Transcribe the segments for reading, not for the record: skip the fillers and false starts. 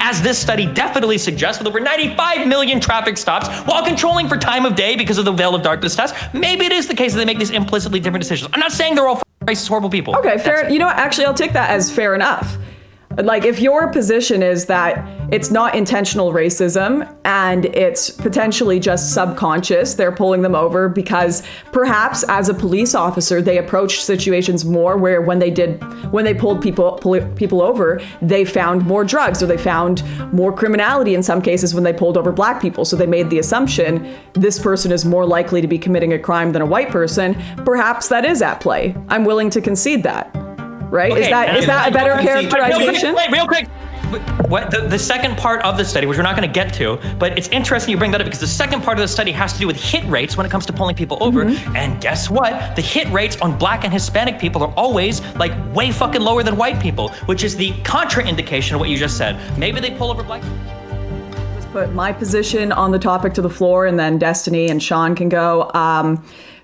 as this study definitely suggests, with over 95 million traffic stops while controlling for time of day because of the veil of darkness test, maybe it is the case that they make these implicitly different decisions. I'm not saying they're all racist, horrible people. Okay, fair. You know what? Actually, I'll take that as fair enough. Like, if your position is that it's not intentional racism and it's potentially just subconscious, they're pulling them over because perhaps as a police officer, they approached situations more where when they pulled people over, they found more drugs or they found more criminality in some cases when they pulled over black people. So they made the assumption this person is more likely to be committing a crime than a white person. Perhaps that is at play. I'm willing to concede that. Right? Okay, is that a better characterization? Wait, real quick. What the second part of the study, which we're not going to get to, but it's interesting you bring that up because the second part of the study has to do with hit rates when it comes to pulling people over. And guess what? The hit rates on black and Hispanic people are always like way fucking lower than white people, which is the contraindication of what you just said. Maybe they pull over black people. Just put my position on the topic to the floor, and then Destiny and Sean can go.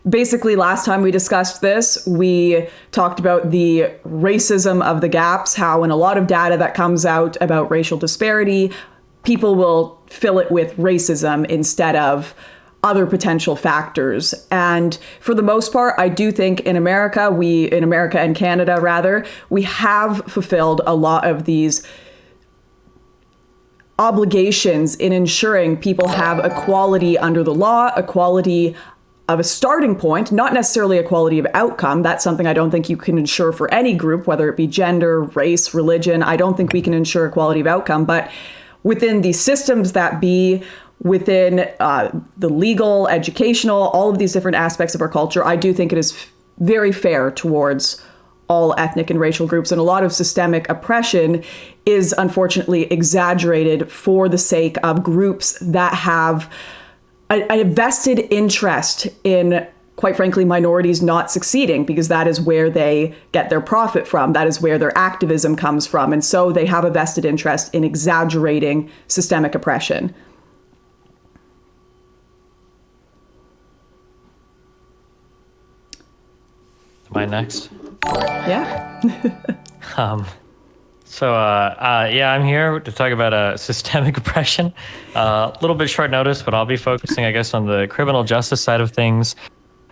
Basically, last time we discussed this, we talked about the racism of the gaps, how in a lot of data that comes out about racial disparity, people will fill it with racism instead of other potential factors. And for the most part, I do think in America and Canada, rather, we have fulfilled a lot of these obligations in ensuring people have equality under the law, equality of a starting point, not necessarily equality of outcome. That's something I don't think you can ensure for any group, whether it be gender, race, religion. I don't think we can ensure equality of outcome, but within the systems that be, within the legal, educational, all of these different aspects of our culture, I do think it is very fair towards all ethnic and racial groups. And a lot of systemic oppression is unfortunately exaggerated for the sake of groups that have a vested interest in, quite frankly, minorities not succeeding, because that is where they get their profit from. That is where their activism comes from. And so they have a vested interest in exaggerating systemic oppression. Am I next? Yeah. Yeah, I'm here to talk about systemic oppression. A little bit short notice, but I'll be focusing, I guess, on the criminal justice side of things.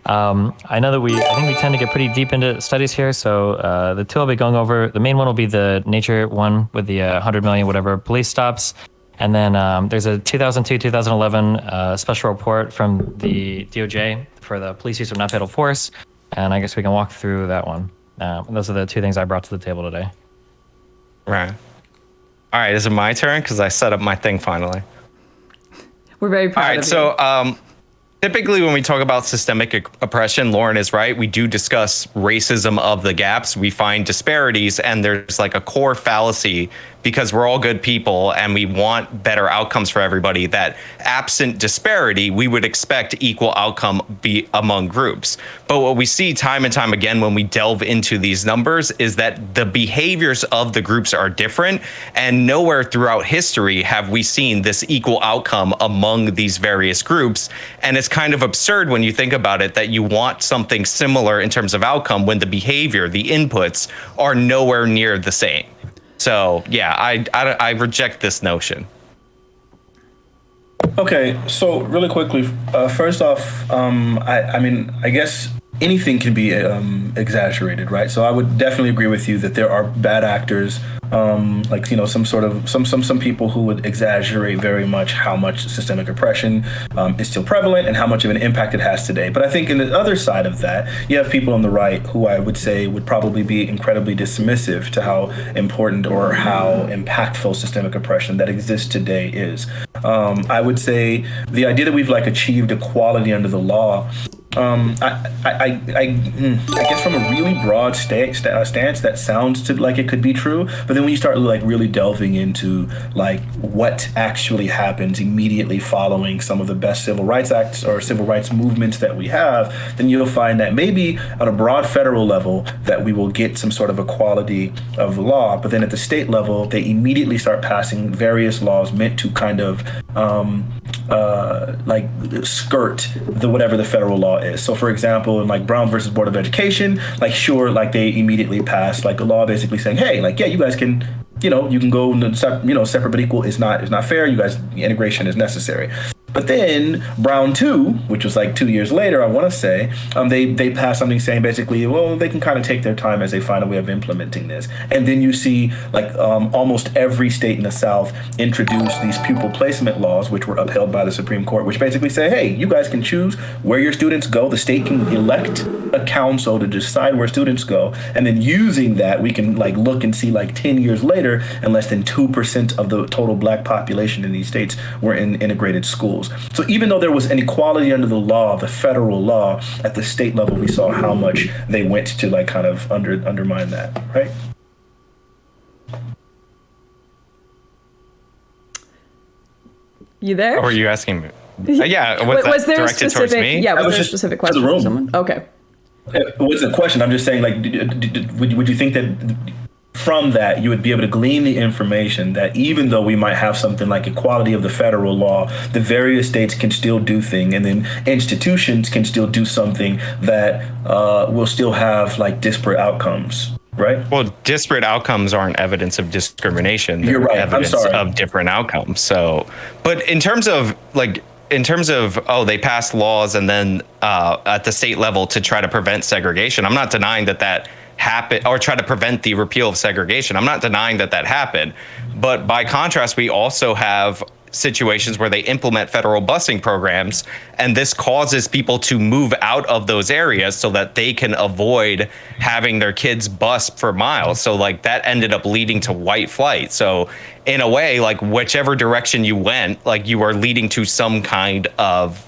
I know that I think we tend to get pretty deep into studies here, so the two I'll be going over, the main one will be the nature one with the 100 million whatever police stops. And then there's a 2002-2011 special report from the DOJ for the police use of non-fatal force. And I guess we can walk through that one. Those are the two things I brought to the table today. Right. All right, is it my turn? Because I set up my thing finally. We're very proud of you. All right, so typically when we talk about systemic oppression, Lauren is right. We do discuss racism of the gaps. We find disparities, and there's like a core fallacy because we're all good people and we want better outcomes for everybody, that absent disparity, we would expect equal outcome be among groups. But what we see time and time again when we delve into these numbers is that the behaviors of the groups are different, and nowhere throughout history have we seen this equal outcome among these various groups. And it's kind of absurd when you think about it, that you want something similar in terms of outcome when the behavior, the inputs are nowhere near the same. So yeah, I reject this notion. Okay, so really quickly, first off, I mean, I guess anything can be exaggerated, right? So I would definitely agree with you that there are bad actors, like, you know, some people who would exaggerate very much how much systemic oppression is still prevalent and how much of an impact it has today. But I think in the other side of that, you have people on the right who I would say would probably be incredibly dismissive to how important or how impactful systemic oppression that exists today is. I would say the idea that we've like achieved equality under the law, I guess from a really broad stance, that sounds like it could be true. But then when you start like really delving into like what actually happens immediately following some of the best civil rights acts or civil rights movements that we have, then you'll find that maybe on a broad federal level that we will get some sort of equality of the law. But then at the state level, they immediately start passing various laws meant to kind of like skirt the whatever the federal law is. So for example, in like Brown versus Board of Education, like sure, like they immediately passed like a law basically saying, hey, like, yeah, you guys can you can go, separate but equal is not fair. You guys, integration is necessary. But then Brown 2, which was like 2 years later, I want to say, they passed something saying basically, well, they can kind of take their time as they find a way of implementing this. And then you see like almost every state in the South introduce these pupil placement laws, which were upheld by the Supreme Court, which basically say, hey, you guys can choose where your students go. The state can elect a council to decide where students go. And then using that, we can like look and see like 10 years later, and less than 2% of the total black population in these states were in integrated schools. So even though there was inequality under the law, the federal law, at the state level, we saw how much they went to like kind of undermine that, right? You there? Or were you asking me? Yeah, was there a directed towards specific? me? Yeah, was there a just specific to the question room. from someone? Okay. What's the question? I'm just saying, like, would you think that from that you would be able to glean the information that even though we might have something like equality of the federal law, the various states can still do things, and then institutions can still do something that will still have like disparate outcomes, right? Well, disparate outcomes aren't evidence of discrimination. They're You're right. I'm evidence sorry. of different outcomes. So, but in terms of they passed laws and then at the state level to try to prevent segregation, I'm not denying that happened, or try to prevent the repeal of segregation. I'm not denying that happened. But by contrast, we also have situations where they implement federal busing programs, and this causes people to move out of those areas so that they can avoid having their kids bused for miles. So like that ended up leading to white flight. So in a way, like whichever direction you went, like you are leading to some kind of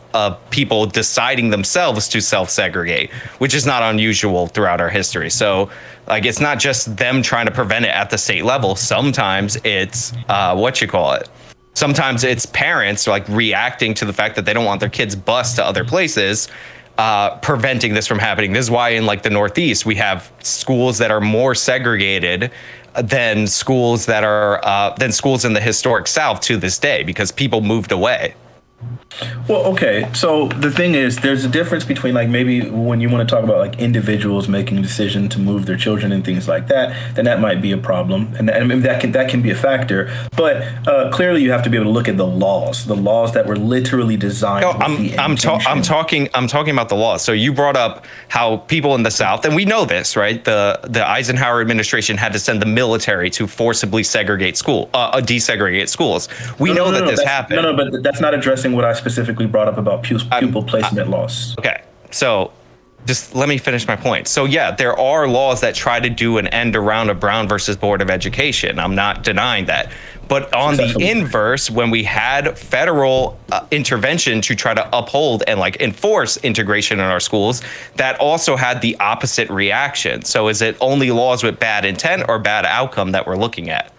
people deciding themselves to self-segregate, which is not unusual throughout our history. So like it's not just them trying to prevent it at the state level. Sometimes it's sometimes it's parents like reacting to the fact that they don't want their kids bused to other places, preventing this from happening. This is why in like the Northeast, we have schools that are more segregated than schools that are than schools in the historic South to this day, because people moved away. Well, okay. So the thing is, there's a difference between like maybe when you want to talk about like individuals making a decision to move their children and things like that, then that might be a problem, and I mean, that can be a factor. But clearly, you have to be able to look at the laws that were literally designed. I'm talking about the laws. So you brought up how people in the South, and we know this, right? The Eisenhower administration had to send the military to forcibly desegregate schools. We know that this happened. No, but that's not addressing what I specifically brought up about pupil placement laws. Okay, so just let me finish my point. So yeah, there are laws that try to do an end around of Brown versus Board of Education. I'm not denying that. But on the inverse, when we had federal intervention to try to uphold and like enforce integration in our schools, that also had the opposite reaction. So is it only laws with bad intent or bad outcome that we're looking at?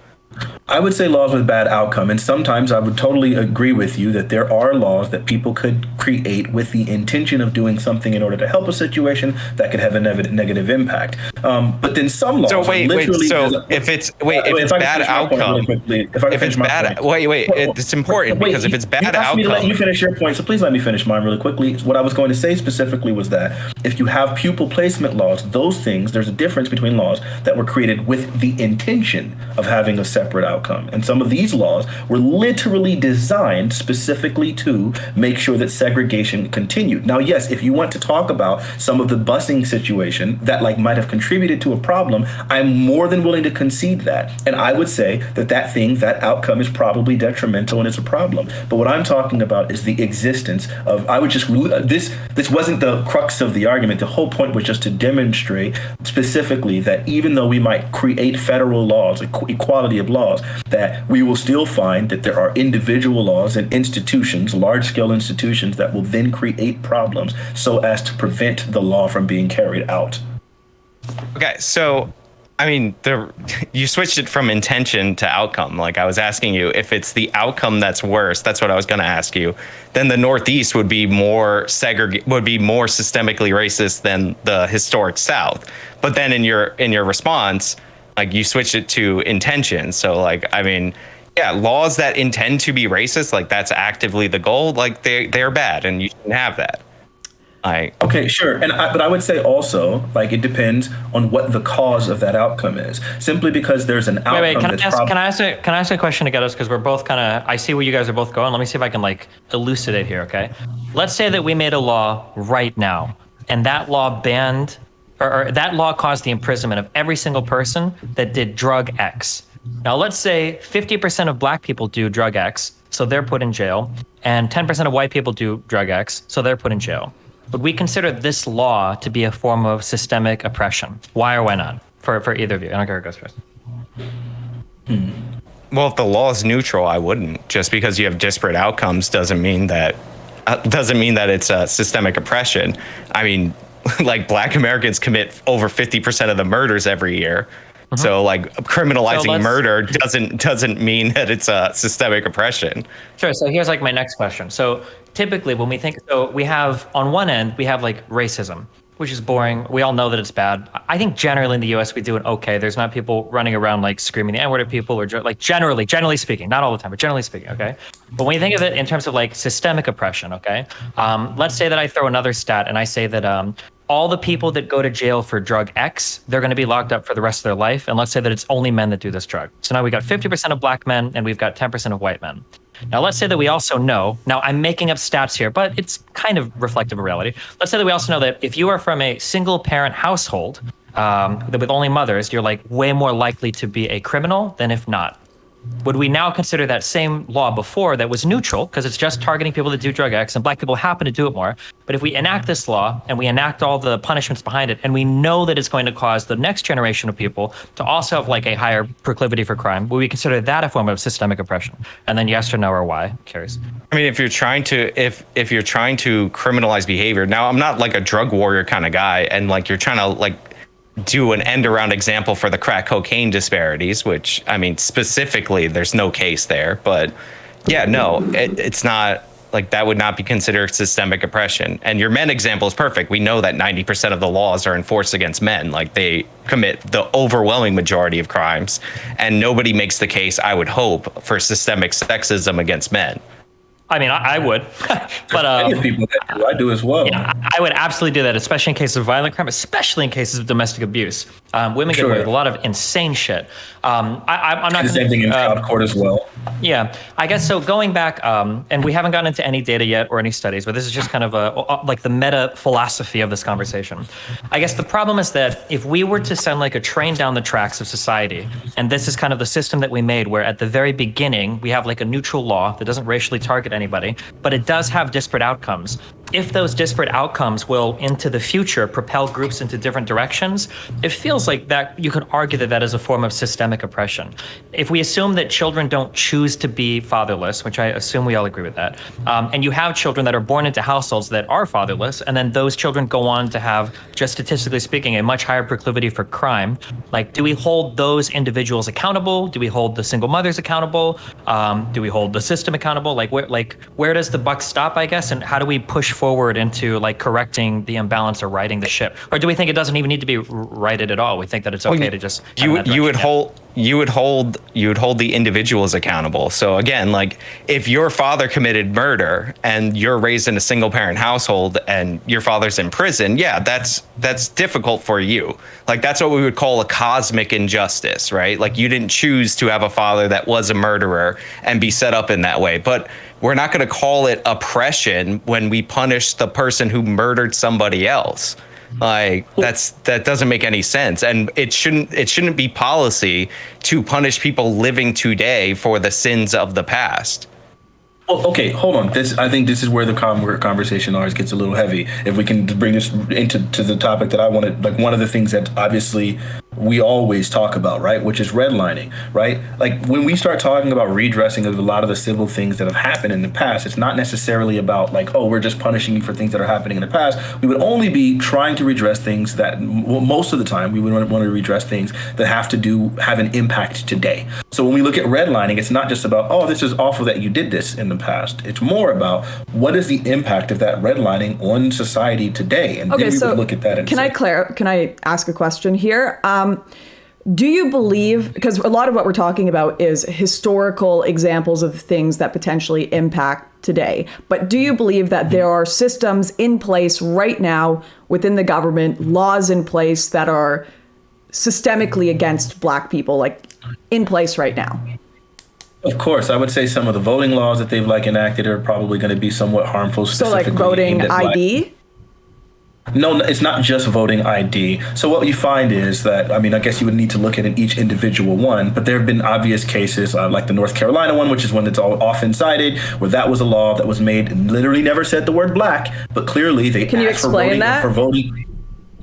I would say laws with bad outcome, and sometimes I would totally agree with you that there are laws that people could create with the intention of doing something in order to help a situation that could have a negative impact. But then some laws. So if it's bad outcome, it's important because if it's bad outcome, me to let you finish your point. So please let me finish mine really quickly. What I was going to say specifically was that if you have pupil placement laws, those things, there's a difference between laws that were created with the intention of having a separate outcome. And some of these laws were literally designed specifically to make sure that segregation continued. Now, yes, if you want to talk about some of the busing situation that like might have contributed to a problem, I'm more than willing to concede that. And I would say that outcome is probably detrimental and it's a problem. But what I'm talking about is the existence of, this wasn't the crux of the argument. The whole point was just to demonstrate specifically that even though we might create federal laws, equality of laws, that we will still find that there are individual laws and institutions, large-scale institutions, that will then create problems so as to prevent the law from being carried out. Okay, so I mean, you switched it from intention to outcome. Like I was asking you, if it's the outcome that's worse, that's what I was going to ask you. Then the Northeast would be more systemically racist than the historic South. But then in your response, like you switched it to intention. So like, I mean, yeah, laws that intend to be racist, like that's actively the goal. Like they're bad, and you shouldn't have that. Okay, sure. But I would say also, like, it depends on what the cause of that outcome is. Simply because there's an outcome Wait, that's can I ask a question to get us, because we're both kind of, I see where you guys are both going. Let me see if I can like elucidate here, okay? Let's say that we made a law right now, and that law banned, or that law caused the imprisonment of every single person that did drug X. Now, let's say 50% of black people do drug X, so they're put in jail, and 10% of white people do drug X, so they're put in jail. Would we consider this law to be a form of systemic oppression? Why or why not? For either of you. I don't care who goes first. Well, if the law is neutral, I wouldn't. Just because you have disparate outcomes doesn't mean that it's a systemic oppression. I mean, like, black Americans commit over 50% of the murders every year. So like criminalizing murder doesn't mean that it's a systemic oppression. Sure. So here's like my next question. So typically when we think, so we have on one end, we have like racism, which is boring. We all know that it's bad. I think generally in the US, we do it okay. There's not people running around like screaming the N-word at people, or like generally speaking, not all the time, but generally speaking, okay? But when you think of it in terms of like systemic oppression, okay? Let's say that I throw another stat and I say that all the people that go to jail for drug X, they're going to be locked up for the rest of their life. And let's say that it's only men that do this drug. So now we got 50% of black men and we've got 10% of white men. Now, let's say that we also know, now I'm making up stats here, but it's kind of reflective of reality. Let's say that we also know that if you are from a single parent household with only mothers, you're like way more likely to be a criminal than if not. Would we now consider that same law before that was neutral, because it's just targeting people that do drug X and black people happen to do it more? But if we enact this law and we enact all the punishments behind it, and we know that it's going to cause the next generation of people to also have like a higher proclivity for crime, would we consider that a form of systemic oppression? And then yes or no or why? I'm curious. I mean, if you're trying to criminalize behavior, now I'm not like a drug warrior kind of guy, and like you're trying to like do an end around example for the crack cocaine disparities, which, I mean, specifically there's no case there, but yeah, no, it's not like that would not be considered systemic oppression. And your men example is perfect. We know that 90% of the laws are enforced against men. Like, they commit the overwhelming majority of crimes, and nobody makes the case, I would hope, for systemic sexism against men. I mean, I would, but many people that do. I do as well. Yeah, I would absolutely do that, especially in cases of violent crime, especially in cases of domestic abuse. Women get away with a lot of insane shit. I'm not the same thing in child court as well. Yeah, I guess so. Going back, and we haven't gotten into any data yet or any studies, but this is just kind of like the meta philosophy of this conversation. I guess the problem is that if we were to send like a train down the tracks of society, and this is kind of the system that we made, where at the very beginning we have like a neutral law that doesn't racially target anybody, but it does have disparate outcomes. If those disparate outcomes will into the future propel groups into different directions, it feels like that you could argue that that is a form of systemic oppression. If we assume that children don't choose to be fatherless, which I assume we all agree with that, and you have children that are born into households that are fatherless, and then those children go on to have, just statistically speaking, a much higher proclivity for crime, like, do we hold those individuals accountable? Do we hold the single mothers accountable? Do we hold the system accountable? Where does the buck stop, I guess, and how do we push forward into like correcting the imbalance or righting the ship? Or do we think it doesn't even need to be righted at all? We think that it's okay to just you would hold the individuals accountable. So again, like, if your father committed murder and you're raised in a single parent household and your father's in prison, yeah, that's difficult for you. Like, that's what we would call a cosmic injustice, right? Like, you didn't choose to have a father that was a murderer and be set up in that way. But we're not going to call it oppression when we punish the person who murdered somebody else. Like, that doesn't make any sense, and it shouldn't be policy to punish people living today for the sins of the past. Well, okay, hold on. I think this is where the conversation always gets a little heavy. If we can bring this into the topic that I wanted, like, one of the things that obviously we always talk about, right, which is redlining, right? Like, when we start talking about redressing of a lot of the civil things that have happened in the past, it's not necessarily about like, oh, we're just punishing you for things that are happening in the past. We would only be trying to redress things that, well, most of the time, we would want to redress things that have an impact today. So when we look at redlining, it's not just about, oh, this is awful that you did this in the past. It's more about what is the impact of that redlining on society today, and okay, then we so would look at that. And can I ask a question here? Do you believe, because a lot of what we're talking about is historical examples of things that potentially impact today, but do you believe that there are systems in place right now within the government, laws in place that are systemically against Black people, like in place right now? Of course, I would say some of the voting laws that they've enacted are probably going to be somewhat harmful. So like voting ID? No, it's not just voting ID. So what you find is that, I mean, I guess you would need to look at each individual one, but there have been obvious cases like the North Carolina one, which is one that's often cited, where that was a law that was made and literally never said the word Black, but clearly they Can you asked explain that? for voting.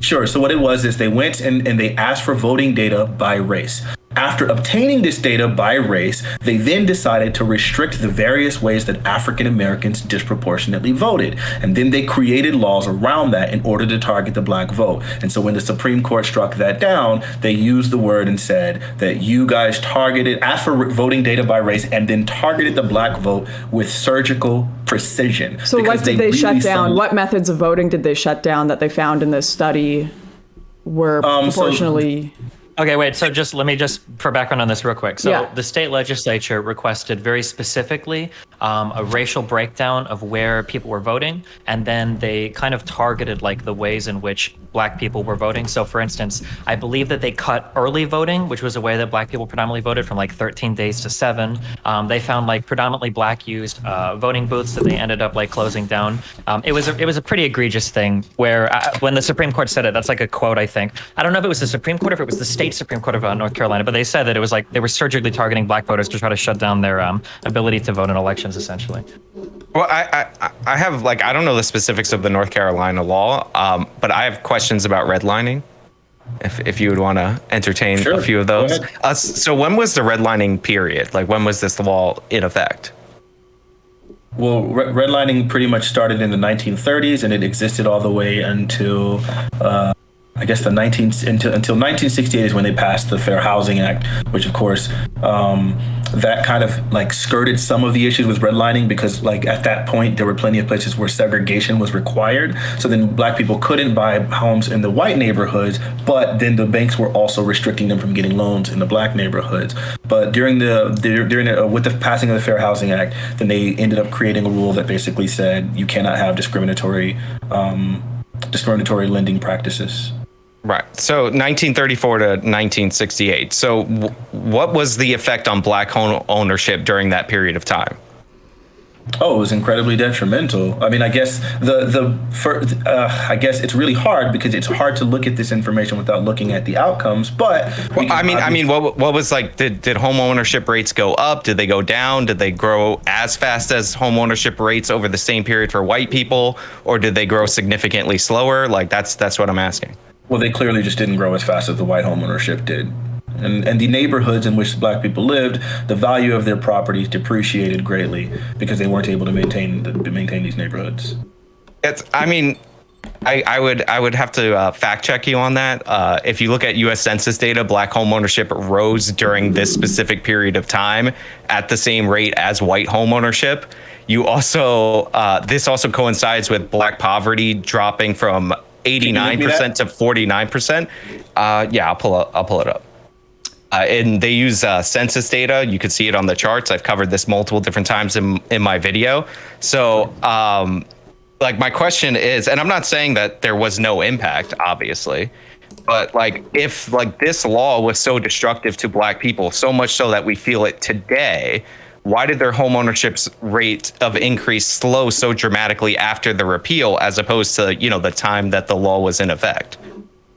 Sure. So what it was is they went and they asked for voting data by race. After obtaining this data by race, they then decided to restrict the various ways that African Americans disproportionately voted. And then they created laws around that in order to target the Black vote. And so when the Supreme Court struck that down, they used the word and said that you guys asked for voting data by race and then targeted the Black vote with surgical precision. So what did they shut down? What methods of voting did they shut down that they found in this study were proportionally... Okay, wait. So for background on this real quick. So the state legislature requested very specifically a racial breakdown of where people were voting. And then they kind of targeted like the ways in which Black people were voting. So for instance, I believe that they cut early voting, which was a way that Black people predominantly voted, from like 13 days to 7. They found like predominantly Black used voting booths that they ended up like closing down. It was a pretty egregious thing where when the Supreme Court said it, that's like a quote, I think. I don't know if it was the Supreme Court or if it was the state Supreme Court of North Carolina, but they said that it was like they were surgically targeting Black voters to try to shut down their ability to vote in elections, essentially. Well, I have I don't know the specifics of the North Carolina law, but I have questions about redlining. If you would want to entertain a few of those. So when was the redlining period? Like when was this law in effect? Well, redlining pretty much started in the 1930s, and it existed all the way until I guess until 1968 is when they passed the Fair Housing Act, which of course that kind of skirted some of the issues with redlining, because at that point there were plenty of places where segregation was required. So then Black people couldn't buy homes in the white neighborhoods, but then the banks were also restricting them from getting loans in the Black neighborhoods. But with the passing of the Fair Housing Act, then they ended up creating a rule that basically said you cannot have discriminatory lending practices. Right. So 1934 to 1968. So what was the effect on Black home ownership during that period of time? Oh, it was incredibly detrimental. I mean, I guess I guess it's really hard because it's hard to look at this information without looking at the outcomes. But what was did home ownership rates go up? Did they go down? Did they grow as fast as home ownership rates over the same period for white people, or did they grow significantly slower? That's what I'm asking. Well, they clearly just didn't grow as fast as the white home ownership did. And the neighborhoods in which Black people lived, the value of their properties depreciated greatly because they weren't able to maintain these neighborhoods. I would have to fact check you on that. If you look at U.S. Census data, Black home ownership rose during this specific period of time at the same rate as white home ownership. You also this also coincides with Black poverty dropping from 89% to 49%. Yeah, I'll pull it up. And they use census data. You can see it on the charts. I've covered this multiple different times in my video. So my question is, and I'm not saying that there was no impact, obviously, but if this law was so destructive to Black people, so much so that we feel it today, why did their home ownership's rate of increase slow so dramatically after the repeal, as opposed to, the time that the law was in effect?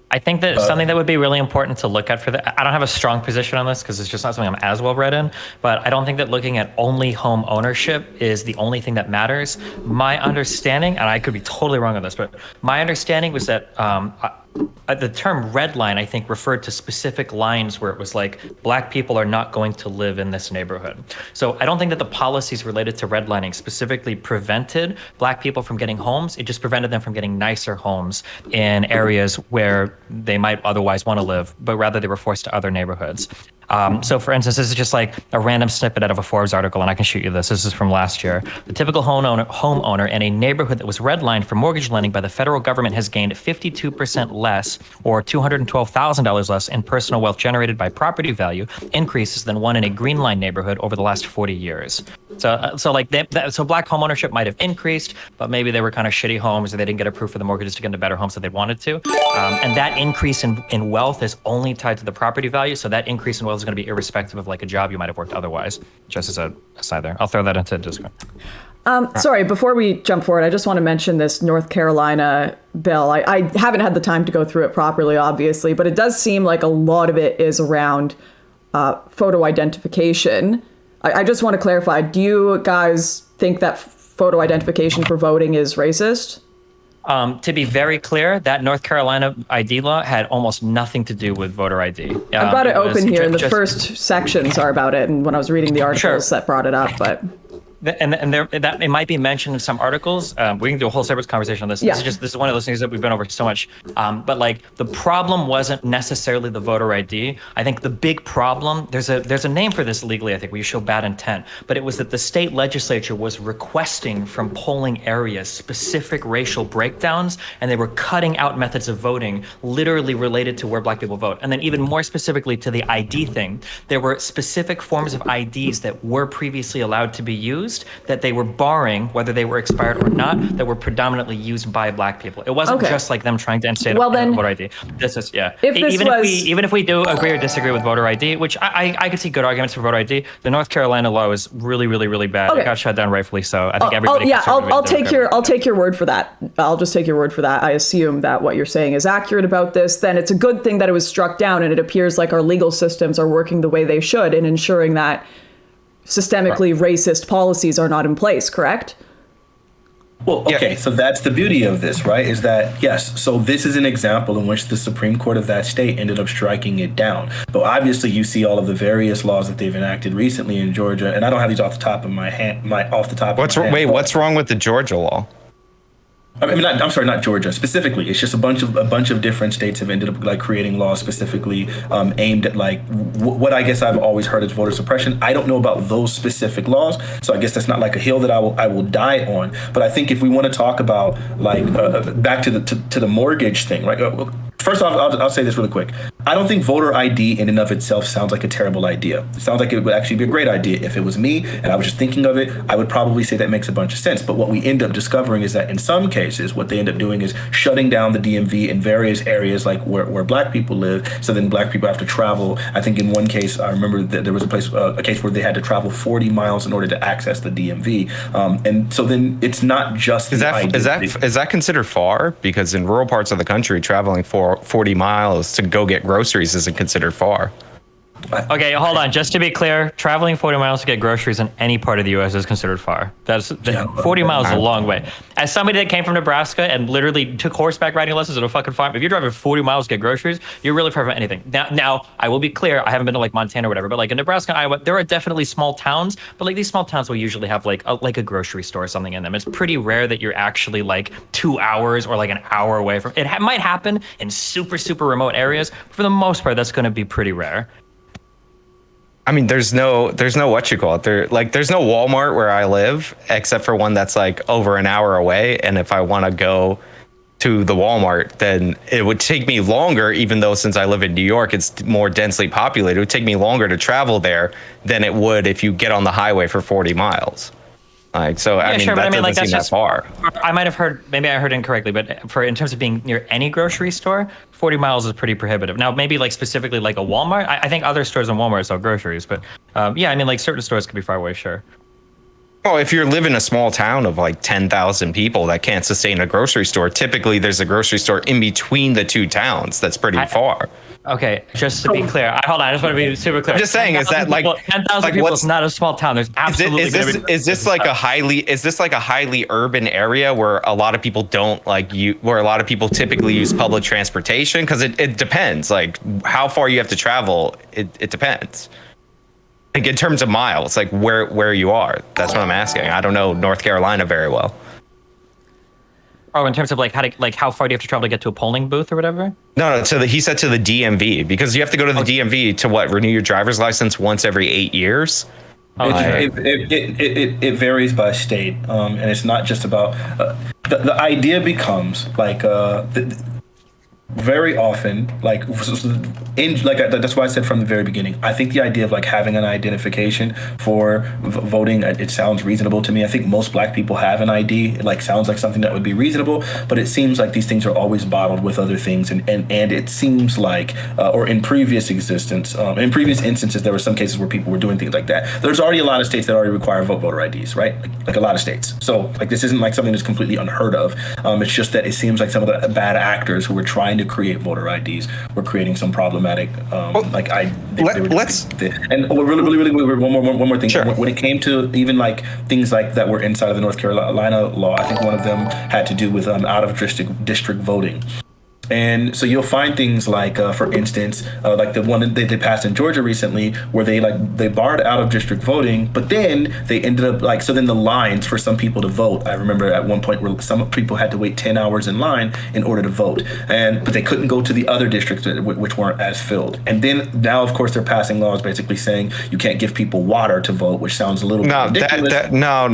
I think that something that would be really important to look at for that, I don't have a strong position on this because it's just not something I'm as well read in, but I don't think that looking at only home ownership is the only thing that matters. My understanding, and I could be totally wrong on this, but my understanding was that the term red line, I think, referred to specific lines where it was Black people are not going to live in this neighborhood. So I don't think that the policies related to redlining specifically prevented Black people from getting homes. It just prevented them from getting nicer homes in areas where they might otherwise want to live, but rather they were forced to other neighborhoods. So for instance, this is just like a random snippet out of a Forbes article, and I can shoot you this. This is from last year. The typical homeowner in a neighborhood that was redlined for mortgage lending by the federal government has gained 52% less, or $212,000 less, in personal wealth generated by property value increases than one in a green line neighborhood over the last 40 years. So like so black home ownership might have increased, but maybe they were kind of shitty homes, or they didn't get approved for the mortgages to get into better homes that they wanted to. And that increase in wealth is only tied to the property value. So that increase in wealth is going to be irrespective of like a job you might have worked otherwise. Just as a aside there, I'll throw that into Discord. Sorry, before we jump forward, I just want to mention this North Carolina bill. I haven't had the time to go through it properly, obviously, but it does seem like a lot of it is around photo identification. I just want to clarify, do you guys think that photo identification for voting is racist? To be very clear, that North Carolina ID law had almost nothing to do with voter ID. I've got it open here, and the first sections are about it, and when I was reading the articles that brought it up, but... And there, that it might be mentioned in some articles. We can do a whole separate conversation on this. Yeah. This is one of those things that we've been over so much. But like the problem wasn't necessarily the voter ID. I think the big problem, there's a name for this legally, I think, where you show bad intent. But it was that the state legislature was requesting from polling areas specific racial breakdowns, and they were cutting out methods of voting literally related to where black people vote. And then even more specifically to the ID thing, there were specific forms of IDs that were previously allowed to be used that they were barring, whether they were expired or not, that were predominantly used by black people. It wasn't just like them trying to instate a voter ID. This is, even if we do agree or disagree with voter ID, which I could see good arguments for voter ID, the North Carolina law is really, really, really bad. It got shut down rightfully so. I think everybody. I'll take your word for that. I'll just take your word for that. I assume that what you're saying is accurate about this. Then it's a good thing that it was struck down, and it appears like our legal systems are working the way they should in ensuring that systemically racist policies are not in place, correct? Well, okay, so that's the beauty of this, right? Is that, yes, so this is an example in which the Supreme Court of that state ended up striking it down. But obviously you see all of the various laws that they've enacted recently in Georgia, and I don't have these off the top of my head. What's wrong with the Georgia law? I mean, I'm sorry, not Georgia specifically. It's just a bunch of different states have ended up like creating laws specifically aimed at like what I guess I've always heard as voter suppression. I don't know about those specific laws, so I guess that's not like a hill that I will die on. But I think if we want to talk about like back to the mortgage thing, right? First off, I'll say this really quick. I don't think voter ID in and of itself sounds like a terrible idea. It sounds like it would actually be a great idea. If it was me and I was just thinking of it, I would probably say that makes a bunch of sense. But what we end up discovering is that in some cases, what they end up doing is shutting down the DMV in various areas like where black people live. So then black people have to travel. I think in one case, I remember that there was a case where they had to travel 40 miles in order to access the DMV. And so then it's not just is that considered far? Because in rural parts of the country, traveling for 40 miles to go get groceries isn't considered far. Okay, hold on. Just to be clear, traveling 40 miles to get groceries in any part of the U.S. is considered far. 40 miles is a long way. As somebody that came from Nebraska and literally took horseback riding lessons at a fucking farm, if you're driving 40 miles to get groceries, you're really far from anything. Now, I will be clear, I haven't been to like Montana or whatever, but like in Nebraska and Iowa, there are definitely small towns, but like these small towns will usually have like a grocery store or something in them. It's pretty rare that you're actually like 2 hours or like an hour away from it. Might happen in super, super remote areas, but for the most part, that's going to be pretty rare. I mean, there's no there's no Walmart where I live, except for one that's like over an hour away. And if I want to go to the Walmart, then it would take me longer, even though since I live in New York, it's more densely populated. It would take me longer to travel there than it would if you get on the highway for 40 miles. Like, so, I mean, sure, that like, doesn't seem that far. I might have heard, maybe I heard incorrectly, but in terms of being near any grocery store, 40 miles is pretty prohibitive. Now, maybe like specifically like a Walmart. I think other stores than Walmart sell groceries, but yeah, I mean, like certain stores could be far away, sure. Oh, if you live in a small town of like 10,000 people that can't sustain a grocery store, typically there's a grocery store in between the two towns that's pretty far. Okay, just to be clear, hold on, I just want to be super clear. I'm just saying, is that like 10,000 people is not a small town? There's absolutely is this like a highly urban area where a lot of people where a lot of people typically use public transportation? Because it depends, like how far you have to travel. It depends. Like in terms of miles, like where you are. That's what I'm asking. I don't know North Carolina very well. Oh, in terms of like how far do you have to travel to get to a polling booth or whatever? No, he said to the DMV, because you have to go to the DMV to renew your driver's license once every 8 years. It varies by state, and it's not just about the idea becomes like very often, like that's why I said from the very beginning, I think the idea of like having an identification for voting, it sounds reasonable to me. I think most black people have an ID. It like sounds like something that would be reasonable, but it seems like these things are always bottled with other things, and it seems like or in previous instances there were some cases where people were doing things like that. There's already a lot of states that already require voter IDs, right? Like a lot of states. So like this isn't like something that's completely unheard of. It's just that it seems like some of the bad actors who were trying to create voter IDs were creating some problematic let's and really one more thing. Sure. When it came to even like things like that were inside of the North Carolina law, I think one of them had to do with out of district voting. And so you'll find things like, for instance, like the one that they passed in Georgia recently, where they barred out of district voting, but then they ended up like, so then the lines for some people to vote, I remember at one point where some people had to wait 10 hours in line in order to vote, but they couldn't go to the other districts which weren't as filled. And then now, of course, they're passing laws basically saying you can't give people water to vote, which sounds a little ridiculous. No,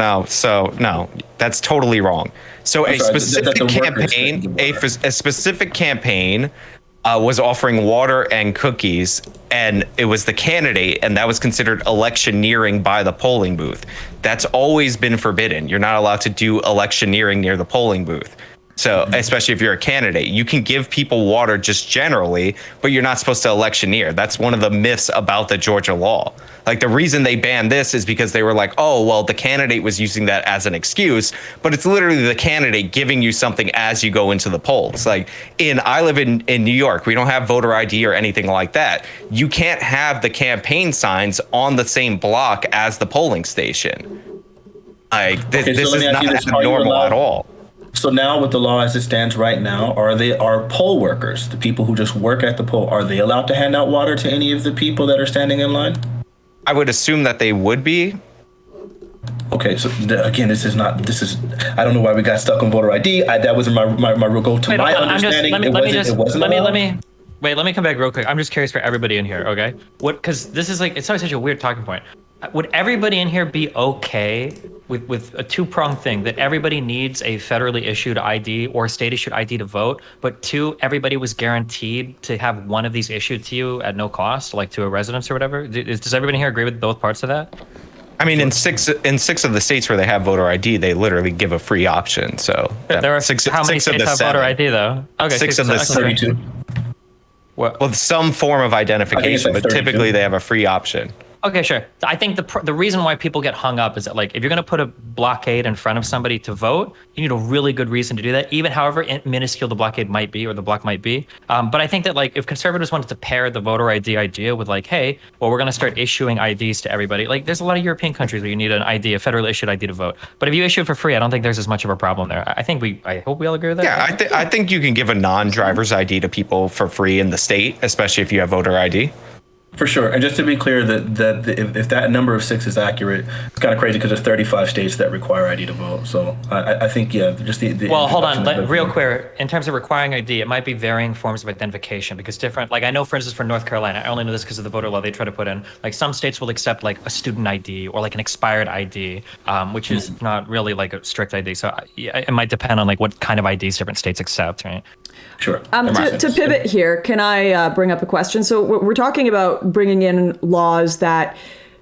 that's totally wrong. So a specific campaign was offering water and cookies, and it was the candidate, and that was considered electioneering by the polling booth. That's always been forbidden. You're not allowed to do electioneering near the polling booth. So especially if you're a candidate, you can give people water just generally, but you're not supposed to electioneer. That's one of the myths about the Georgia law. Like the reason they banned this is because they were like, oh, well, the candidate was using that as an excuse, but it's literally the candidate giving you something as you go into the polls. Like I live in New York. We don't have voter ID or anything like that. You can't have the campaign signs on the same block as the polling station. Like this is not normal at all. So now with the law as it stands right now, are poll workers, the people who just work at the poll, are they allowed to hand out water to any of the people that are standing in line? I would assume that they would be. Okay, so again, this is I don't know why we got stuck on voter ID. That wasn't my real goal. To my understanding, let me come back real quick. I'm just curious for everybody in here, okay? Because this is like, it's always such a weird talking point. Would everybody in here be okay with a two-pronged thing, that everybody needs a federally issued ID or state-issued ID to vote, but two, everybody was guaranteed to have one of these issued to you at no cost, like to a residence or whatever? Does everybody here agree with both parts of that? I mean, in six of the states where they have voter ID, they literally give a free option. So there are how many states have voter ID though? Okay, six of the 32. Well, some form of identification, but typically they have a free option. Okay, sure. I think the reason why people get hung up is that, like, if you're going to put a blockade in front of somebody to vote, you need a really good reason to do that, even however minuscule the blockade might be or the block might be. But I think that, like, if conservatives wanted to pair the voter ID idea with, like, hey, well, we're going to start issuing IDs to everybody. Like, there's a lot of European countries where you need an ID, a federally issued ID to vote. But if you issue it for free, I don't think there's as much of a problem there. I hope we all agree with that. Yeah, I think you can give a non-driver's ID to people for free in the state, especially if you have voter ID. For sure. And just to be clear, that if that number of 6 is accurate, it's kind of crazy because there's 35 states that require ID to vote. So I think, yeah, just the well, hold on, real clear. In terms of requiring ID, it might be varying forms of identification because different, like I know, for instance, for North Carolina, I only know this because of the voter law they try to put in, like some states will accept like a student ID or like an expired ID, which is not really like a strict ID. So it might depend on like what kind of IDs different states accept, right? Sure. To pivot here, can I bring up a question? So we're talking about bringing in laws that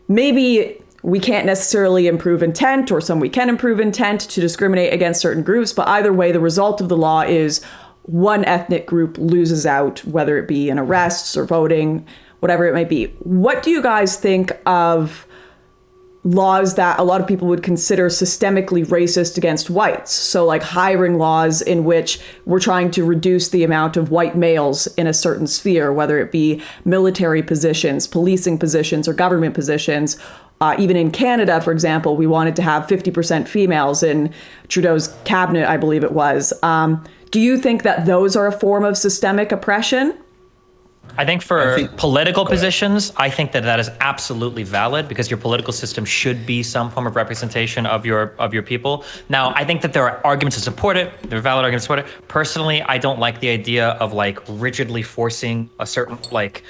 maybe we can't necessarily improve intent, or some we can improve intent to discriminate against certain groups. But either way, the result of the law is one ethnic group loses out, whether it be in arrests or voting, whatever it might be. What do you guys think of laws that a lot of people would consider systemically racist against whites? So like hiring laws in which we're trying to reduce the amount of white males in a certain sphere, whether it be military positions, policing positions, or government positions. Even in Canada, for example, we wanted to have 50% females in Trudeau's cabinet, I believe it was. Do you think that those are a form of systemic oppression? I think for I think- political Go ahead. positions, I think that is absolutely valid because your political system should be some form of representation of your people. Now, I think that there are arguments to support it. There are valid arguments to support it. Personally, I don't like the idea of like rigidly forcing a certain like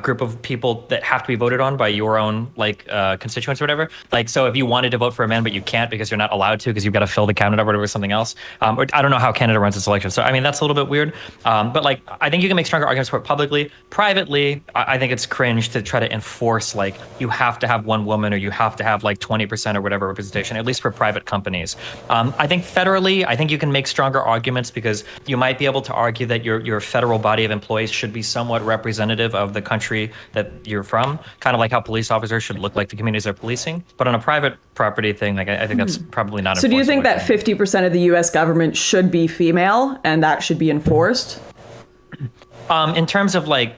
group of people that have to be voted on by your own like constituents or whatever. Like, so if you wanted to vote for a man but you can't because you're not allowed to because you've got to fill the Canada or whatever with something else. Or I don't know how Canada runs its elections. So I mean that's a little bit weird. But like I think you can make stronger arguments for it publicly. Privately, I think it's cringe to try to enforce like you have to have one woman or you have to have like 20% or whatever representation, at least for private companies. I think federally, I think you can make stronger arguments because you might be able to argue that your federal body of employees should be somewhat representative of the country that you're from, kind of like how police officers should look like the communities they're policing. But on a private property thing, like I think that's probably not. So do you think that 50% of the U.S. government should be female and that should be enforced? In terms of like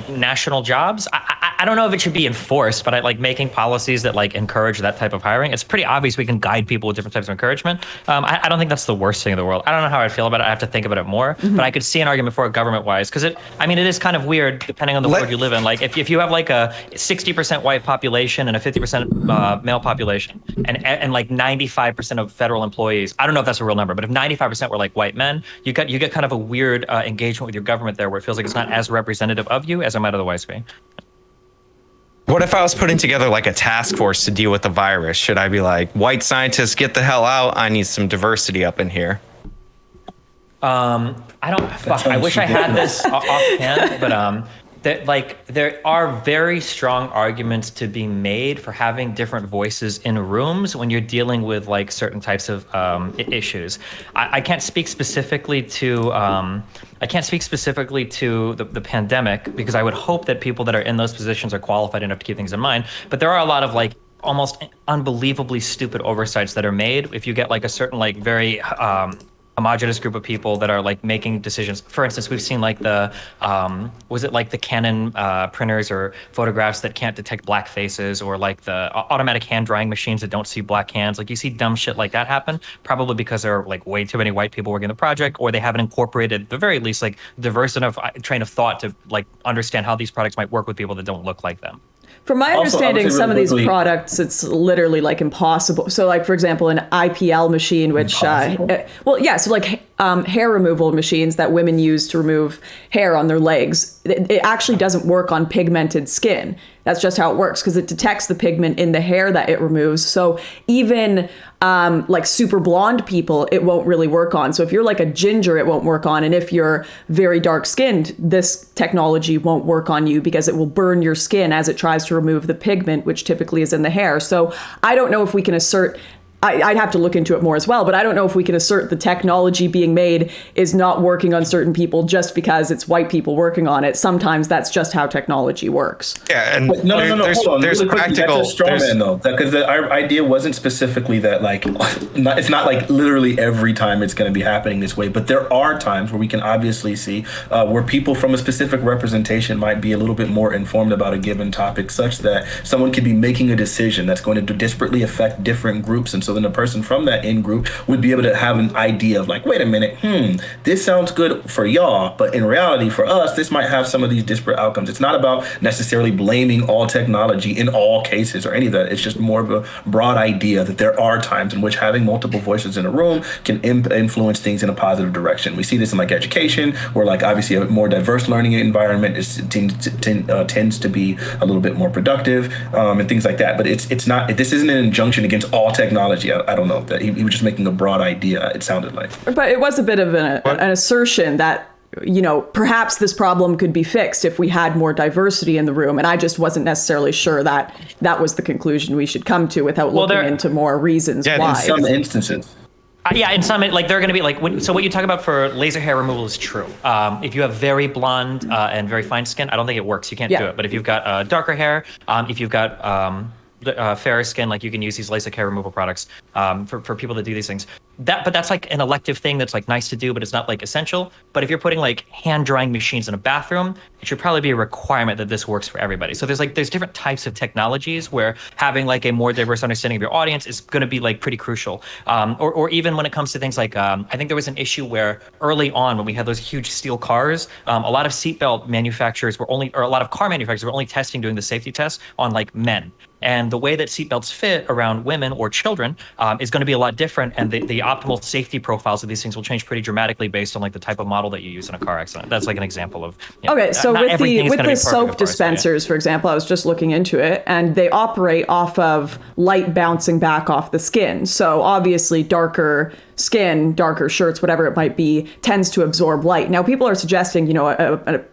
national jobs, I don't know if it should be enforced, but I like making policies that like encourage that type of hiring. It's pretty obvious we can guide people with different types of encouragement. I don't think that's the worst thing in the world. I don't know how I feel about it. I have to think about it more, but I could see an argument for it government-wise because it is kind of weird depending on the world you live in. Like if you have like a 60% white population and a 50% male population and like 95% of federal employees, I don't know if that's a real number, but if 95% were like white men, you get kind of a weird engagement with your government there where it feels like it's not as representative of you as it might otherwise be. What if I was putting together like a task force to deal with the virus? Should I be like, white scientists, get the hell out. I need some diversity up in here. I don't. Fuck. I wish I had this offhand, but there are very strong arguments to be made for having different voices in rooms when you're dealing with like certain types of issues. I can't speak specifically to the pandemic because I would hope that people that are in those positions are qualified enough to keep things in mind. But there are a lot of like almost unbelievably stupid oversights that are made if you get like a certain like very homogenous group of people that are like making decisions. For instance, we've seen like the was it like the Canon printers or photographs that can't detect black faces, or like the automatic hand drying machines that don't see black hands. Like you see dumb shit like that happen, probably because there are like way too many white people working the project, or they haven't incorporated, at the very least, like diverse enough train of thought to like understand how these products might work with people that don't look like them. From my understanding, some of these products, it's literally like impossible. So like, for example, an IPL machine, which, so like hair removal machines that women use to remove hair on their legs, it actually doesn't work on pigmented skin. That's just how it works because it detects the pigment in the hair that it removes. So even like super blonde people, it won't really work on. So if you're like a ginger, it won't work on. And if you're very dark skinned, this technology won't work on you because it will burn your skin as it tries to remove the pigment, which typically is in the hair. So I don't know if we can assert, I'd have to look into it more as well, but I don't know if we can assert the technology being made is not working on certain people just because it's white people working on it. Sometimes that's just how technology works. Yeah, and No, hold on. There's Really quickly, practical. that's a straw man, though, because our idea wasn't specifically that, like, it's not like literally every time it's going to be happening this way, but there are times where we can obviously see where people from a specific representation might be a little bit more informed about a given topic, such that someone could be making a decision that's going to disparately affect different groups, and so then a person from that in group would be able to have an idea of like, wait a minute, this sounds good for y'all, but in reality for us, this might have some of these disparate outcomes. It's not about necessarily blaming all technology in all cases or any of that. It's just more of a broad idea that there are times in which having multiple voices in a room can influence things in a positive direction. We see this in like education, where like obviously a more diverse learning environment tends to be a little bit more productive, and things like that. But it's not. This isn't an injunction against all technology. I don't know that he was just making a broad idea. It sounded like, but it was a bit of an assertion that, you know, perhaps this problem could be fixed if we had more diversity in the room. And I just wasn't necessarily sure that that was the conclusion we should come to without looking into more reasons why. In some instances. Yeah, in some, like, they're going to be like, so what you talk about for laser hair removal is true. If you have very blonde and very fine skin, I don't think it works. You can't do it. But if you've got darker hair, if you've got fairer skin, like you can use these laser hair removal products for people that do these things. But that's like an elective thing that's like nice to do, but it's not like essential. But if you're putting like hand drying machines in a bathroom, it should probably be a requirement that this works for everybody. So there's different types of technologies where having like a more diverse understanding of your audience is going to be like pretty crucial. Or even when it comes to things like I think there was an issue where early on when we had those huge steel cars, a lot of seatbelt manufacturers were only, or a lot of car manufacturers were only doing the safety tests on like men. And the way that seatbelts fit around women or children is going to be a lot different, and the optimal safety profiles of these things will change pretty dramatically based on like the type of model that you use in a car accident. That's like an example of. Okay, so with the soap dispensers, for example, I was just looking into it, and they operate off of light bouncing back off the skin. So obviously, darker skin, darker shirts, whatever it might be, tends to absorb light. Now, people are suggesting, a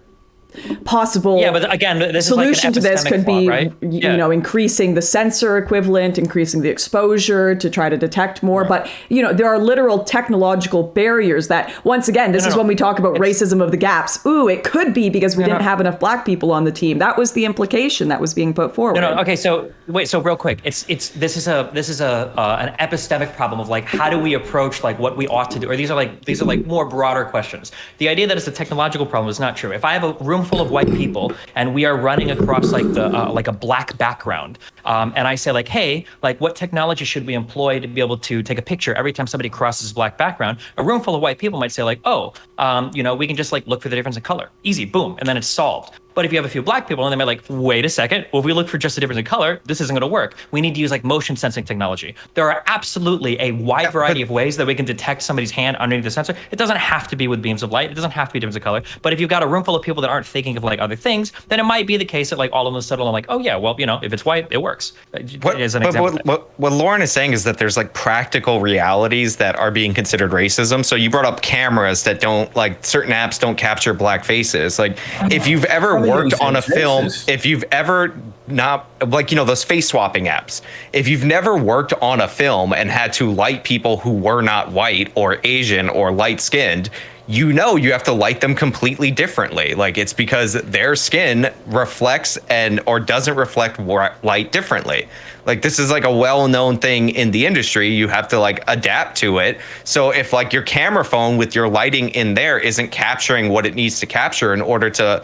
possible but again, this solution is like to this could be right? Increasing the sensor equivalent, increasing the exposure to try to detect more. Right. But there are literal technological barriers that, once again, this is when we talk about racism of the gaps. Ooh, it could be because we didn't have enough black people on the team. That was the implication that was being put forward. Okay, so wait, so real quick, this is an epistemic problem of like how do we approach like what we ought to do, or these are like more broader questions. The idea that it's a technological problem is not true. If I have a room full of white people and we are running across like the like a black background, and I say like, hey, like what technology should we employ to be able to take a picture every time somebody crosses black background? A room full of white people might say like, we can just like look for the difference in color. Easy, boom, and then it's solved. But if you have a few black people and they might like, wait a second, well, if we look for just a difference in color, this isn't going to work. We need to use like motion sensing technology. There are absolutely a wide variety of ways that we can detect somebody's hand underneath the sensor. It doesn't have to be with beams of light. It doesn't have to be difference of color. But if you've got a room full of people that aren't thinking of like other things, then it might be the case that like all of them settle on like, oh yeah, well, if it's white, it works. What Lauren is saying is that there's like practical realities that are being considered racism. So you brought up cameras that don't, like certain apps don't capture black faces. Like if you've ever worked on a film, if you've ever not like those face swapping apps, if you've never worked on a film and had to light people who were not white or Asian or light skinned, you have to light them completely differently. Like it's because their skin reflects or doesn't reflect light differently. Like this is like a well-known thing in the industry. You have to like adapt to it. So if like your camera phone with your lighting in there isn't capturing what it needs to capture in order to,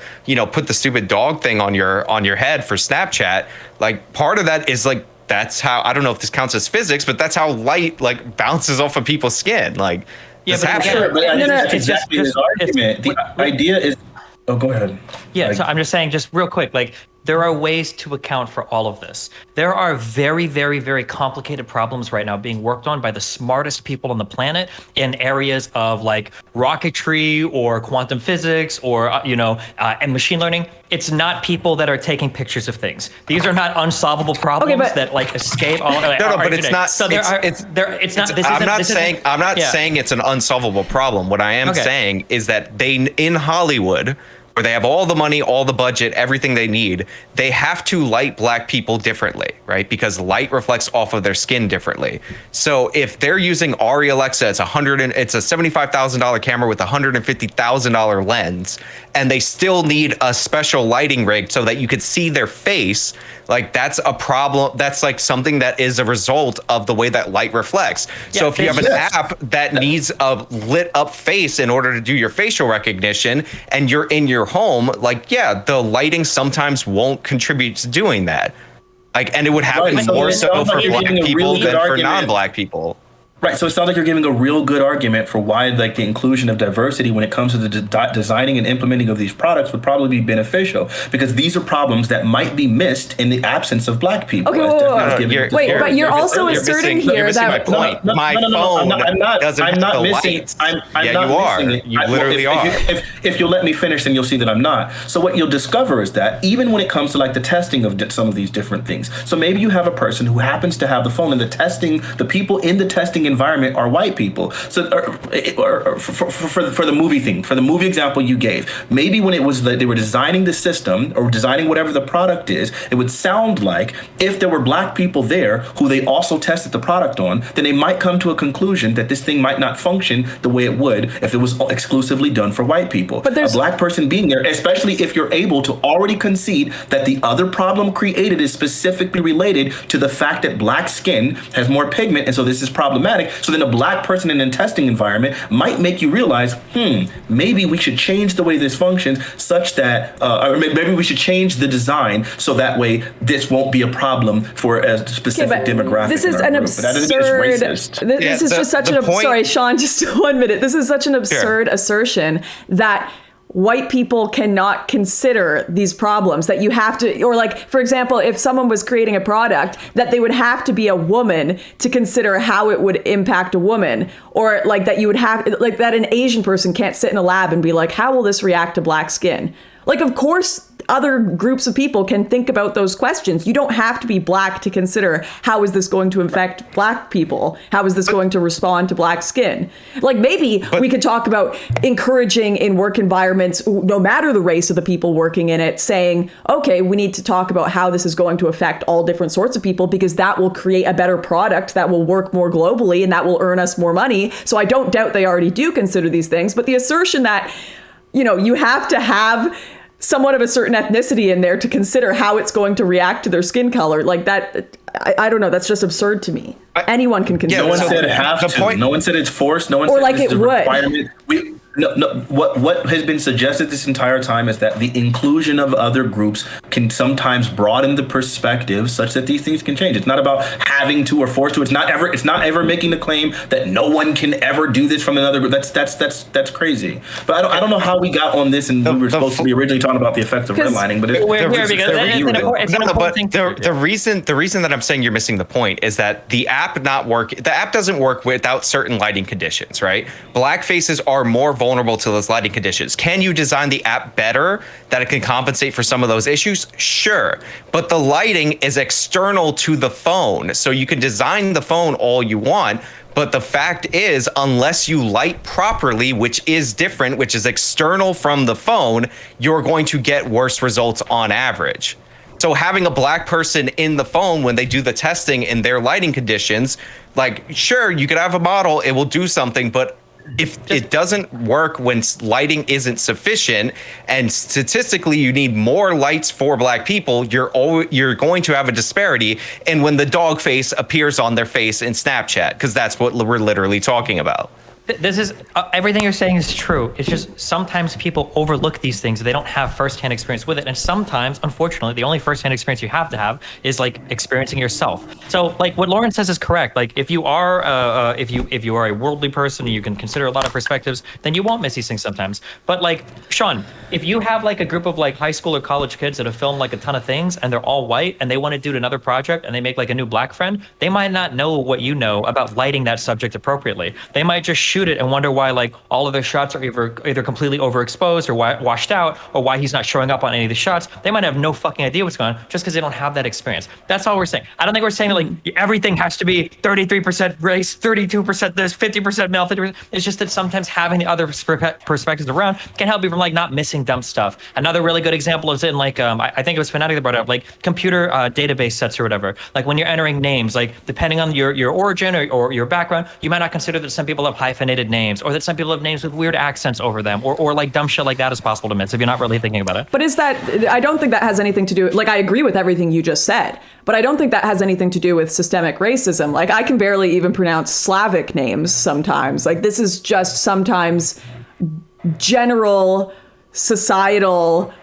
put the stupid dog thing on your head for Snapchat, like part of that is like, that's how, I don't know if this counts as physics, but that's how light like bounces off of people's skin. Like, yeah, but that's exactly his argument. The idea is, oh, go ahead. Yeah, so I'm just saying, just real quick, like there are ways to account for all of this. There are very, very, very complicated problems right now being worked on by the smartest people on the planet in areas of like rocketry or quantum physics or, and machine learning. It's not people that are taking pictures of things. These are not unsolvable problems that like escape all. But it's not. So it's not. I'm not saying it's an unsolvable problem. What I am saying is that in Hollywood, where they have all the money, all the budget, everything they need, they have to light black people differently, right? Because light reflects off of their skin differently. So if they're using Arri Alexa, it's a $75,000 camera with a $150,000 lens, and they still need a special lighting rig so that you could see their face, like that's a problem. That's like something that is a result of the way that light reflects. So if you have an app that needs a lit up face in order to do your facial recognition, and you're in your home, like, the lighting sometimes won't contribute to doing that. Like, and it would happen more so for black people than for non-black people. Right, so it sounds like you're giving a real good argument for why like the inclusion of diversity when it comes to the designing and implementing of these products would probably be beneficial, because these are problems that might be missed in the absence of black people. Okay, but you're also asserting here that my phone doesn't have the lights. You are. You literally are. If you'll let me finish, then you'll see that I'm not. So what you'll discover is that even when it comes to like the testing of some of these different things, so maybe you have a person who happens to have the phone and the people in the testing and environment are white people. So for the movie thing, for the movie example you gave, maybe when it was that they were designing the system or designing whatever the product is, it would sound like if there were black people there who they also tested the product on, then they might come to a conclusion that this thing might not function the way it would if it was exclusively done for white people. But a black person being there, especially if you're able to already concede that the other problem created is specifically related to the fact that black skin has more pigment, and so this is problematic. So then a black person in a testing environment might make you realize, maybe we should change the way this functions such that, or maybe we should change the design so that way this won't be a problem for a specific demographic. This is an absurd. This is just such an. Sorry, Sean, just 1 minute. This is such an absurd assertion that white people cannot consider these problems, that you have to, or like, for example, if someone was creating a product, that they would have to be a woman to consider how it would impact a woman, or like that you would have, like that an Asian person can't sit in a lab and be like, how will this react to black skin? Like, of course, other groups of people can think about those questions. You don't have to be black to consider how is this going to affect black people? How is this going to respond to black skin? Like maybe we could talk about encouraging in work environments, no matter the race of the people working in it, saying, okay, we need to talk about how this is going to affect all different sorts of people because that will create a better product that will work more globally and that will earn us more money. So I don't doubt they already do consider these things. But the assertion that, you have to have somewhat of a certain ethnicity in there to consider how it's going to react to their skin color, like that, I don't know, that's just absurd to me. Anyone can consider. No one said it have to. No one said it's forced. No one said like it's a requirement. No, what has been suggested this entire time is that the inclusion of other groups can sometimes broaden the perspective such that these things can change. It's not about having to or forced to. It's not ever making the claim that no one can ever do this from another group. That's crazy. But I don't know how we got on this, and we were supposed to be originally talking about the effects of redlining. But the reason that I'm saying you're missing the point is that the app doesn't work without certain lighting conditions, right? Black faces are more vulnerable to those lighting conditions. Can you design the app better that it can compensate for some of those issues? Sure. But the lighting is external to the phone. So you can design the phone all you want. But the fact is, unless you light properly, which is different, which is external from the phone, you're going to get worse results on average. So having a black person in the phone when they do the testing in their lighting conditions, like, sure, you could have a model, it will do something, but if it doesn't work when lighting isn't sufficient, and statistically you need more lights for black people, you're going to have a disparity in when the dog face appears on their face in Snapchat, because that's what we're literally talking about. This is everything you're saying is true. It's just sometimes people overlook these things. They don't have firsthand experience with it, and sometimes, unfortunately, the only firsthand experience you have to have is like experiencing yourself. So, like what Lauren says is correct. Like if you are if you are a worldly person and you can consider a lot of perspectives, then you won't miss these things sometimes. But like Sean, if you have like a group of like high school or college kids that have filmed like a ton of things and they're all white and they want to do another project and they make like a new black friend, they might not know what you know about lighting that subject appropriately. They might just shoot it and wonder why like all of their shots are either completely overexposed or washed out, or why he's not showing up on any of the shots. They might have no fucking idea what's going on just because they don't have that experience. That's all we're saying. I don't think we're saying that like everything has to be 33% race, 32% this, 50% male, 50%. It's just that sometimes having the other perspectives around can help you from like not missing dumb stuff. Another really good example is in like I think it was Fanatiq that brought it up, like computer database sets or whatever. Like when you're entering names, like depending on your origin or your background, you might not consider that some people have hyphenated names, or that some people have names with weird accents over them, or like dumb shit like that is possible to miss if you're not really thinking about it. But I don't think that has anything to do, like I agree with everything you just said, but I don't think that has anything to do with systemic racism. Like I can barely even pronounce Slavic names sometimes. Like this is just sometimes general societal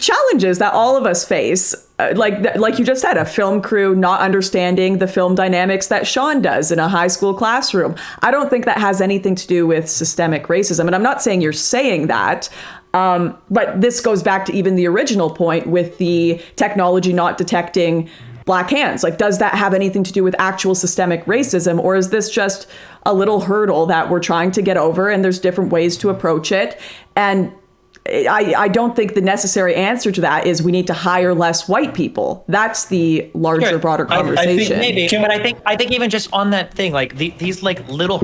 challenges that all of us face. Like you just said, a film crew not understanding the film dynamics that Sean does in a high school classroom. I don't think that has anything to do with systemic racism. And I'm not saying you're saying that, but this goes back to even the original point with the technology not detecting black hands. Like, does that have anything to do with actual systemic racism? Or is this just a little hurdle that we're trying to get over and there's different ways to approach it? And I don't think the necessary answer to that is we need to hire less white people. That's the larger, Sure. broader I think conversation. Maybe, but I think even just on that thing, like these like little,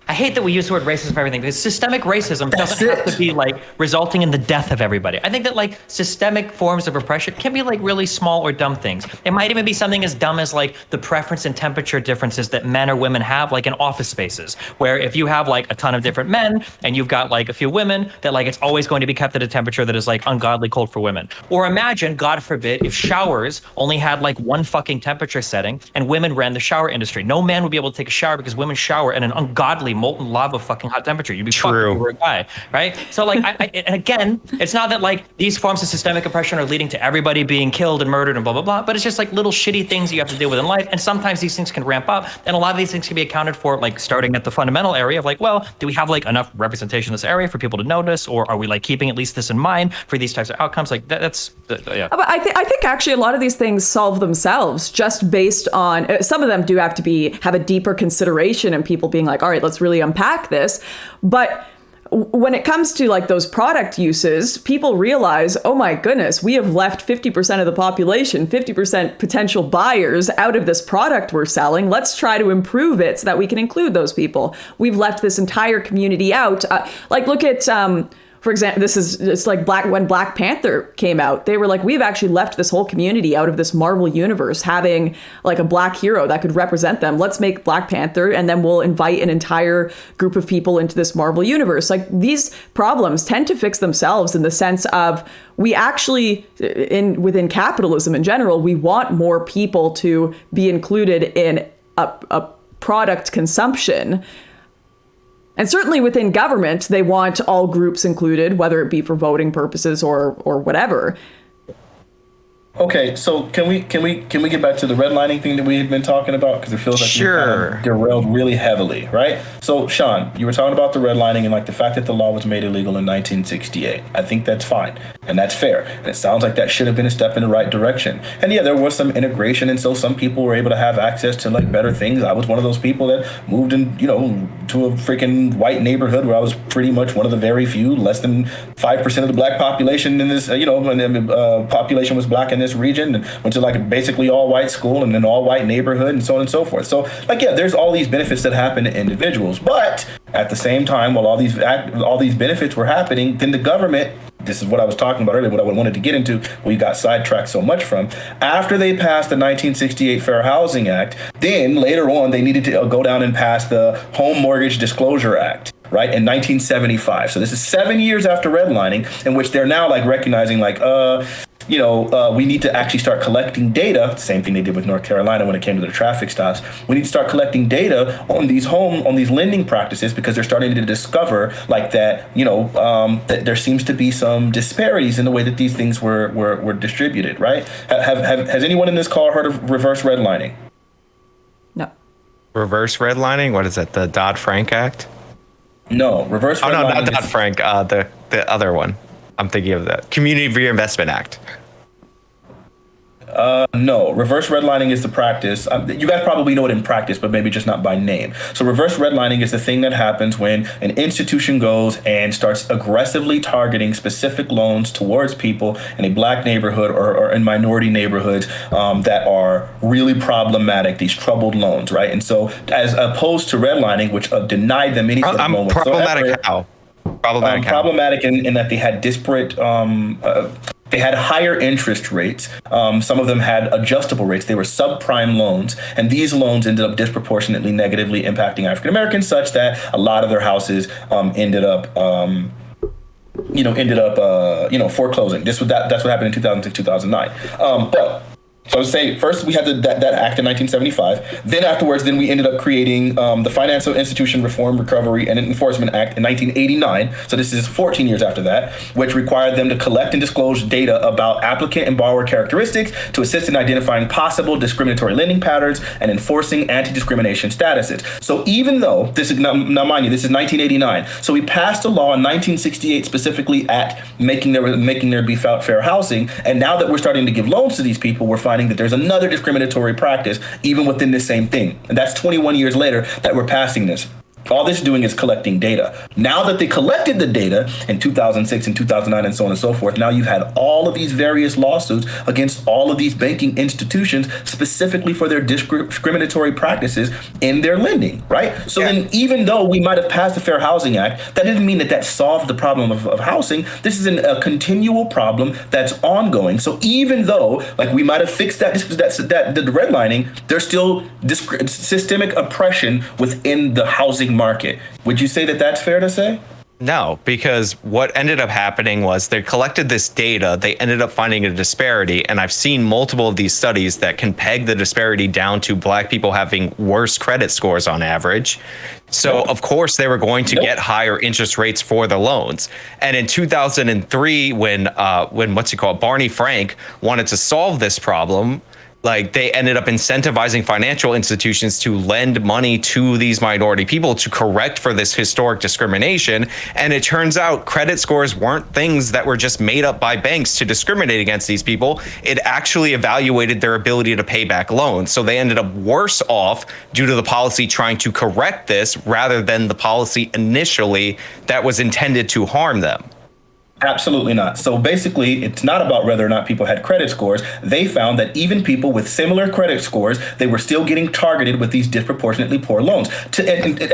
I hate that we use the word racism for everything, because systemic racism doesn't have to be like resulting in the death of everybody. I think that like systemic forms of oppression can be like really small or dumb things. It might even be something as dumb as like the preference and temperature differences that men or women have, like in office spaces, where if you have like a ton of different men and you've got like a few women, that like it's always going to be kept at a temperature that is like ungodly cold for women. Or imagine, God forbid, if showers only had like one fucking temperature setting and women ran the shower industry. No man would be able to take a shower because women shower at an ungodly molten lava fucking hot temperature. You'd be fucked if you were a guy, right? So like, and again, it's not that like these forms of systemic oppression are leading to everybody being killed and murdered and blah, blah, blah, but it's just like little shitty things you have to deal with in life. And sometimes these things can ramp up, and a lot of these things can be accounted for, like starting at the fundamental area of like, well, do we have like enough representation in this area for people to notice? Or are we like keeping at least this in mind for these types of outcomes? Like that's yeah. But I think actually a lot of these things solve themselves just based on, some of them do have to have a deeper consideration and people being like, all right, let's really unpack this. But when it comes to like those product uses, people realize, oh my goodness, we have left 50% of the population, 50% potential buyers out of this product we're selling. Let's try to improve it so that we can include those people. We've left this entire community out. Like look at, for example, it's like when Black Panther came out, they were like, we've actually left this whole community out of this Marvel universe, having like a black hero that could represent them. Let's make Black Panther, and then we'll invite an entire group of people into this Marvel universe. Like these problems tend to fix themselves in the sense of we actually, within capitalism in general, we want more people to be included in a product consumption. And certainly within government, they want all groups included, whether it be for voting purposes or whatever. Okay, so can we get back to the redlining thing that we had been talking about, because it feels like we kind of derailed really heavily, right? So Sean, you were talking about the redlining and like the fact that the law was made illegal in 1968. I think that's fine and that's fair, and it sounds like that should have been a step in the right direction. And yeah, there was some integration, and so some people were able to have access to like better things. I was one of those people that moved in, to a freaking white neighborhood where I was pretty much one of the very few, less than 5% of the black population in this, when the population was black in this region, and went to like basically all white school and an all white neighborhood and so on and so forth. So like, yeah, there's all these benefits that happen to individuals, but at the same time, while all these benefits were happening, then the government, this is what I was talking about earlier, what I wanted to get into, we got sidetracked so much from, after they passed the 1968 Fair Housing Act, then later on they needed to go down and pass the Home Mortgage Disclosure Act, right, in 1975. So this is 7 years after redlining, in which they're now like recognizing like, we need to actually start collecting data. Same thing they did with North Carolina when it came to the traffic stops. We need to start collecting data on these lending practices, because they're starting to discover like that, that there seems to be some disparities in the way that these things were distributed, right? Has anyone in this call heard of reverse redlining? No. Reverse redlining? What is that? The Dodd-Frank Act? No, reverse redlining. Oh, no, not Dodd-Frank. The other one. I'm thinking of the Community Reinvestment Act. No, reverse redlining is the practice. You guys probably know it in practice, but maybe just not by name. So reverse redlining is the thing that happens when an institution goes and starts aggressively targeting specific loans towards people in a black neighborhood or in minority neighborhoods that are really problematic, these troubled loans, right? And so as opposed to redlining, which denied them any sort of loan whatsoever. Problematic how? Problematic in that they had disparate, they had higher interest rates. Some of them had adjustable rates. They were subprime loans, and these loans ended up disproportionately negatively impacting African Americans, such that a lot of their houses ended up foreclosing. That's what happened in 2006, 2009. So I would say first we had that act in 1975. Then afterwards, we ended up creating the Financial Institution Reform, Recovery, and Enforcement Act in 1989. So this is 14 years after that, which required them to collect and disclose data about applicant and borrower characteristics to assist in identifying possible discriminatory lending patterns and enforcing anti-discrimination statuses. So even though this is now mind you, this is 1989. So we passed a law in 1968 specifically at making there be fair housing, and now that we're starting to give loans to these people, we're finding that there's another discriminatory practice even within this same thing. And that's 21 years later that we're passing this. All this doing is collecting data. Now that they collected the data in 2006 and 2009 and so on and so forth, now you've had all of these various lawsuits against all of these banking institutions specifically for their discriminatory practices in their lending, right? So then even though we might have passed the Fair Housing Act, that didn't mean that solved the problem of housing. This is a continual problem that's ongoing. So even though like we might have fixed that the redlining, there's still systemic oppression within the housing market. Would you say that that's fair to say? No, because what ended up happening was they collected this data, they ended up finding a disparity, and I've seen multiple of these studies that can peg the disparity down to black people having worse credit scores on average. So of course they were going to get higher interest rates for the loans. And in 2003, when Barney Frank wanted to solve this problem, like they ended up incentivizing financial institutions to lend money to these minority people to correct for this historic discrimination. And it turns out credit scores weren't things that were just made up by banks to discriminate against these people. It actually evaluated their ability to pay back loans. So they ended up worse off due to the policy trying to correct this rather than the policy initially that was intended to harm them. Absolutely not. So basically, it's not about whether or not people had credit scores. They found that even people with similar credit scores, they were still getting targeted with these disproportionately poor loans.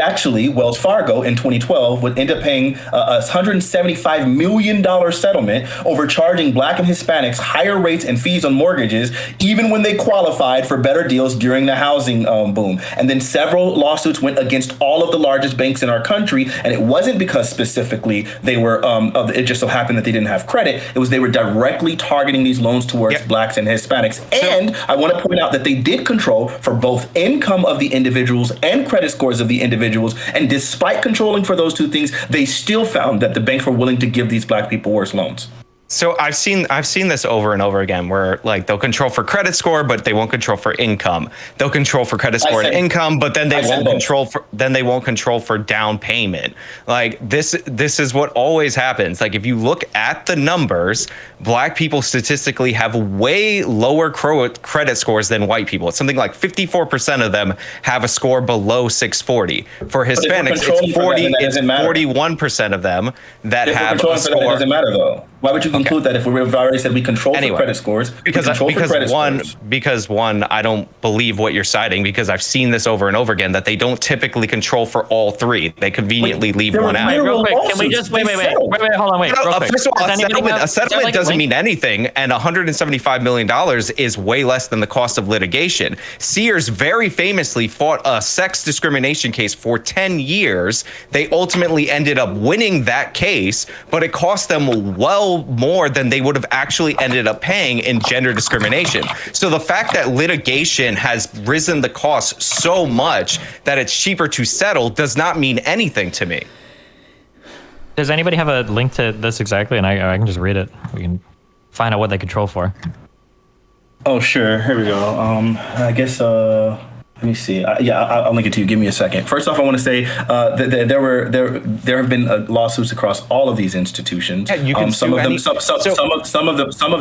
Actually, Wells Fargo in 2012 would end up paying a $175 million settlement overcharging Black and Hispanics higher rates and fees on mortgages, even when they qualified for better deals during the housing boom. And then several lawsuits went against all of the largest banks in our country. And it wasn't because specifically they were, it just so happened that they didn't have credit. It was they were directly targeting these loans towards Blacks and Hispanics. And I want to point out that they did control for both income of the individuals and credit scores of the individuals. And despite controlling for those two things, they still found that the banks were willing to give these Black people worse loans. So I've seen this over and over again where like they'll control for credit score, but they won't control for income. They'll control for credit score and income, but then they won't control for down payment. Like this is what always happens. Like if you look at the numbers, Black people statistically have way lower credit scores than white people. It's something like 54% of them have a score below 640. For Hispanics, it's 41% of them that have a score. That doesn't matter though. Why would you conclude that if we've already said we control for credit scores? Because one, I don't believe what you're citing because I've seen this over and over again that they don't typically control for all three. They conveniently leave one out. Real quick, can we just wait, hold on, wait. First of all, a settlement doesn't mean anything, and $175 million is way less than the cost of litigation. Sears very famously fought a sex discrimination case for 10 years. They ultimately ended up winning that case, but it cost them well more than they would have actually ended up paying in gender discrimination. So the fact that litigation has risen the cost so much that it's cheaper to settle does not mean anything to me. Does anybody have a link to this exactly? And I can just read it. We can find out what they control for. Oh, sure. Here we go. I guess, let me see. I'll link it to you. Give me a second. First off, I want to say that there have been lawsuits across all of these institutions. Yeah, you can some of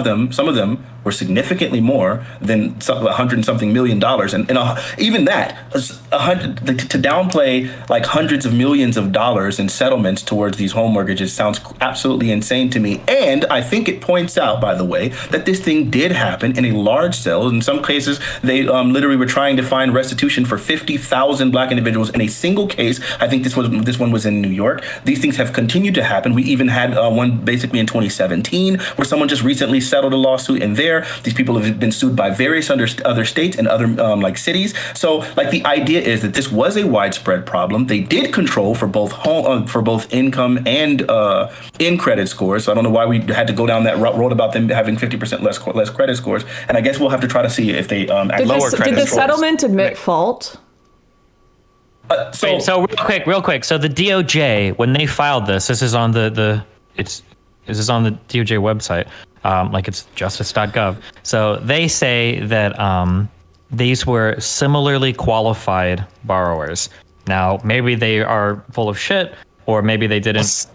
them were significantly more than $100-something million, and even that to downplay like hundreds of millions of dollars in settlements towards these home mortgages sounds absolutely insane to me. And I think it points out, by the way, that this thing did happen in a large scale. In some cases, they literally were trying to find restitution for 50,000 Black individuals in a single case. I think this one was in New York. These things have continued to happen. We even had one basically in 2017 where someone just recently settled a lawsuit in there. These people have been sued by various other states and other like cities. So like the idea is that this was a widespread problem. They did control for both income and in credit scores. So I don't know why we had to go down that road about them having 50% less credit scores. And I guess we'll have to try to see if they lower credit scores. Did the settlement admit fault? So real quick. So the DOJ, when they filed this is on the DOJ website. Like it's justice.gov. So they say that these were similarly qualified borrowers. Now, maybe they are full of shit, or maybe they didn't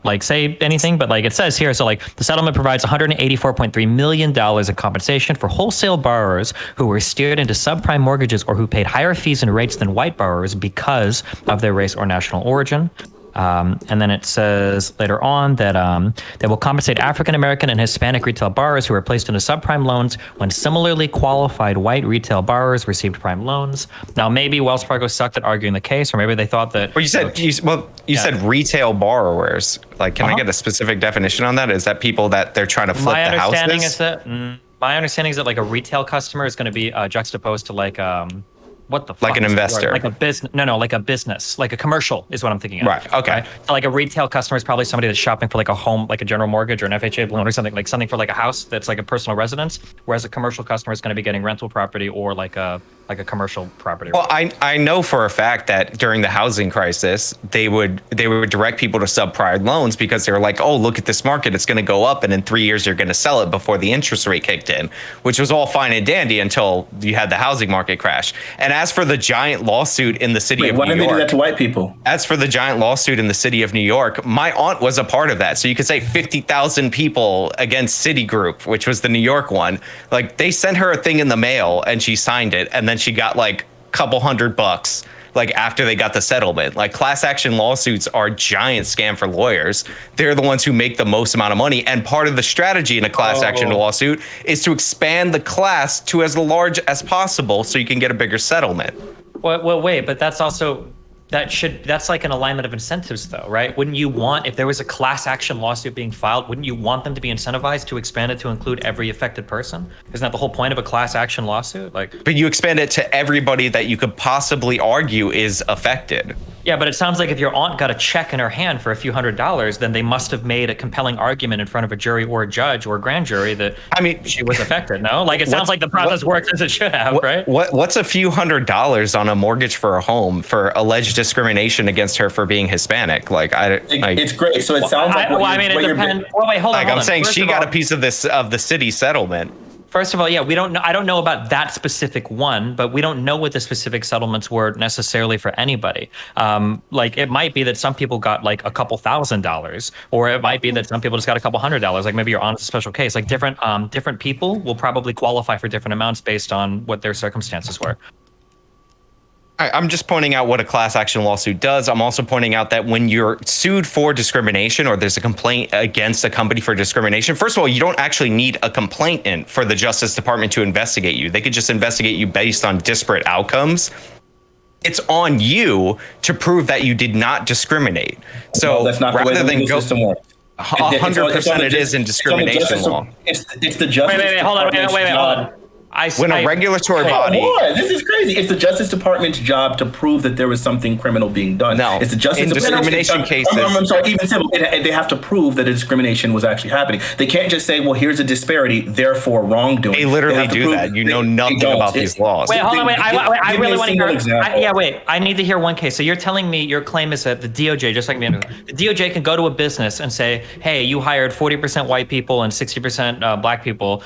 like say anything, but like it says here, so like the settlement provides $184.3 million in compensation for wholesale borrowers who were steered into subprime mortgages or who paid higher fees and rates than white borrowers because of their race or national origin. And then it says later on that they will compensate African American and Hispanic retail borrowers who were placed into subprime loans when similarly qualified white retail borrowers received prime loans. Now, maybe Wells Fargo sucked at arguing the case, or maybe they thought that. Well, you said retail borrowers. Like, can I get a specific definition on that? Is that people that they're trying to flip the houses? My understanding is that like a retail customer is going to be juxtaposed to like what the fuck like an investor, like a business? No, like a business, like a commercial is what I'm thinking of. Right. Okay. Right? So like a retail customer is probably somebody that's shopping for like a home, like a general mortgage or an FHA loan or something for like a house that's like a personal residence. Whereas a commercial customer is going to be getting rental property or like a commercial property. Well, I know for a fact that during the housing crisis, they would direct people to subprime loans because they were like, oh, look at this market, it's going to go up, and in 3 years you're going to sell it before the interest rate kicked in, which was all fine and dandy until you had the housing market crash. And as for the giant lawsuit in the city of New York, why did they do that to white people? As for the giant lawsuit in the city of New York, my aunt was a part of that. So you could say 50,000 people against Citigroup, which was the New York one. Like, they sent her a thing in the mail and she signed it, and then she got like a couple $100 like after they got the settlement. Like, class action lawsuits are a giant scam for lawyers. They're the ones who make the most amount of money, and part of the strategy in a class action lawsuit is to expand the class to as large as possible so you can get a bigger settlement. Well, wait, but that's also that's like an alignment of incentives, though, right? Wouldn't you want, if there was a class action lawsuit being filed, wouldn't you want them to be incentivized to expand it to include every affected person? Isn't that the whole point of a class action lawsuit? Like, but you expand it to everybody that you could possibly argue is affected. Yeah, but it sounds like if your aunt got a check in her hand for a few $100s, then they must have made a compelling argument in front of a jury or a judge or a grand jury that she was affected. No, like it sounds like the process works as it should have, right? What's a few $100s on a mortgage for a home for alleged discrimination against her for being Hispanic? It's great. So it sounds like it depends. Well, wait, hold on. I'm saying she got a piece of the city settlement. First of all, yeah, we don't know. I don't know about that specific one, but we don't know what the specific settlements were necessarily for anybody. Like, it might be that some people got like a couple $1,000s, or it might be that some people just got a couple $100. Like, maybe you're on a special case. Like, different people will probably qualify for different amounts based on what their circumstances were. I'm just pointing out what a class action lawsuit does. I'm also pointing out that when you're sued for discrimination, or there's a complaint against a company for discrimination, first of all, you don't actually need a complainant for the Justice Department to investigate you. They could just investigate you based on disparate outcomes. It's on you to prove that you did not discriminate. So that's not rather the way than the system works. 100% it is in discrimination law. It's the Justice Wait, hold on. When a regulatory body... This is crazy. It's the Justice Department's job to prove that there was something criminal being done. No, it's the Justice in discrimination cases... I'm sorry, even civil, they have to prove that a discrimination was actually happening. They can't just say, well, here's a disparity, therefore wrongdoing. They literally do that. You know nothing about these laws. Wait, hold on, I really want to hear... I need to hear one case. So you're telling me your claim is that the DOJ, just like me, the DOJ can go to a business and say, hey, you hired 40% white people and 60% black people.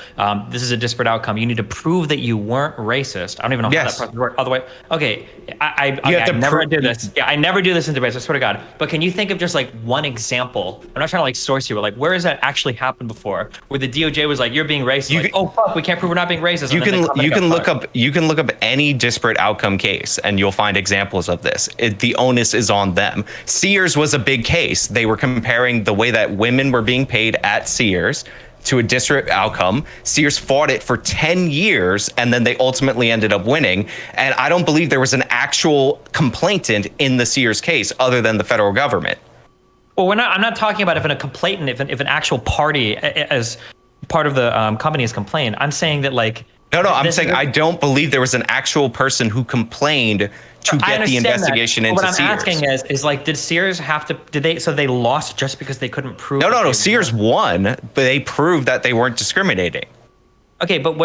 This is a disparate outcome. You need to prove that you weren't racist. I don't even know how that process works. Otherwise, okay, I never do this. Yeah, I never do this in debates, I swear to God. But can you think of just like one example? I'm not trying to like source you, but like, where has that actually happened before? Where the DOJ was like, you're being racist. Oh fuck, we can't prove we're not being racist. You can look up any disparate outcome case and you'll find examples of this. The onus is on them. Sears was a big case. They were comparing the way that women were being paid at Sears to a disparate outcome. Sears fought it for 10 years, and then they ultimately ended up winning. And I don't believe there was an actual complainant in the Sears case other than the federal government. Well, I'm not talking about if an actual party as part of the company has complained. I'm saying that like... No, I'm saying I don't believe there was an actual person who complained to get the investigation into Sears. What I'm asking is like, did Sears have to, so they lost just because they couldn't prove? No, Sears won, but they proved that they weren't discriminating. Okay, but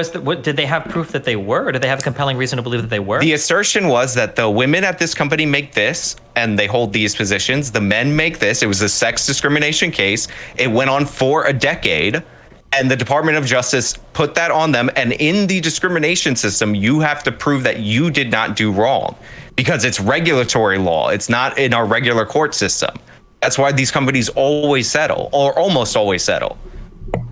did they have proof that they were, or did they have a compelling reason to believe that they were? The assertion was that the women at this company make this, and they hold these positions. The men make this. It was a sex discrimination case. It went on for a decade. And the Department of Justice put that on them. And in the discrimination system, you have to prove that you did not do wrong because it's regulatory law. It's not in our regular court system. That's why these companies always settle, or almost always settle.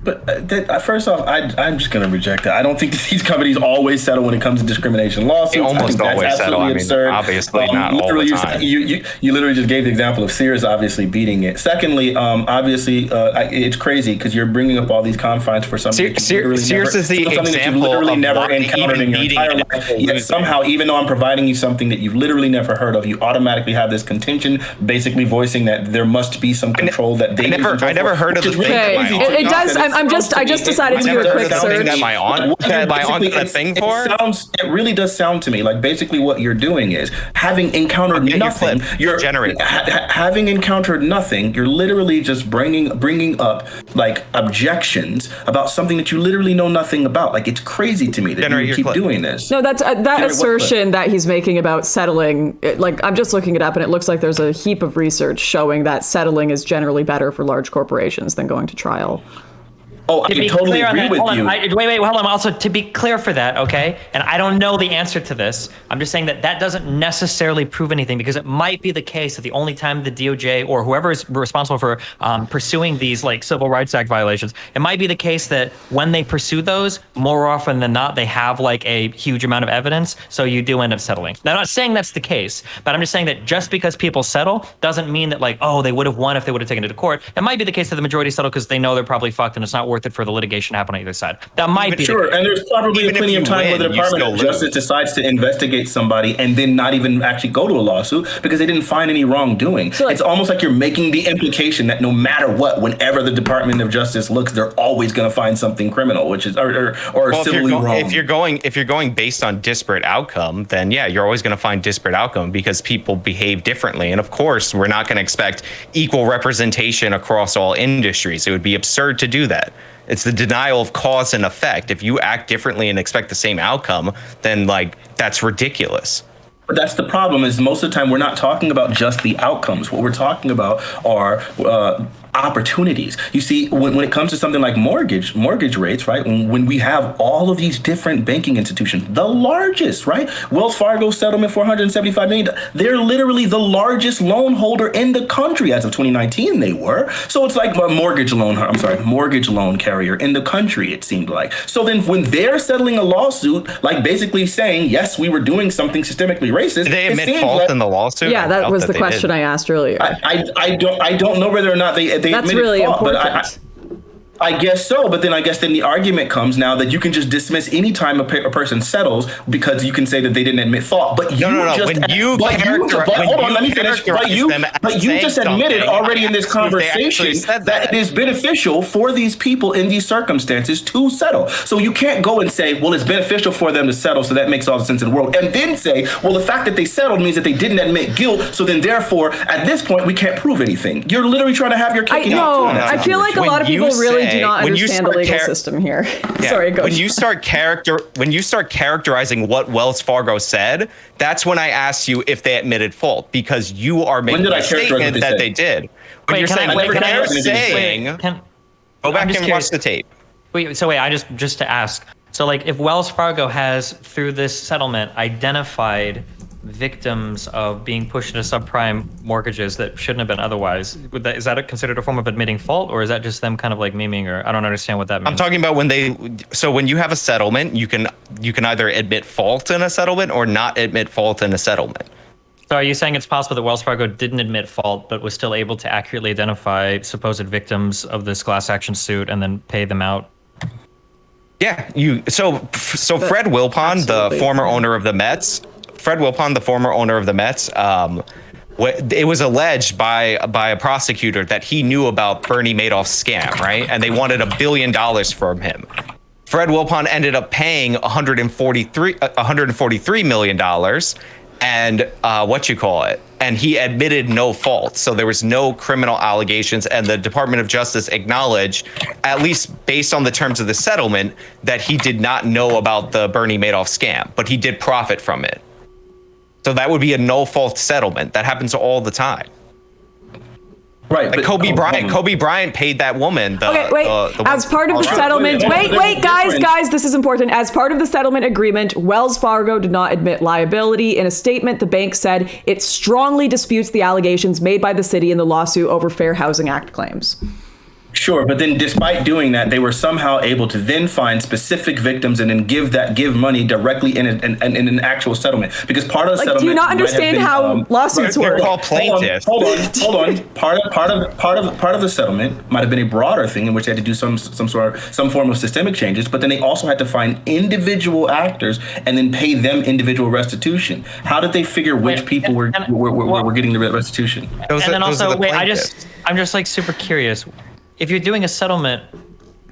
But first off, I'm just going to reject that. I don't think that these companies always settle when it comes to discrimination lawsuits. They almost always settle. I mean, absurd. obviously not all the time. You literally just gave the example of Sears obviously beating it. Secondly, obviously, it's crazy because you're bringing up all these confines for something. Sears is the example that you've literally of never encountered in your entire life. Yet somehow, even though I'm providing you something that you've literally never heard of, you automatically have this contention, basically voicing that there must be some control that they. I never heard of the thing. It does. I just decided to do a quick search. That my aunt that thing for? It really does sound to me like basically what you're doing is having encountered nothing. Having encountered nothing. You're literally just bringing up like objections about something that you literally know nothing about. Like it's crazy to me that you keep doing this. No, that's that assertion that he's making about settling. Like I'm just looking it up, and it looks like there's a heap of research showing that settling is generally better for large corporations than going to trial. Oh, I totally agree with you. Wait, hold on. Also, to be clear for that, okay? And I don't know the answer to this. I'm just saying that doesn't necessarily prove anything because it might be the case that the only time the DOJ or whoever is responsible for pursuing these like Civil Rights Act violations, it might be the case that when they pursue those, more often than not, they have like a huge amount of evidence. So you do end up settling. Now, I'm not saying that's the case, but I'm just saying that just because people settle doesn't mean that like, oh, they would have won if they would have taken it to court. It might be the case that the majority settle because they know they're probably fucked and it's not worth it for the litigation to happen on either side. That might be sure, and there's probably plenty of time where the Department of Justice decides to investigate somebody and then not even actually go to a lawsuit because they didn't find any wrongdoing. So it's almost like you're making the implication that no matter what, whenever the Department of Justice looks, they're always going to find something criminal, which is or civilly wrong. If you're going based on disparate outcome, then yeah, you're always going to find disparate outcome because people behave differently, and of course, we're not going to expect equal representation across all industries. It would be absurd to do that. It's the denial of cause and effect. If you act differently and expect the same outcome, then like that's ridiculous. But that's the problem is most of the time we're not talking about just the outcomes. What we're talking about are opportunities. You see, when it comes to something like mortgage rates, right? When we have all of these different banking institutions, the largest, right? Wells Fargo settlement for $175 million. They're literally the largest loan holder in the country as of 2019. They were. So it's like a mortgage loan carrier in the country. It seemed like. So then when they're settling a lawsuit, like basically saying, yes, we were doing something systemically racist. Did they admit fault in the lawsuit? Yeah, that was the question I asked earlier. I don't know whether or not they That's admitted really fault, important. but I guess so, but then the argument comes now that you can just dismiss any time a person settles because you can say that they didn't admit fault. But you just admitted already in this conversation that it is beneficial for these people in these circumstances to settle. So you can't go and say, well, it's beneficial for them to settle, so that makes all the sense in the world, and then say, well, the fact that they settled means that they didn't admit guilt, so then therefore, at this point, we can't prove anything. You're literally trying to have your cake and eat it. I feel like a lot of people really do not understand the legal system here. Yeah, sorry, go. When you start characterizing what Wells Fargo said, that's when I asked you if they admitted fault because you are making a statement that they did. When you're saying, go back and watch the tape. Just to ask. So like if Wells Fargo has through this settlement identified victims of being pushed into subprime mortgages that shouldn't have been otherwise, is that considered a form of admitting fault, or is that just them kind of like memeing, or I don't understand what that means? I'm talking about when you have a settlement, you can either admit fault in a settlement or not admit fault in a settlement. So are you saying it's possible that Wells Fargo didn't admit fault but was still able to accurately identify supposed victims of this class action suit and then pay them out? Yeah, so Fred Wilpon, the former owner of the Mets, it was alleged by a prosecutor that he knew about Bernie Madoff's scam, right? And they wanted $1 billion from him. Fred Wilpon ended up paying $143 million, and and he admitted no fault. So there was no criminal allegations, and the Department of Justice acknowledged, at least based on the terms of the settlement, that he did not know about the Bernie Madoff scam, but he did profit from it. So that would be a no-fault settlement. That happens all the time. Right, Like but Kobe Bryant. Kobe Bryant paid that woman. Okay, wait. As part of the settlement, wait, guys, this is important. As part of the settlement agreement, Wells Fargo did not admit liability. In a statement, the bank said it strongly disputes the allegations made by the city in the lawsuit over Fair Housing Act claims. Sure, but then despite doing that, they were somehow able to then find specific victims and then give money directly in an actual settlement. Because part of the settlement, do you not understand how lawsuits work? They're all plaintiffs. Hold on. Part of the settlement might have been a broader thing in which they had to do some form of systemic changes, but then they also had to find individual actors and then pay them individual restitution. How did they figure which people were getting the restitution? I'm just like super curious. If you're doing a settlement,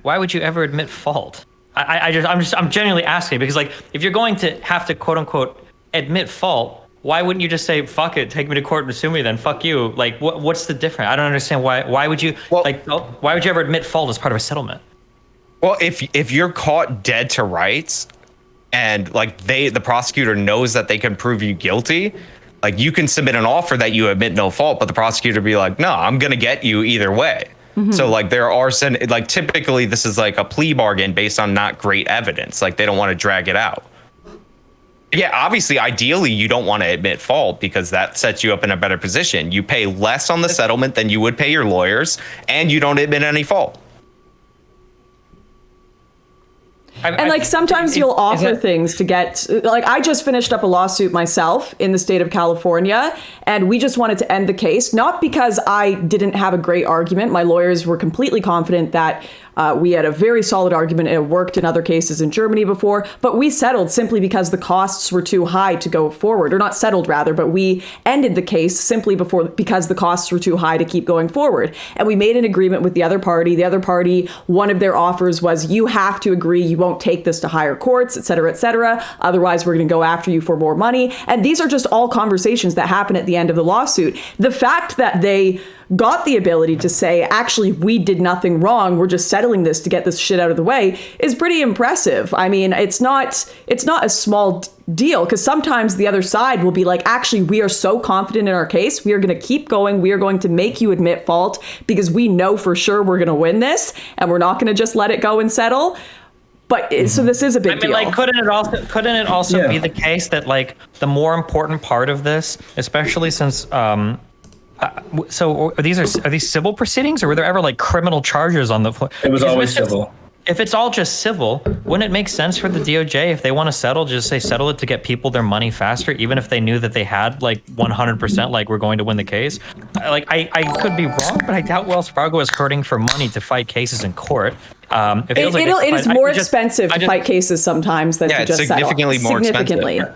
why would you ever admit fault? I'm genuinely asking, because like if you're going to have to quote unquote admit fault, why wouldn't you just say fuck it, take me to court and sue me then? Fuck you. Like what's the difference? I don't understand why would you why would you ever admit fault as part of a settlement? Well, if you're caught dead to rights and like the prosecutor knows that they can prove you guilty, like you can submit an offer that you admit no fault, but the prosecutor be like, no, I'm gonna get you either way. So like there are typically this is like a plea bargain based on not great evidence. Like they don't want to drag it out. Yeah, obviously, ideally, you don't want to admit fault because that sets you up in a better position. You pay less on the settlement than you would pay your lawyers, and you don't admit any fault. And like sometimes you'll offer things to get, like I just finished up a lawsuit myself in the state of California, and we just wanted to end the case, not because I didn't have a great argument. My lawyers were completely confident that we had a very solid argument. It worked in other cases in Germany before, but we settled simply because the costs were too high to go forward, or not settled rather, but we ended the case simply because the costs were too high to keep going forward. And we made an agreement with the other party. The other party, one of their offers was you have to agree you won't take this to higher courts, et cetera, et cetera. Otherwise, we're going to go after you for more money. And these are just all conversations that happen at the end of the lawsuit. The fact that they got the ability to say, actually, we did nothing wrong, we're just settling this to get this shit out of the way, is pretty impressive. I mean, it's not a small deal, because sometimes the other side will be like, actually, we are so confident in our case, we are going to keep going, we are going to make you admit fault because we know for sure we're going to win this, and we're not going to just let it go and settle. But so this is a big deal. Like, couldn't it also be the case that like the more important part of this, especially since so are these civil proceedings, or were there ever like criminal charges on the floor? It was always civil. If it's all just civil, wouldn't it make sense for the DOJ, if they want to settle, just say settle it to get people their money faster, even if they knew that they had like 100% like we're going to win the case? Like I could be wrong, but I doubt Wells Fargo is hurting for money to fight cases in court. It is more expensive to fight cases sometimes than to just significantly settle. More significantly. expensive.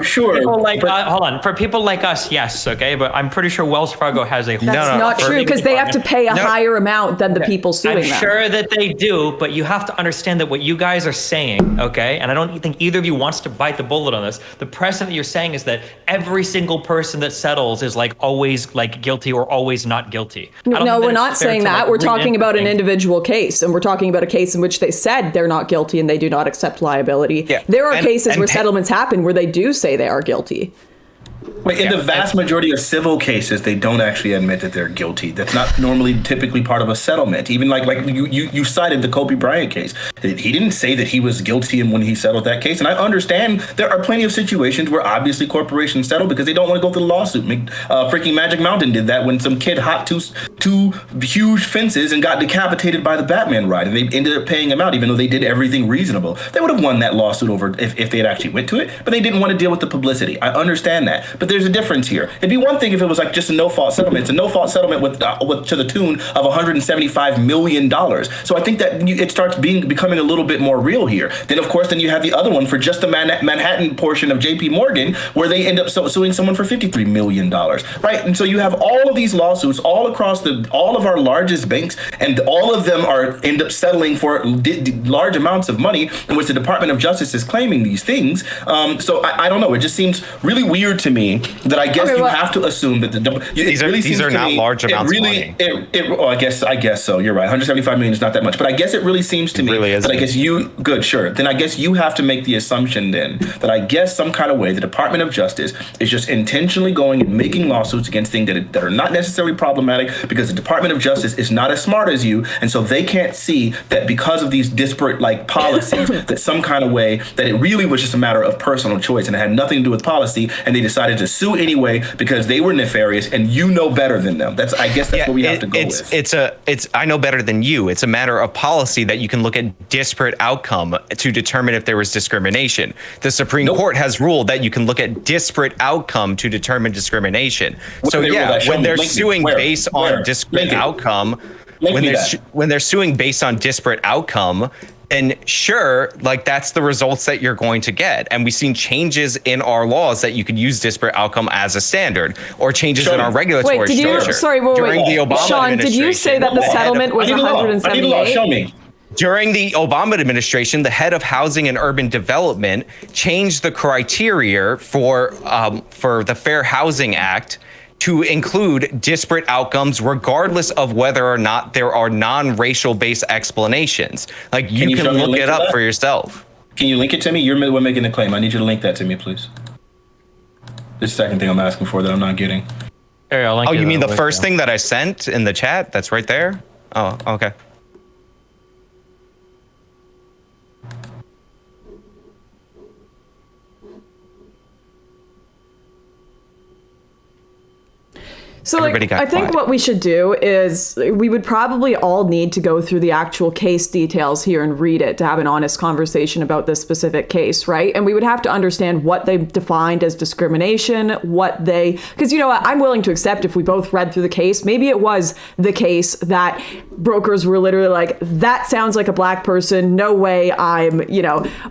Sure. People like hold on, for people like us, yes, okay, but I'm pretty sure Wells Fargo has a. That's not true, because they have to pay a higher amount than the people suing them. I'm sure that they do, but you have to understand that what you guys are saying, okay, and I don't think either of you wants to bite the bullet on this. The precedent that you're saying is that every single person that settles is like always like guilty or always not guilty. No, we're not saying that. We're talking about an individual case, and we're talking about a case in which they said they're not guilty and they do not accept liability. Yeah. There are cases where settlements happen where they do say they are guilty. Wait, in the vast majority of civil cases, they don't actually admit that they're guilty. That's not normally typically part of a settlement. Even like you cited the Kobe Bryant case. He didn't say that he was guilty when he settled that case. And I understand there are plenty of situations where obviously corporations settle because they don't want to go through the lawsuit. Freaking Magic Mountain did that when some kid hopped two huge fences and got decapitated by the Batman ride, and they ended up paying him out even though they did everything reasonable. They would have won that lawsuit over if they had actually went to it, but they didn't want to deal with the publicity. I understand that. But there's a difference here. It'd be one thing if it was like just a no-fault settlement. It's a no-fault settlement with to the tune of $175 million. So I think that it starts becoming a little bit more real here. Then, of course, you have the other one for just the Manhattan portion of J.P. Morgan, where they end up suing someone for $53 million, right? And so you have all of these lawsuits all across all of our largest banks, and all of them end up settling for large amounts of money, in which the Department of Justice is claiming these things. So I don't know. It just seems really weird to me me that I guess you have to assume that these are not large amounts of money. Well, I guess so. You're right. 175 million is not that much, but I guess it really seems to me that I guess then I guess you have to make the assumption then that I guess some kind of way the Department of Justice is just intentionally going and making lawsuits against things that are not necessarily problematic because the Department of Justice is not as smart as you, and so they can't see that because of these disparate policies that some kind of way that it really was just a matter of personal choice and it had nothing to do with policy, and they decided to sue anyway because they were nefarious and you know better than them. I guess that's what we have to go with. I know better than you. It's a matter of policy that you can look at disparate outcome to determine if there was discrimination. The Supreme Court has ruled that you can look at disparate outcome to determine discrimination. So when they're suing based on disparate outcome, when they're suing based on disparate outcome, then sure, that's the results that you're going to get. And we've seen changes in our laws that you could use disparate outcome as a standard, or changes in our regulatory structure. During the Obama Sean, did you say that the settlement was 178? Show me. During the Obama administration, the head of Housing and Urban Development changed the criteria for the Fair Housing Act to include disparate outcomes regardless of whether or not there are non-racial based explanations. You can look it up for yourself. Can you link it to me? You're making the claim. I need you to link that to me, please. This is the second thing I'm asking for that I'm not getting. Oh, you mean the first thing that I sent in the chat? That's right there? Oh, okay. So I think what we should do is we would probably all need to go through the actual case details here and read it to have an honest conversation about this specific case, right? And we would have to understand what they defined as discrimination, because I'm willing to accept if we both read through the case, maybe it was the case that brokers were literally like, that sounds like a black person, no way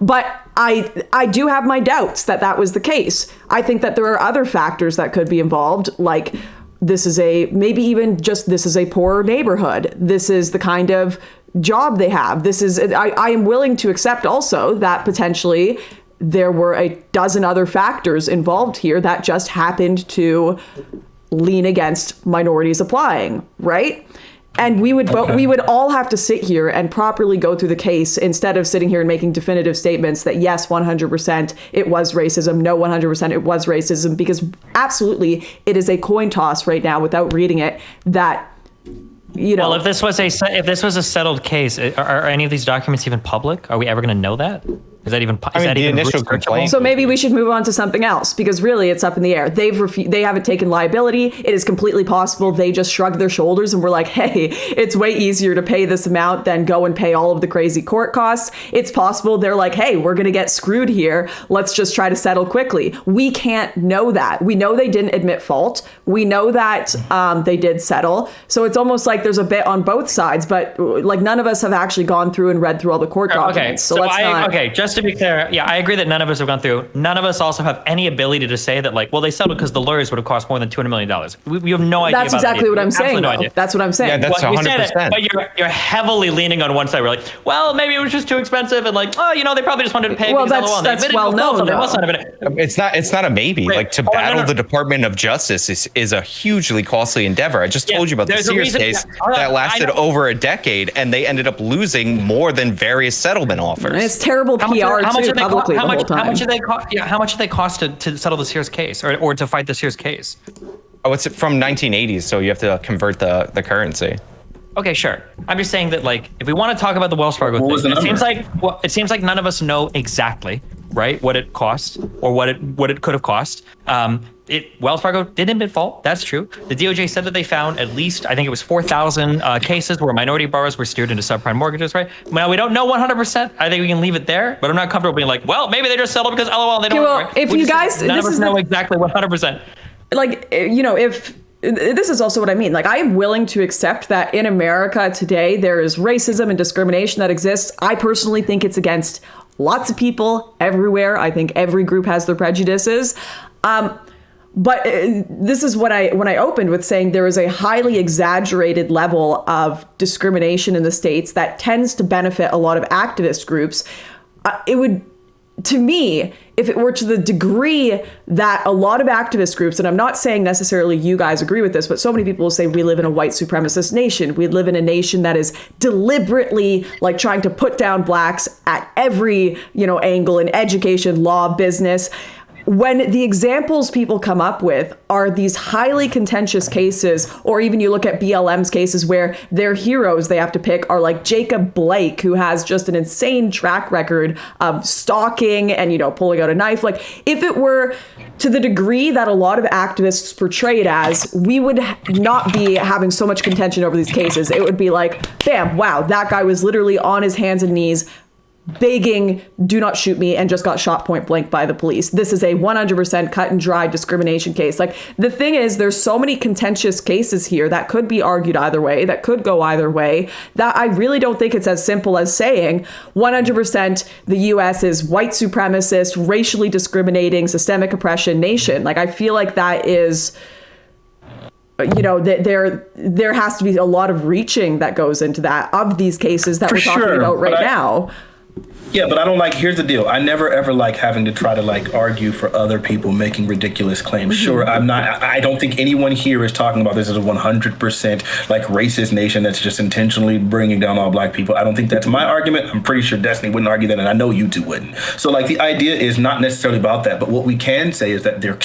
but I do have my doubts that was the case. I think that there are other factors that could be involved, like this is a poor neighborhood. This is the kind of job they have. I am willing to accept also that potentially there were a dozen other factors involved here that just happened to lean against minorities applying, right? And we would all have to sit here and properly go through the case instead of sitting here and making definitive statements that yes, 100% it was racism, no, 100% it was racism, because absolutely it is a coin toss right now without reading it that Well, if this was a settled case, are any of these documents even public? Are we ever going to know that? Is that even? Initial complaint. So maybe we should move on to something else, because really it's up in the air. They haven't taken liability. It is completely possible they just shrugged their shoulders and were like, hey, it's way easier to pay this amount than go and pay all of the crazy court costs. It's possible they're like, hey, we're going to get screwed here. Let's just try to settle quickly. We can't know that. We know they didn't admit fault. We know that they did settle. So it's almost like there's a bit on both sides, but none of us have actually gone through and read through all the court documents. Just to be clear, yeah, I agree that none of us have gone through. None of us also have any ability to say that, they settled because the lawyers would have cost more than $200 million. We have no idea. That's exactly what I'm saying. That's what I'm saying. Yeah, that's 100%. But you're heavily leaning on one side. We're like, well, maybe it was just too expensive, and they probably just wanted to pay. Well, that's well known. It's not a maybe. Right. To battle the Department of Justice is a hugely costly endeavor. I just told you about the Sears case that lasted over a decade, and they ended up losing more than various settlement offers. And it's terrible PR too, publicly the whole time. How much did they cost to settle the Sears case or to fight the Sears case? Oh, it's from 1980s, so you have to convert the currency. Okay, sure. I'm just saying that, if we want to talk about the Wells Fargo thing, it seems like none of us know exactly, right, what it cost or what it could have cost. Wells Fargo did admit fault. That's true. The DOJ said that they found at least, I think it was 4,000 cases where minority borrowers were steered into subprime mortgages, right? Now, we don't know 100%. I think we can leave it there, but I'm not comfortable being like, well, maybe they just settled because LOL, they don't. Well, if you guys, none of us know exactly 100%. If this is also what I mean. I am willing to accept that in America today, there is racism and discrimination that exists. I personally think it's against lots of people everywhere. I think every group has their prejudices. But this is when I opened with saying there is a highly exaggerated level of discrimination in the States that tends to benefit a lot of activist groups. It would to me, if it were to the degree that a lot of activist groups, and I'm not saying necessarily you guys agree with this, but so many people will say we live in a white supremacist nation. We live in a nation that is deliberately like trying to put down blacks at every, angle in education, law, business. When the examples people come up with are these highly contentious cases, or even you look at BLM's cases where their heroes they have to pick are like Jacob Blake, who has just an insane track record of stalking and, pulling out a knife. Like, if it were to the degree that a lot of activists portray it as, we would not be having so much contention over these cases. It would be like, bam, wow, that guy was literally on his hands and knees begging, do not shoot me, and just got shot point blank by the police. This is a 100% cut and dry discrimination case. Like, the thing is, there's so many contentious cases here that could be argued either way, that could go either way, that I really don't think it's as simple as saying 100% the US is white supremacist, racially discriminating, systemic oppression nation. Like, I feel like that is, there has to be a lot of reaching that goes into that of these cases that we're talking about right now. Yeah, but I don't here's the deal. I never ever like having to try to argue for other people making ridiculous claims. Sure, I don't think anyone here is talking about this as a 100% racist nation that's just intentionally bringing down all black people. I don't think that's my argument. I'm pretty sure Destiny wouldn't argue that, and I know you two wouldn't. So the idea is not necessarily about that, but what we can say is that there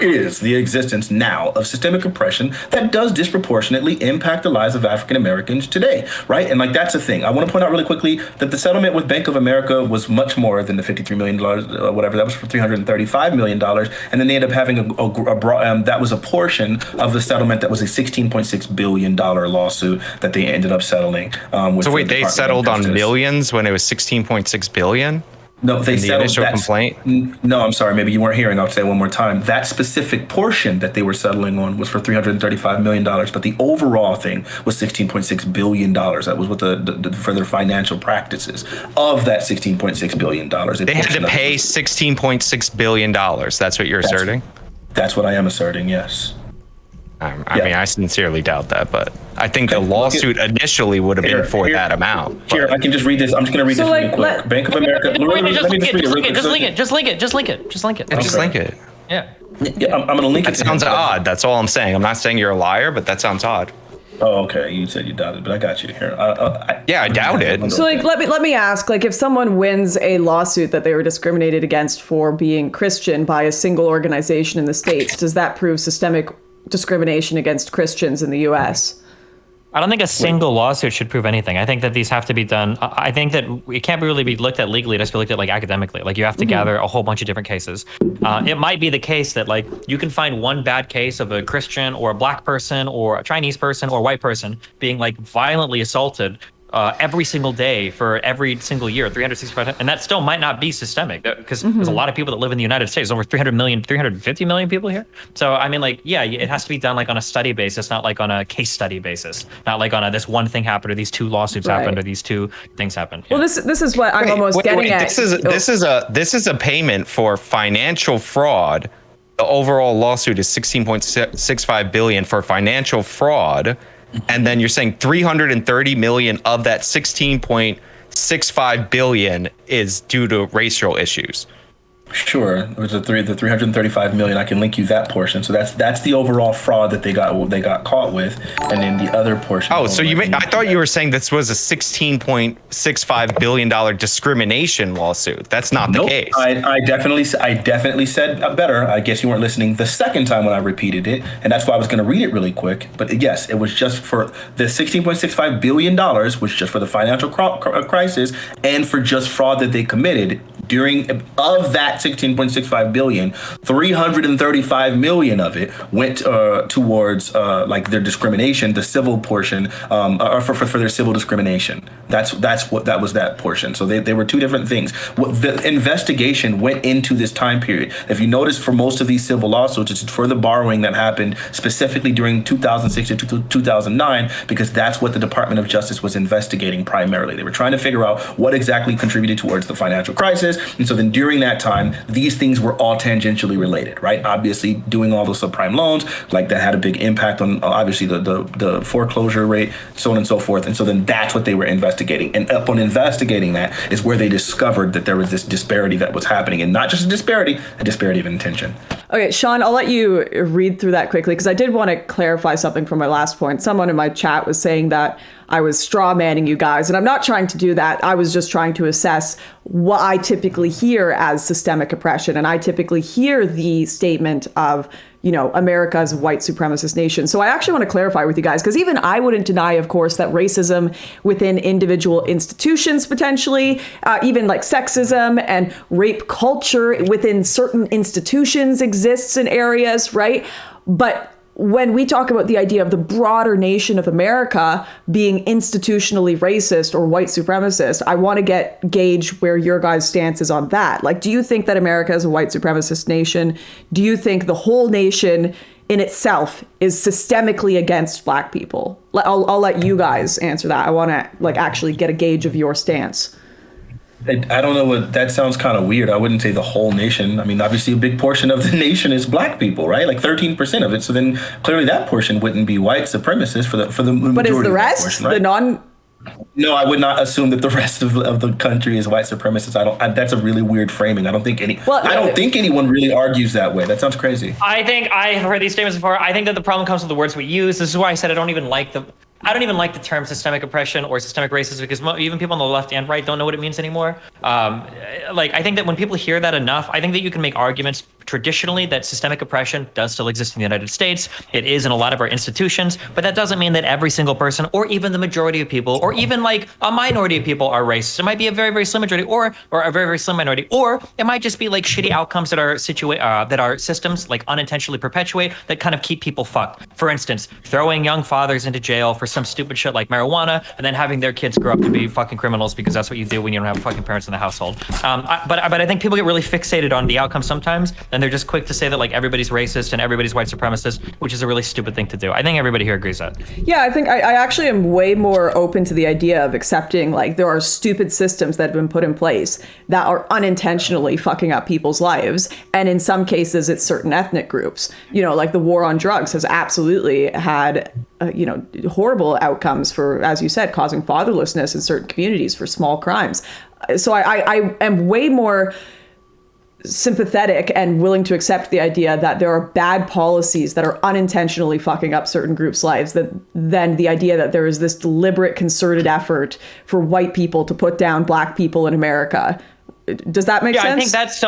is the existence now of systemic oppression that does disproportionately impact the lives of African Americans today, right? And that's the thing. I want to point out really quickly that the settlement with Bank of America was much more than the $53 million, whatever. That was for $335 million. And then they ended up having that was a portion of the settlement that was a $16.6 billion lawsuit that they ended up settling. So wait, they settled on millions when it was 16.6 billion? No, they settled the initial complaint. No, I'm sorry. Maybe you weren't hearing. I'll say it one more time. That specific portion that they were settling on was for $335 million, but the overall thing was $16.6 billion. That was what for their financial practices of that $16.6 billion. They had to pay $16.6 billion. That's what you're asserting? That's what I am asserting, yes. I mean, I sincerely doubt that, but I think the lawsuit initially would have been for that amount. Here, I can just read this. I'm just going to read this really quick. Bank of America. Let me just read it real quick. Just link it. Just link it. Just link it. Yeah. Yeah, I'm going to link it. That sounds odd. That's all I'm saying. I'm not saying you're a liar, but that sounds odd. Oh, okay. You said you doubted, but I got you here. I doubt it. So, let me ask, if someone wins a lawsuit that they were discriminated against for being Christian by a single organization in the States, does that prove systemic discrimination against Christians in the US? I don't think a single lawsuit should prove anything. I think that these have to be done. I think that it can't really be looked at legally. It has to be looked at academically. You have to gather a whole bunch of different cases. It might be the case that you can find one bad case of a Christian or a black person or a Chinese person or a white person being violently assaulted every single day for every single year, 365, and that still might not be systemic because there's a lot of people that live in the United States. There's over 350 million people here. So I mean, it has to be done on a study basis, not on a case study basis, not on this one thing happened or these two lawsuits happened or these two things happened. Well, this is what I'm almost getting at. This is a payment for financial fraud. The overall lawsuit is 16.65 billion for financial fraud. And then you're saying 330 million of that 16.65 billion is due to racial issues. Sure, it was the 335 million. I can link you that portion. So that's the overall fraud that they got caught with, and then the other portion. Oh, so I thought you were saying this was a $16.65 billion discrimination lawsuit. That's not the case. I definitely said better. I guess you weren't listening the second time when I repeated it, and that's why I was going to read it really quick. But yes, it was just for the $16.65 billion was just for the financial crisis and for just fraud that they committed. Of that 16.65 billion, 335 million of it went towards their discrimination, the civil portion, or for their civil discrimination. That was that portion. So they were two different things. The investigation went into this time period. If you notice, for most of these civil lawsuits, it's for the borrowing that happened specifically during 2006 to 2009, because that's what the Department of Justice was investigating primarily. They were trying to figure out what exactly contributed towards the financial crisis, And so then during that time, these things were all tangentially related, right? Obviously, doing all those subprime loans, like that had a big impact on obviously the foreclosure rate, so on and so forth. And so then that's what they were investigating. And upon investigating that is where they discovered that there was this disparity that was happening, and not just a disparity of intention. Okay, Sean, I'll let you read through that quickly because I did want to clarify something from my last point. Someone in my chat was saying that I was straw manning you guys, and I'm not trying to do that. I was just trying to assess what I typically hear as systemic oppression, and I typically hear the statement of, you know, America is a white supremacist nation. So I actually want to clarify with you guys, because even I wouldn't deny, of course, that racism within individual institutions, potentially, even like sexism and rape culture within certain institutions exists in areas, right? But when we talk about the idea of the broader nation of America being institutionally racist or white supremacist, I want to gauge where your guys' stance is on that. Like, do you think that America is a white supremacist nation? Do you think the whole nation in itself is systemically against Black people? I'll let you guys answer that. I want to like actually get a gauge of your stance. I don't know what that sounds kind of weird. I wouldn't say the whole nation. I mean, obviously a big portion of the nation is Black people, right? Like 13% of it. So then clearly that portion wouldn't be white supremacists for the majority. But is the rest portion, right? the non? No, I would not assume that the rest of the country is white supremacists. That's a really weird framing. I don't think anyone really argues that way. That sounds crazy. I think I have heard these statements before. I think that the problem comes with the words we use. This is why I said I don't even like the term systemic oppression or systemic racism, because even people on the left and right don't know what it means anymore. I think that when people hear that enough, I think that you can make arguments traditionally that systemic oppression does still exist in the United States. It is in a lot of our institutions, but that doesn't mean that every single person or even the majority of people or even like a minority of people are racist. It might be a very, very slim majority or a very, very slim minority, or it might just be like shitty outcomes that our systems like unintentionally perpetuate that kind of keep people fucked. For instance, throwing young fathers into jail for some stupid shit like marijuana and then having their kids grow up to be fucking criminals because that's what you do when you don't have fucking parents in the household. But I think people get really fixated on the outcome sometimes, and they're just quick to say that like everybody's racist and everybody's white supremacist, which is a really stupid thing to do. I think everybody here agrees that. Yeah, I think I actually am way more open to the idea of accepting like there are stupid systems that have been put in place that are unintentionally fucking up people's lives. And in some cases, it's certain ethnic groups. You know, like the war on drugs has absolutely had horrible outcomes for, as you said, causing fatherlessness in certain communities for small crimes. So I am way more sympathetic and willing to accept the idea that there are bad policies that are unintentionally fucking up certain groups' lives than the idea that there is this deliberate, concerted effort for white people to put down Black people in America. Does that make sense? Yeah, I think that's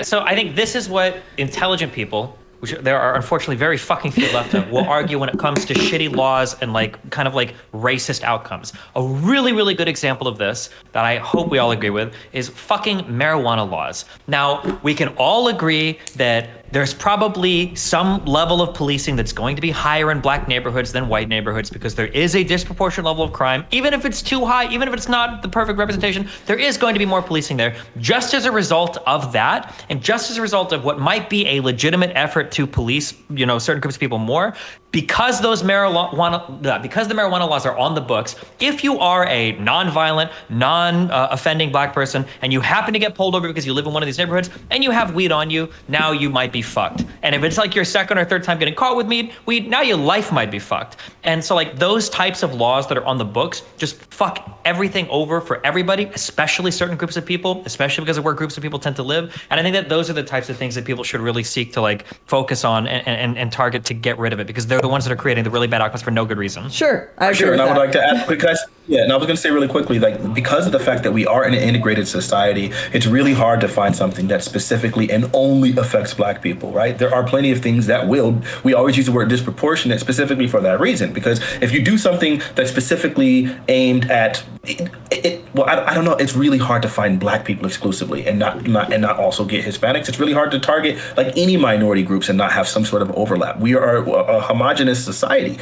so I think this is what intelligent people, which there are unfortunately very fucking few left of, will argue when it comes to shitty laws and like kind of like racist outcomes. A really, really good example of this that I hope we all agree with is fucking marijuana laws. Now, we can all agree that there's probably some level of policing that's going to be higher in Black neighborhoods than white neighborhoods because there is a disproportionate level of crime. Even if it's too high, even if it's not the perfect representation, there is going to be more policing there. Just as a result of that, and just as a result of what might be a legitimate effort to police, certain groups of people more, because the marijuana laws are on the books, if you are a non-violent, non-offending Black person and you happen to get pulled over because you live in one of these neighborhoods and you have weed on you, now you might be fucked. And if it's like your second or third time getting caught with weed, now your life might be fucked. And so like those types of laws that are on the books just fuck everything over for everybody, especially certain groups of people, especially because of where groups of people tend to live. And I think that those are the types of things that people should really seek to like focus on and target to get rid of it, because they're the ones that are creating the really bad outcomes for no good reason. Sure, I agree with and I would that. like to add, because and I was going to say really quickly, like because of the fact that we are in an integrated society, it's really hard to find something that specifically and only affects Black people, right? There are plenty of things that we always use the word disproportionate specifically for that reason, because if you do something that's specifically aimed at I don't know, it's really hard to find Black people exclusively and not also get Hispanics. It's really hard to target like any minority groups and not have some sort of overlap. We are a homogenous society.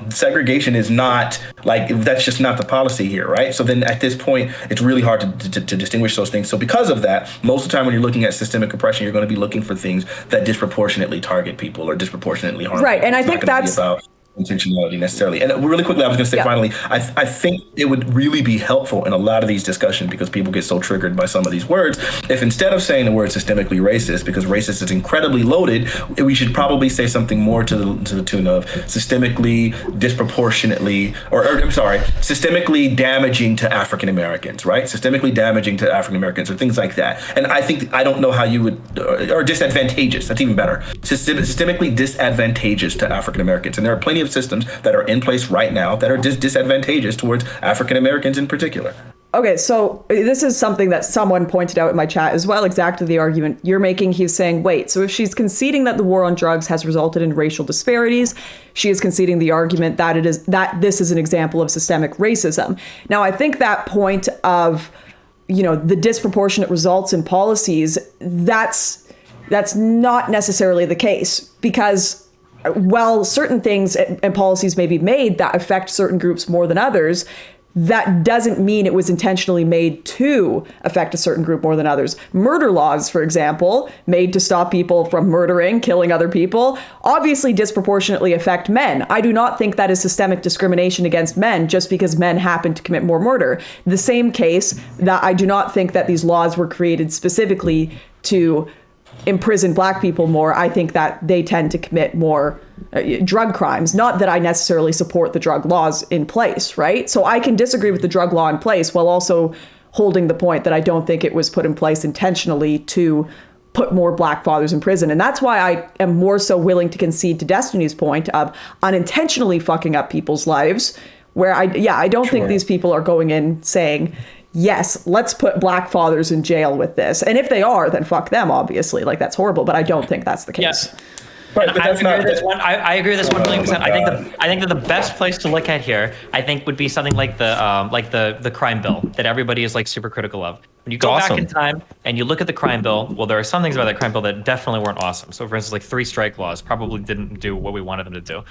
Segregation is not that's just not the policy here, right? So then at this point, it's really hard to distinguish those things. So because of that, most of the time when you're looking at systemic oppression, you're going to be looking for things that disproportionately target people or disproportionately harm right, people. And I think that's intentionality necessarily. And really quickly, I was going to say finally, I think it would really be helpful in a lot of these discussions, because people get so triggered by some of these words, if instead of saying the word systemically racist, because racist is incredibly loaded, we should probably say something more to the tune of systemically disproportionately, systemically damaging to African Americans, right? Systemically damaging to African Americans, or things like that. And I don't know how you would, or disadvantageous, that's even better. Systemically disadvantageous to African Americans. And there are plenty of systems that are in place right now that are disadvantageous towards African Americans in particular. Okay, so this is something that someone pointed out in my chat as well, exactly the argument you're making. He's saying, wait, so if she's conceding that the war on drugs has resulted in racial disparities, she is conceding the argument that this is an example of systemic racism. Now, I think that point of, the disproportionate results in policies, that's not necessarily the case, because while certain things and policies may be made that affect certain groups more than others, that doesn't mean it was intentionally made to affect a certain group more than others. Murder laws, for example, made to stop people from murdering, killing other people, obviously disproportionately affect men. I do not think that is systemic discrimination against men just because men happen to commit more murder. The same case that I do not think that these laws were created specifically to imprison black people more. I think that they tend to commit more drug crimes. Not that I necessarily support the drug laws in place, right? So I can disagree with the drug law in place while also holding the point that I don't think it was put in place intentionally to put more black fathers in prison. And that's why I am more so willing to concede to Destiny's point of unintentionally fucking up people's lives, where I don't think these people are going in saying, yes, let's put black fathers in jail with this. And if they are, then fuck them, obviously. Like, that's horrible, but I don't think that's the case. Yeah. But I agree with this 1 million percent. I think that the best place to look at here, I think, would be something like the crime bill that everybody is like super critical of. When you go back in time and you look at the crime bill, well, there are some things about that crime bill that definitely weren't awesome. So, for instance, like 3 strike laws probably didn't do what we wanted them to do.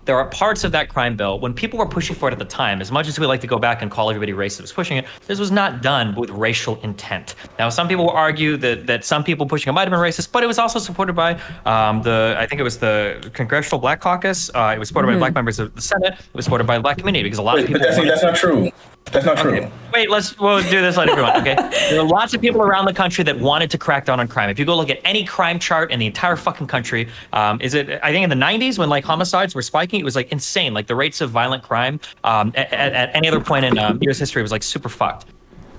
There are parts of that crime bill, when people were pushing for it at the time, as much as we like to go back and call everybody racist that was pushing it, this was not done with racial intent. Now, some people will argue that some people pushing it might have been racist, but it was also supported by I think it was the Congressional Black Caucus. It was supported by black members of the Senate. It was supported by the black community, because a lot of people. But that's not true. That's not true. Wait, we'll do this on everyone, okay? There are lots of people around the country that wanted to crack down on crime. If you go look at any crime chart in the entire fucking country, I think in the 90s when like homicides were spiking, it was like insane. Like the rates of violent crime at any other point in US history was like super fucked.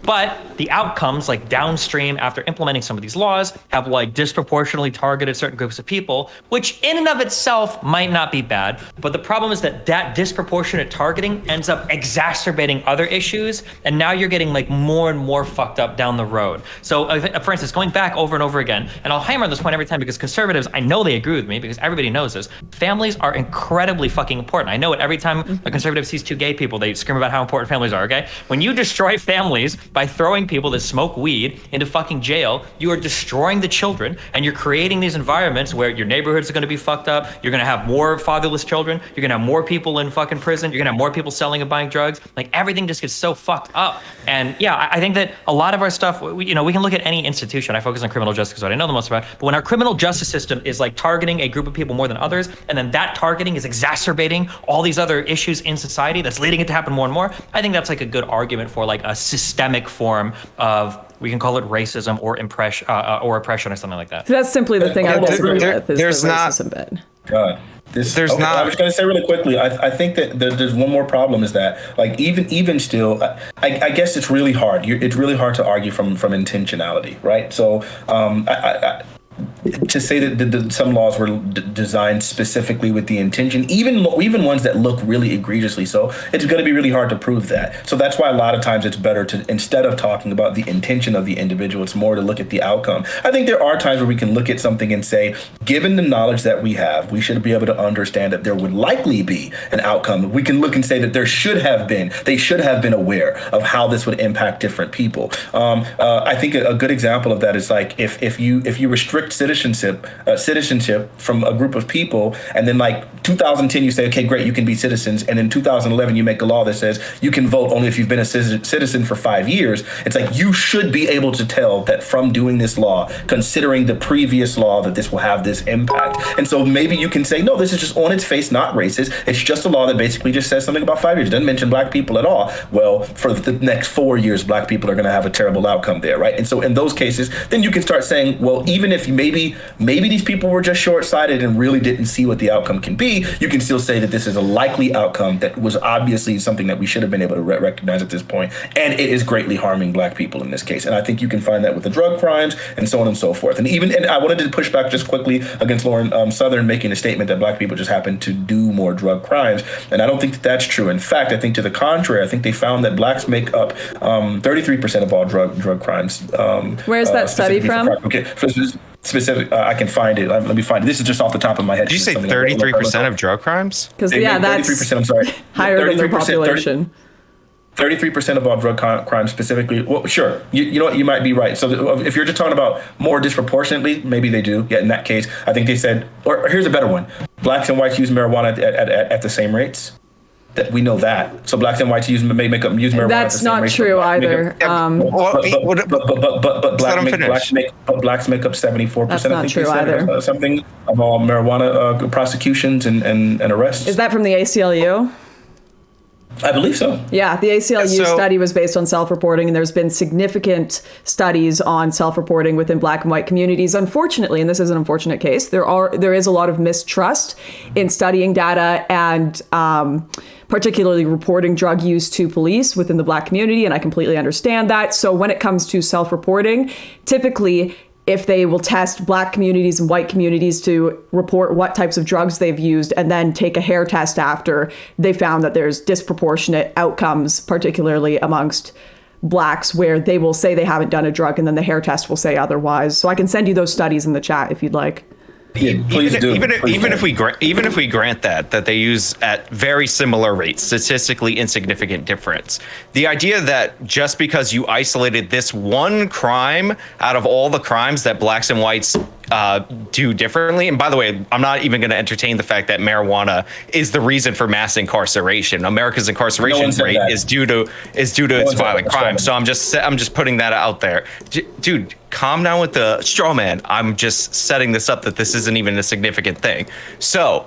But the outcomes, like downstream after implementing some of these laws, have like disproportionately targeted certain groups of people, which in and of itself might not be bad. But the problem is that disproportionate targeting ends up exacerbating other issues. And now you're getting like more and more fucked up down the road. So for instance, going back over and over again, and I'll hammer on this point every time because conservatives, I know they agree with me because everybody knows this. Families are incredibly fucking important. I know it every time a conservative sees 2 gay people, they scream about how important families are, okay? When you destroy families by throwing people that smoke weed into fucking jail, you are destroying the children, and you're creating these environments where your neighborhoods are going to be fucked up. You're going to have more fatherless children. You're going to have more people in fucking prison. You're going to have more people selling and buying drugs. Like everything just gets so fucked up. And yeah, I think that a lot of our stuff, we can look at any institution. I focus on criminal justice because what I know the most about. But when our criminal justice system is like targeting a group of people more than others, and then that targeting is exacerbating all these other issues in society that's leading it to happen more and more, I think that's like a good argument for like a systemic form of, we can call it racism or oppression or something like that. So that's simply the thing I disagree with, is there's the not racism bit. There's not. I was going to say really quickly. I think that there's one more problem is that like even still, I guess it's really hard. It's really hard to argue from intentionality, right? So to say that some laws were designed specifically with the intention, even ones that look really egregiously so, it's going to be really hard to prove that. So that's why a lot of times it's better to, instead of talking about the intention of the individual, it's more to look at the outcome. I think there are times where we can look at something and say, given the knowledge that we have, we should be able to understand that there would likely be an outcome. We can look and say that they should have been aware of how this would impact different people. I think a good example of that is like if you restrict citizenship citizenship from a group of people, and then like 2010 you say, okay, great, you can be citizens, and in 2011 you make a law that says you can vote only if you've been a citizen for 5 years. It's like you should be able to tell that from doing this law, considering the previous law, that this will have this impact. And so maybe you can say, no, this is just on its face not racist. It's just a law that basically just says something about 5 years. It doesn't mention black people at all. Well, for the next 4 years, black people are going to have a terrible outcome there, right? And so in those cases, then you can start saying, well, even if maybe these people were just short-sighted and really didn't see what the outcome can be, you can still say that this is a likely outcome that was obviously something that we should have been able to recognize at this point, and it is greatly harming black people in this case. And I think you can find that with the drug crimes and so on and so forth. And I wanted to push back just quickly against Lauren Southern making a statement that black people just happen to do more drug crimes, and I don't think that that's true. In fact, I think to the contrary, I think they found that blacks make up 33% of all drug crimes. Where's that study from? Okay, specific. I can find it. Let me find it. This is just off the top of my head. Did you say 33% of drug crimes? Because that's 33%. I'm sorry, higher than the population. 33% of all drug crimes specifically. Well, sure. You know what? You might be right. So if you're just talking about more disproportionately, maybe they do. Yeah, in that case, I think they said, or here's a better one. Blacks and whites use marijuana at the same rates. That we know that. So blacks and whites use marijuana. That's not true either. But blacks make up 74%. That's not I think true they said, either. Something of all marijuana prosecutions and arrests. Is that from the ACLU? I believe so. Yeah, the ACLU study was based on self-reporting, and there's been significant studies on self-reporting within black and white communities. Unfortunately, and this is an unfortunate case, there is a lot of mistrust in studying data and particularly reporting drug use to police within the black community, and I completely understand that. So when it comes to self-reporting, typically if they will test black communities and white communities to report what types of drugs they've used and then take a hair test after, they found that there's disproportionate outcomes, particularly amongst blacks, where they will say they haven't done a drug and then the hair test will say otherwise. So I can send you those studies in the chat if you'd like. Yeah, please do. Even if we grant that they use at very similar rates, statistically insignificant difference, the idea that just because you isolated this one crime out of all the crimes that blacks and whites do differently, and by the way, I'm not even going to entertain the fact that marijuana is the reason for mass incarceration. America's incarceration rate is due to its violent crime. So I'm just putting that out there, dude. Calm down with the straw man. I'm just setting this up that this isn't even a significant thing. So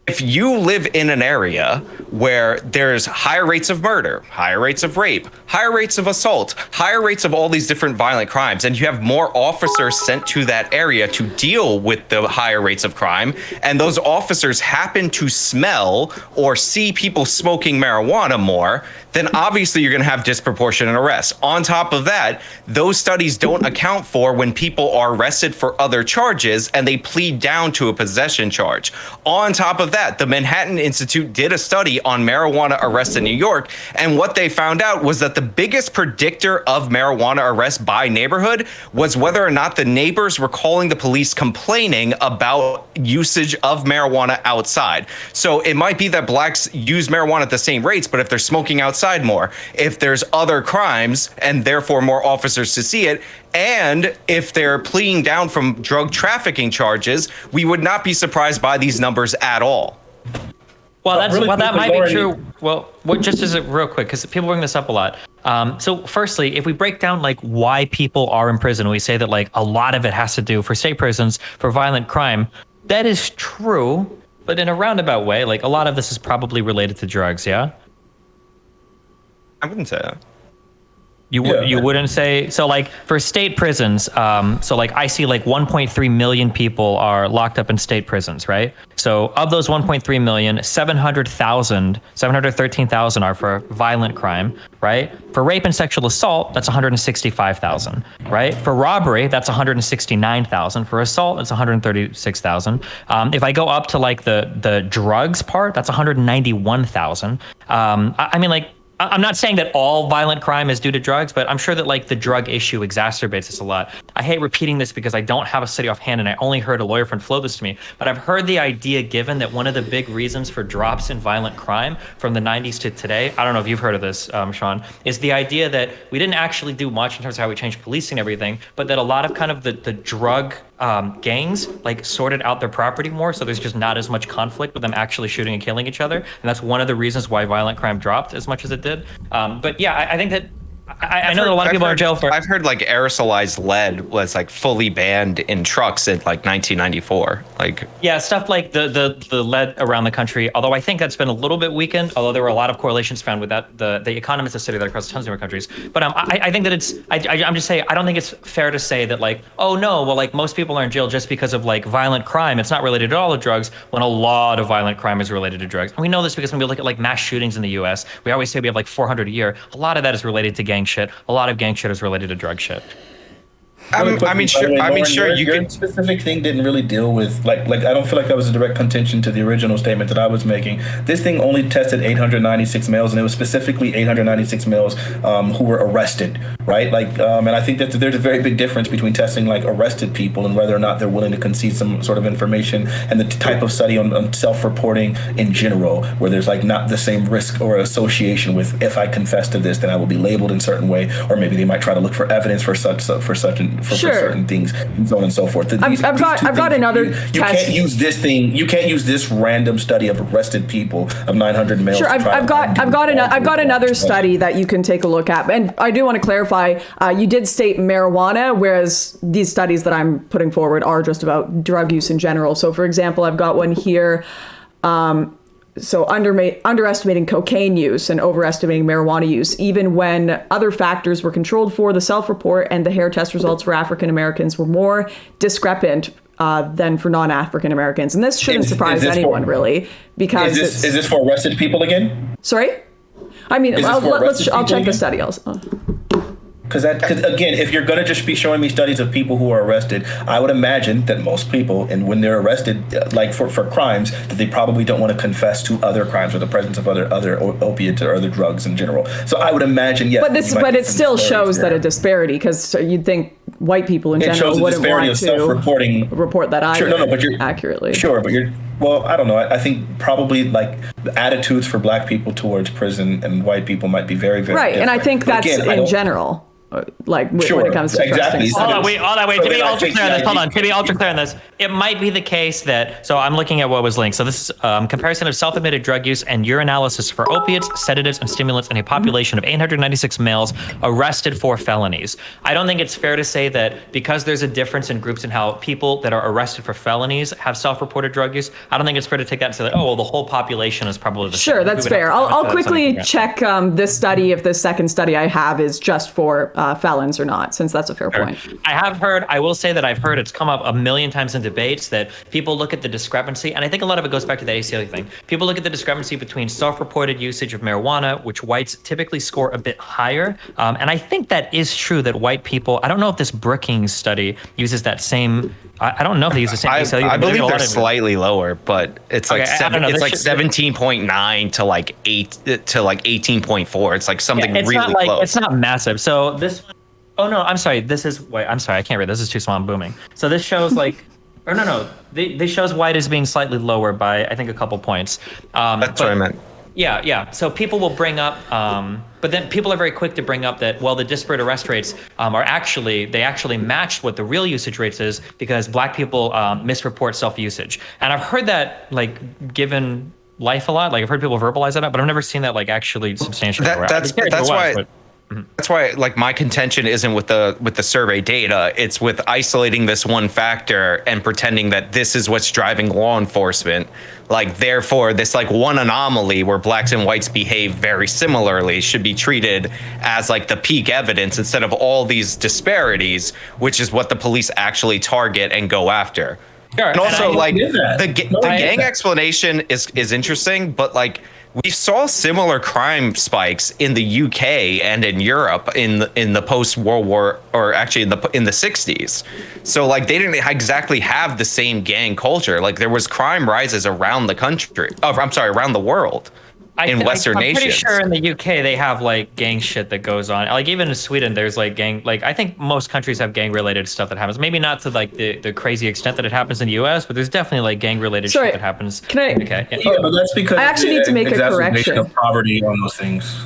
if you live in an area where there's higher rates of murder, higher rates of rape, higher rates of assault, higher rates of all these different violent crimes, and you have more officers sent to that area to deal with the higher rates of crime, and those officers happen to smell or see people smoking marijuana more, then obviously you're going to have disproportionate arrests. On top of that, those studies don't account for when people are arrested for other charges and they plead down to a possession charge. On top of that, the Manhattan Institute did a study on marijuana arrests in New York, and what they found out was that the biggest predictor of marijuana arrests by neighborhood was whether or not the neighbors were calling the police complaining about usage of marijuana outside. So it might be that blacks use marijuana at the same rates, but if they're smoking outside more, if there's other crimes and therefore more officers to see it, and if they're pleading down from drug trafficking charges, we would not be surprised by these numbers at all. Well, that might be true. Lauren, Well, just as a real quick, because people bring this up a lot. So firstly, if we break down like why people are in prison, we say that like a lot of it has to do for state prisons for violent crime. That is true, but in a roundabout way, like a lot of this is probably related to drugs. Yeah. I wouldn't say that. You wouldn't say so, like for state prisons. So like I see like 1.3 million people are locked up in state prisons, right? So of those 1.3 million, 713,000 are for violent crime, right? For rape and sexual assault, that's 165,000, right? For robbery, that's 169,000. For assault, it's 136,000. If I go up to like the drugs part, that's 191,000. I mean, like, I'm not saying that all violent crime is due to drugs, but I'm sure that like the drug issue exacerbates this a lot. I hate repeating this because I don't have a study offhand, and I only heard a lawyer friend flow this to me. But I've heard the idea given that one of the big reasons for drops in violent crime from the 90s to today, I don't know if you've heard of this, Sean, is the idea that we didn't actually do much in terms of how we changed policing and everything, but that a lot of kind of the drug gangs like sorted out their property more, so there's just not as much conflict with them actually shooting and killing each other, and that's one of the reasons why violent crime dropped as much as it did. But yeah, I think that I know that a lot of people are in jail for. I've heard like aerosolized lead was like fully banned in trucks in like 1994. Like Yeah, stuff like the lead around the country. Although I think that's been a little bit weakened. Although there were a lot of correlations found with that. The Economist has studied that across tons of different countries. But I think that it's. I'm just saying I don't think it's fair to say that like, oh no, well like most people are in jail just because of like violent crime. It's not related at all to drugs. When a lot of violent crime is related to drugs, and we know this because when we look at like mass shootings in the U.S., we always say we have like 400 a year. A lot of that is related to gang shit. A lot of gang shit is related to drug shit. I mean, sure. Your specific thing didn't really deal with like I don't feel like that was a direct contention to the original statement that I was making. This thing only tested 896 males, and it was specifically 896 males who were arrested, right? Like, and I think that there's a very big difference between testing like arrested people and whether or not they're willing to concede some sort of information, and the type of study on self-reporting in general, where there's like not the same risk or association with if I confess to this, then I will be labeled in a certain way, or maybe they might try to look for evidence for certain things, and so on and so forth. I've got another. You can't use this thing. You can't use this random study of arrested people of 900 males. Sure, I've got another study that you can take a look at, and I do want to clarify. You did state marijuana, whereas these studies that I'm putting forward are just about drug use in general. So, for example, I've got one here. So underestimating cocaine use and overestimating marijuana use, even when other factors were controlled for, the self-report and the hair test results for African Americans were more discrepant than for non-African Americans. And this shouldn't surprise anyone, really, because is this for arrested people again? Sorry? I mean, I'll check the study also. Because again, if you're going to just be showing me studies of people who are arrested, I would imagine that most people, and when they're arrested, like for crimes, that they probably don't want to confess to other crimes or the presence of other opiates or other drugs in general. So I would imagine, yes. But it still shows that a disparity, because you'd think white people in general wouldn't want to report that either. Sure, but you're accurately. Sure, but well, I don't know. I think probably like attitudes for black people towards prison and white people might be very, very right, different. And I think that's in general. Like when it comes to exactly. Hold on, wait. To be ultra clear on this, hold on. To be ultra clear on this, it might be the case that. So I'm looking at what was linked. So this is comparison of self-admitted drug use and urinalysis for opiates, sedatives, and stimulants in a population of 896 males arrested for felonies. I don't think it's fair to say that because there's a difference in groups in how people that are arrested for felonies have self-reported drug use. I don't think it's fair to take that and say that the whole population is probably the same. Sure, that's fair. I'll quickly check this study if this second study I have is just for felons or not, since that's a fair point. I will say that I've heard it's come up a million times in debates that people look at the discrepancy, and I think a lot of it goes back to the ACLU thing. People look at the discrepancy between self-reported usage of marijuana, which whites typically score a bit higher. And I think that is true that white people, I don't know if this Brookings study uses that same, I don't know if they use the same ACLU. I believe they're slightly lower, but it's like it's like 17.9 to like 8 to like 18.4. It's like something really close. It's not massive. So this. Oh no, I'm sorry. I'm sorry. I can't read. This is too small. I'm booming. So this shows like, or no. This shows white as being slightly lower by I think a couple points. That's what I meant. Yeah. So people will bring up, but then people are very quick to bring up that the disparate arrest rates are actually matched what the real usage rates is because black people misreport self-usage, and I've heard that like given life a lot. Like I've heard people verbalize that, but I've never seen that like actually substantially. That's why like my contention isn't with the survey data. It's with isolating this one factor and pretending that this is what's driving law enforcement. Like therefore this like one anomaly where blacks and whites behave very similarly should be treated as like the peak evidence instead of all these disparities, which is what the police actually target and go after. Sure. And also like the gang explanation is interesting, but like we saw similar crime spikes in the UK and in Europe in the post-World War, or actually in the 60s. So like they didn't exactly have the same gang culture. Like there was crime rises around the country. Around the world. in Western I'm pretty nations. sure in the UK they have like gang shit that goes on. Like even in Sweden, there's like gang. Like I think most countries have gang related stuff that happens. Maybe not to like the crazy extent that it happens in the US, but there's definitely like gang related Sorry, shit that happens. can I- Okay. Yeah, but that's because I actually need to make a exacerbation correction. of poverty on those things.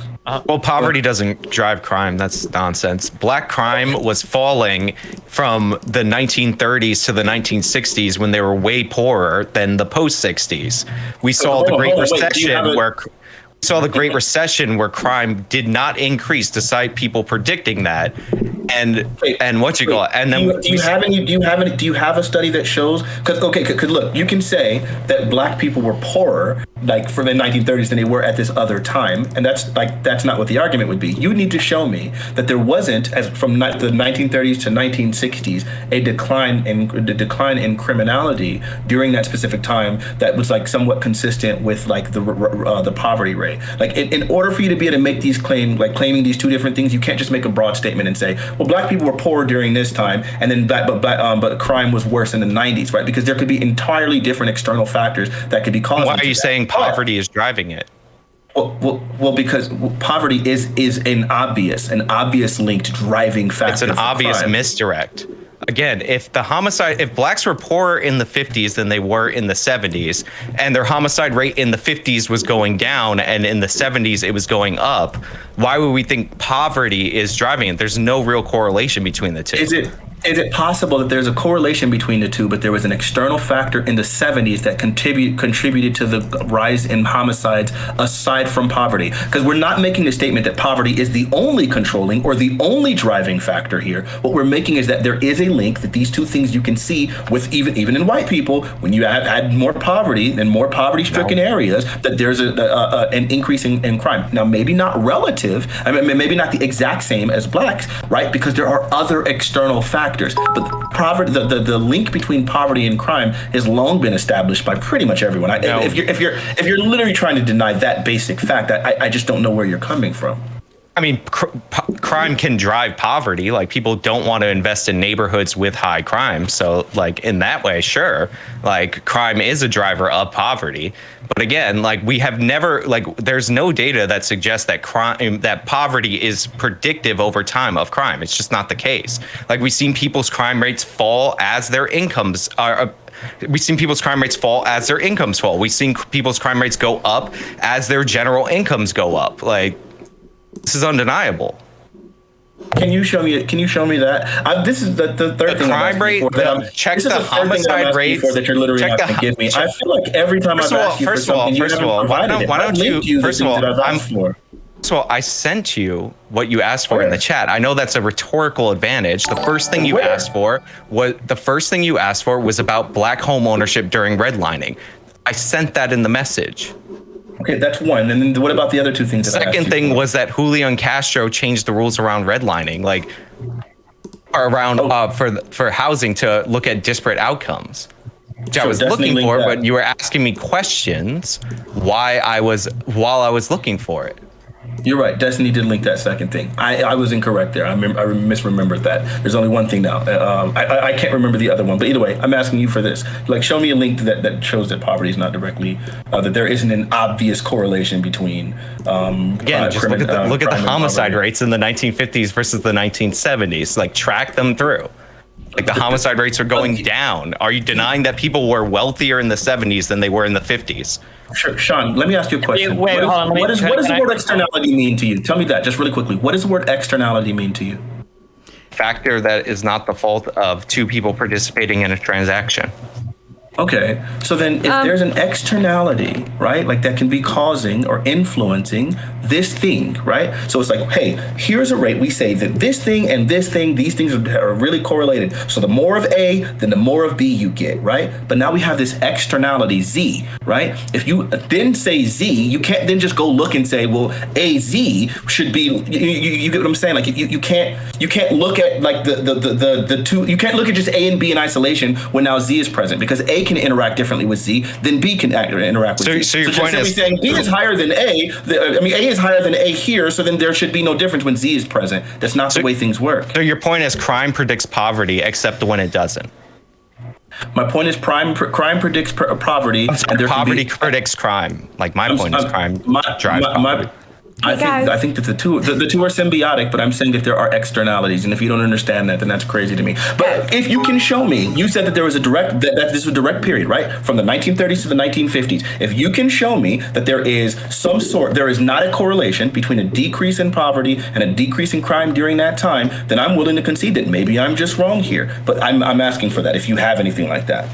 Well, poverty doesn't drive crime. That's nonsense. Black crime was falling from the 1930s to the 1960s when they were way poorer than the post 60s. We saw the Great Recession where crime did not increase despite people predicting that. And what you call it? And then do you have a study that shows? Because look, you can say that black people were poorer like for the 1930s than they were at this other time, and that's not what the argument would be. You need to show me that there wasn't, as from the 1930s to 1960s, a decline in criminality during that specific time that was like somewhat consistent with like the poverty rate. Like in order for you to be able to make these claims, like claiming these two different things, you can't just make a broad statement and say, well, black people were poor during this time, and then but crime was worse in the 90s, right? Because there could be entirely different external factors that could be causing. Why are you saying poverty is driving it? Well, because poverty is an obvious linked driving factor. It's an obvious crime. Misdirect. Again, if blacks were poorer in the 50s than they were in the 70s, and their homicide rate in the 50s was going down and in the 70s it was going up, why would we think poverty is driving it? There's no real correlation between the two. Is it possible that there's a correlation between the two, but there was an external factor in the 70s that contributed to the rise in homicides aside from poverty? Because we're not making the statement that poverty is the only controlling or the only driving factor here. What we're making is that there is a link, that these two things you can see with even in white people, when you add more poverty and more poverty-stricken areas, that there's an increase in crime. Now, maybe not relative, I mean, maybe not the exact same as blacks, right? Because there are other external factors. But poverty, the link between poverty and crime has long been established by pretty much everyone. If you're literally trying to deny that basic fact, I just don't know where you're coming from. I mean, crime can drive poverty. Like, people don't want to invest in neighborhoods with high crime. So, like, in that way, sure, like, crime is a driver of poverty. But again, like, we have never, like, there's no data that suggests that that poverty is predictive over time of crime. It's just not the case. Like, we've seen people's crime rates fall as their incomes are. We've seen people's crime rates fall as their incomes fall. We've seen people's crime rates go up as their general incomes go up. Like, this is undeniable. Can you show me that? This is the third thing. Crime rate. Check the homicide rate that you're literally having to give me. I feel like every time I've asked you for something, you haven't provided it. Why don't you? First of all, I sent you what you asked for in the chat. I know that's a rhetorical advantage. The first thing you asked for was about black home ownership during redlining. I sent that in the message. Okay, that's one. And then what about the other two things? Second thing was that Julian Castro changed the rules around redlining, like around for housing to look at disparate outcomes, which I was looking for, but you were asking me questions while I was looking for it. You're right. Destiny did link that second thing. I was incorrect there. I misremembered that. There's only one thing now. I can't remember the other one. But either way, I'm asking you for this. Like, show me a link that shows that poverty is not directly, that there isn't an obvious correlation between. Again, just look at the homicide rates in the 1950s versus the 1970s. Like, track them through. Like, the homicide rates are going down. Are you denying that people were wealthier in the 70s than they were in the 50s? Sure, Sean, let me ask you a question. Wait, hold on. What does the word externality mean to you? Tell me that just really quickly. What does the word externality mean to you? Factor that is not the fault of two people participating in a transaction. Okay, so then if there's an externality, right, like that can be causing or influencing this thing, right? So it's like, hey, here's a rate. We say that this thing and this thing, these things are really correlated. So the more of A, then the more of B you get, right? But now we have this externality Z, right? If you then say Z, you can't then just go look and say, well, AZ should be, you get what I'm saying? Like, you can't look at like the two, you can't look at just A and B in isolation when now Z is present, because A can interact differently with Z, then B can interact with Z. So your point is saying B is higher than A. A is higher than A here, so then there should be no difference when Z is present. That's not the way things work. So your point is crime predicts poverty, except when it doesn't. My point is, crime predicts poverty, and there Poverty predicts crime. Like my point is, crime drives poverty. I think that the two are symbiotic, but I'm saying that there are externalities, and if you don't understand that, then that's crazy to me. But if you can show me, you said that there was that this was a direct period, right, from the 1930s to the 1950s. If you can show me that there is not a correlation between a decrease in poverty and a decrease in crime during that time, then I'm willing to concede that maybe I'm just wrong here. But I'm asking for that. If you have anything like that.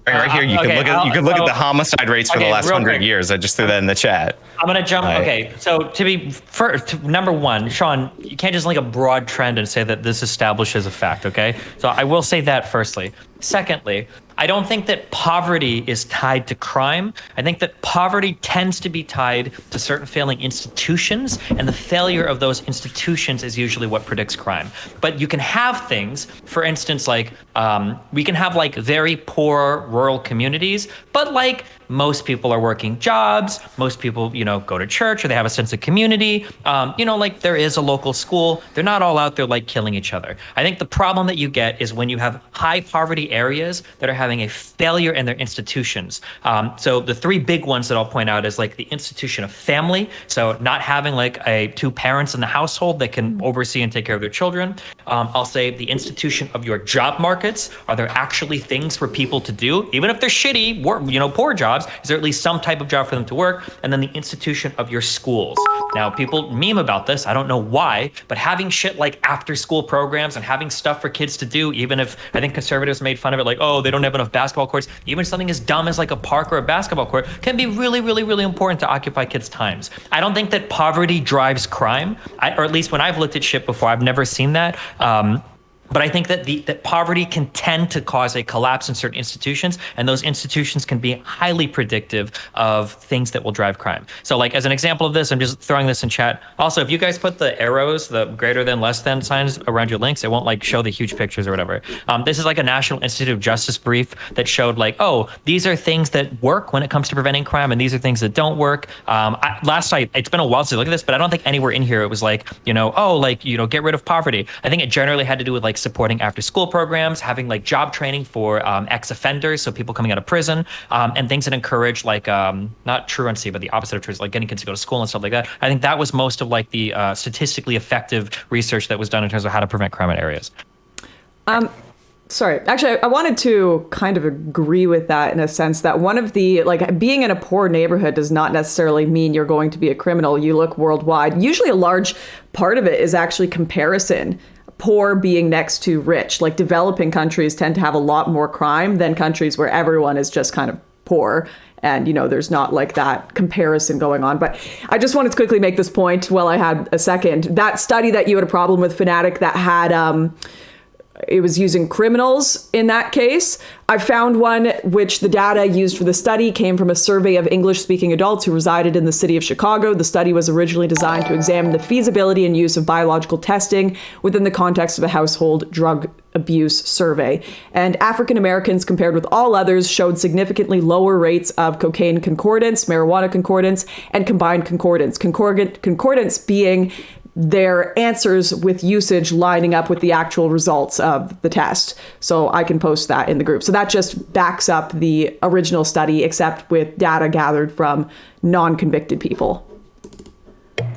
Right here, you can look at the homicide rates for the last 100 years. I just threw that in the chat. I'm gonna jump. Okay, so number one, Sean, you can't just link a broad trend and say that this establishes a fact. Okay, so I will say that firstly. Secondly, I don't think that poverty is tied to crime. I think that poverty tends to be tied to certain failing institutions, and the failure of those institutions is usually what predicts crime. But you can have things, for instance, like we can have like very poor rural communities, but like most people are working jobs, most people, go to church, or they have a sense of community. Like there is a local school. They're not all out there like killing each other. I think the problem that you get is when you have high poverty areas that are having a failure in their institutions. So the three big ones that I'll point out is like the institution of family. So not having like two parents in the household that can oversee and take care of their children. I'll say the institution of your job markets. Are there actually things for people to do? Even if they're shitty, poor jobs, is there at least some type of job for them to work? And then the institution of your schools. Now, people meme about this. I don't know why, but having shit like after school programs and having stuff for kids to do, even if I think conservatives made fun of it, like, oh, they don't have enough basketball courts, even something as dumb as like a park or a basketball court can be really, really, really important to occupy kids' times. I don't think that poverty drives crime, or at least when I've looked at shit before, I've never seen that. But I think that that poverty can tend to cause a collapse in certain institutions, and those institutions can be highly predictive of things that will drive crime. So like as an example of this, I'm just throwing this in chat. Also, if you guys put the arrows, the greater than, less than signs around your links, it won't like show the huge pictures or whatever. This is like a National Institute of Justice brief that showed like, oh, these are things that work when it comes to preventing crime, and these are things that don't work. Last night, it's been a while since I looked at this, but I don't think anywhere in here it was like, get rid of poverty. I think it generally had to do with like supporting after school programs, having like job training for ex-offenders, so people coming out of prison, and things that encourage like not truancy, but the opposite of truancy, like getting kids to go to school and stuff like that. I think that was most of like the statistically effective research that was done in terms of how to prevent crime in areas. Sorry, actually, I wanted to kind of agree with that in a sense that one of the, like, being in a poor neighborhood does not necessarily mean you're going to be a criminal. You look worldwide. Usually a large part of it is actually comparison. Poor being next to rich. Like developing countries tend to have a lot more crime than countries where everyone is just kind of poor. And, there's not like that comparison going on. But I just wanted to quickly make this point while I had a second. That study that you had a problem with, Fanatiq, that had... it was using criminals in that case. I found one which the data used for the study came from a survey of English-speaking adults who resided in the city of Chicago. The study was originally designed to examine the feasibility and use of biological testing within the context of a household drug abuse survey. And African Americans, compared with all others, showed significantly lower rates of cocaine concordance, marijuana concordance, and combined concordance. Concordance being their answers with usage lining up with the actual results of the test. So I can post that in the group. So that just backs up the original study, except with data gathered from non-convicted people.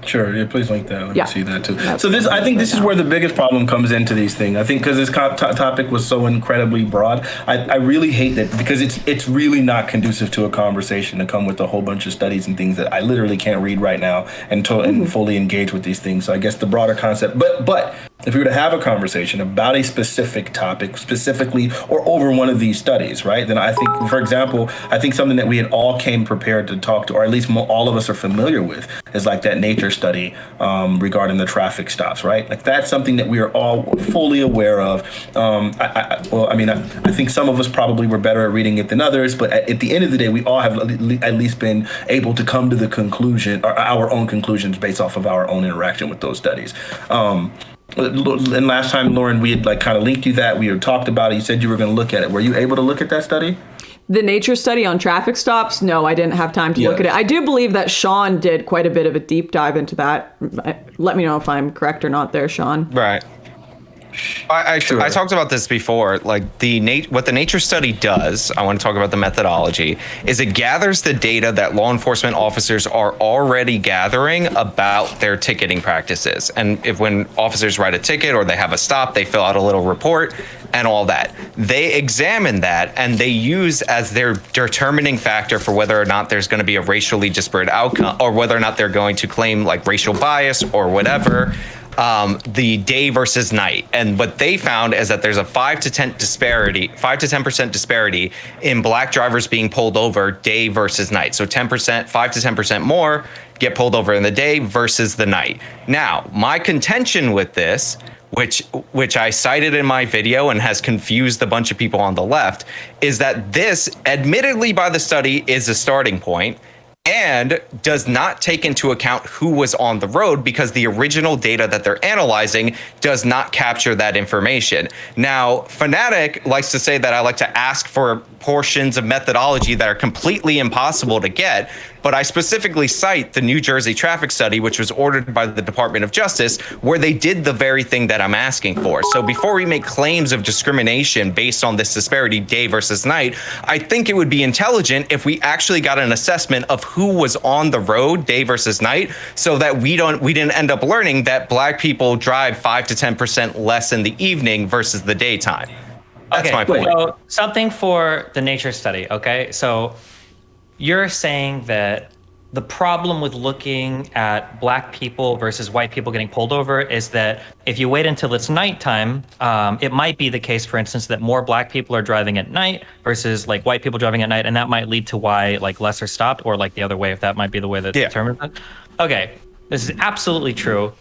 Sure, yeah, please link that. Let me see that too. So I think this is where the biggest problem comes into these things. I think because this topic was so incredibly broad, I really hate that because it's really not conducive to a conversation to come with a whole bunch of studies and things that I literally can't read right now and fully engage with these things. So I guess the broader concept, but if we were to have a conversation about a specific topic, specifically or over one of these studies, right, then I think, for example, I think something that we had all came prepared to talk to, or at least all of us are familiar with, is like that Nature study regarding the traffic stops, right? Like that's something that we are all fully aware of. I think some of us probably were better at reading it than others, but at the end of the day, we all have at least been able to come to the conclusion, or our own conclusions based off of our own interaction with those studies. And last time, Lauren, we had like kind of linked you that. We had talked about it. You said you were going to look at it. Were you able to look at that study? The Nature study on traffic stops? No, I didn't have time to look at it. I do believe that Sean did quite a bit of a deep dive into that. Let me know if I'm correct or not there, Sean. Right. I talked about this before. Like what the nature study does, I want to talk about the methodology, is it gathers the data that law enforcement officers are already gathering about their ticketing practices. And if when officers write a ticket or they have a stop, they fill out a little report and all that. They examine that and they use as their determining factor for whether or not there's going to be a racially disparate outcome or whether or not they're going to claim like racial bias or whatever. The day versus night. And what they found is that there's a 5 to 10% disparity in black drivers being pulled over day versus night. So 10%, 5 to 10% more get pulled over in the day versus the night. Now, my contention with this, which I cited in my video and has confused a bunch of people on the left, is that this, admittedly by the study, is a starting point and does not take into account who was on the road because the original data that they're analyzing does not capture that information. Now, Fanatiq likes to say that I like to ask for portions of methodology that are completely impossible to get, but I specifically cite the New Jersey traffic study, which was ordered by the Department of Justice, where they did the very thing that I'm asking for. So before we make claims of discrimination based on this disparity day versus night, I think it would be intelligent if we actually got an assessment of who was on the road day versus night, so that we didn't end up learning that black people drive 5 to 10% less in the evening versus the daytime. That's my point. So something for the nature study. Okay, so you're saying that the problem with looking at black people versus white people getting pulled over is that if you wait until it's nighttime, it might be the case, for instance, that more black people are driving at night versus like white people driving at night, and that might lead to why like less are stopped, or like the other way, if that might be the way that determines it. Okay, this is absolutely true,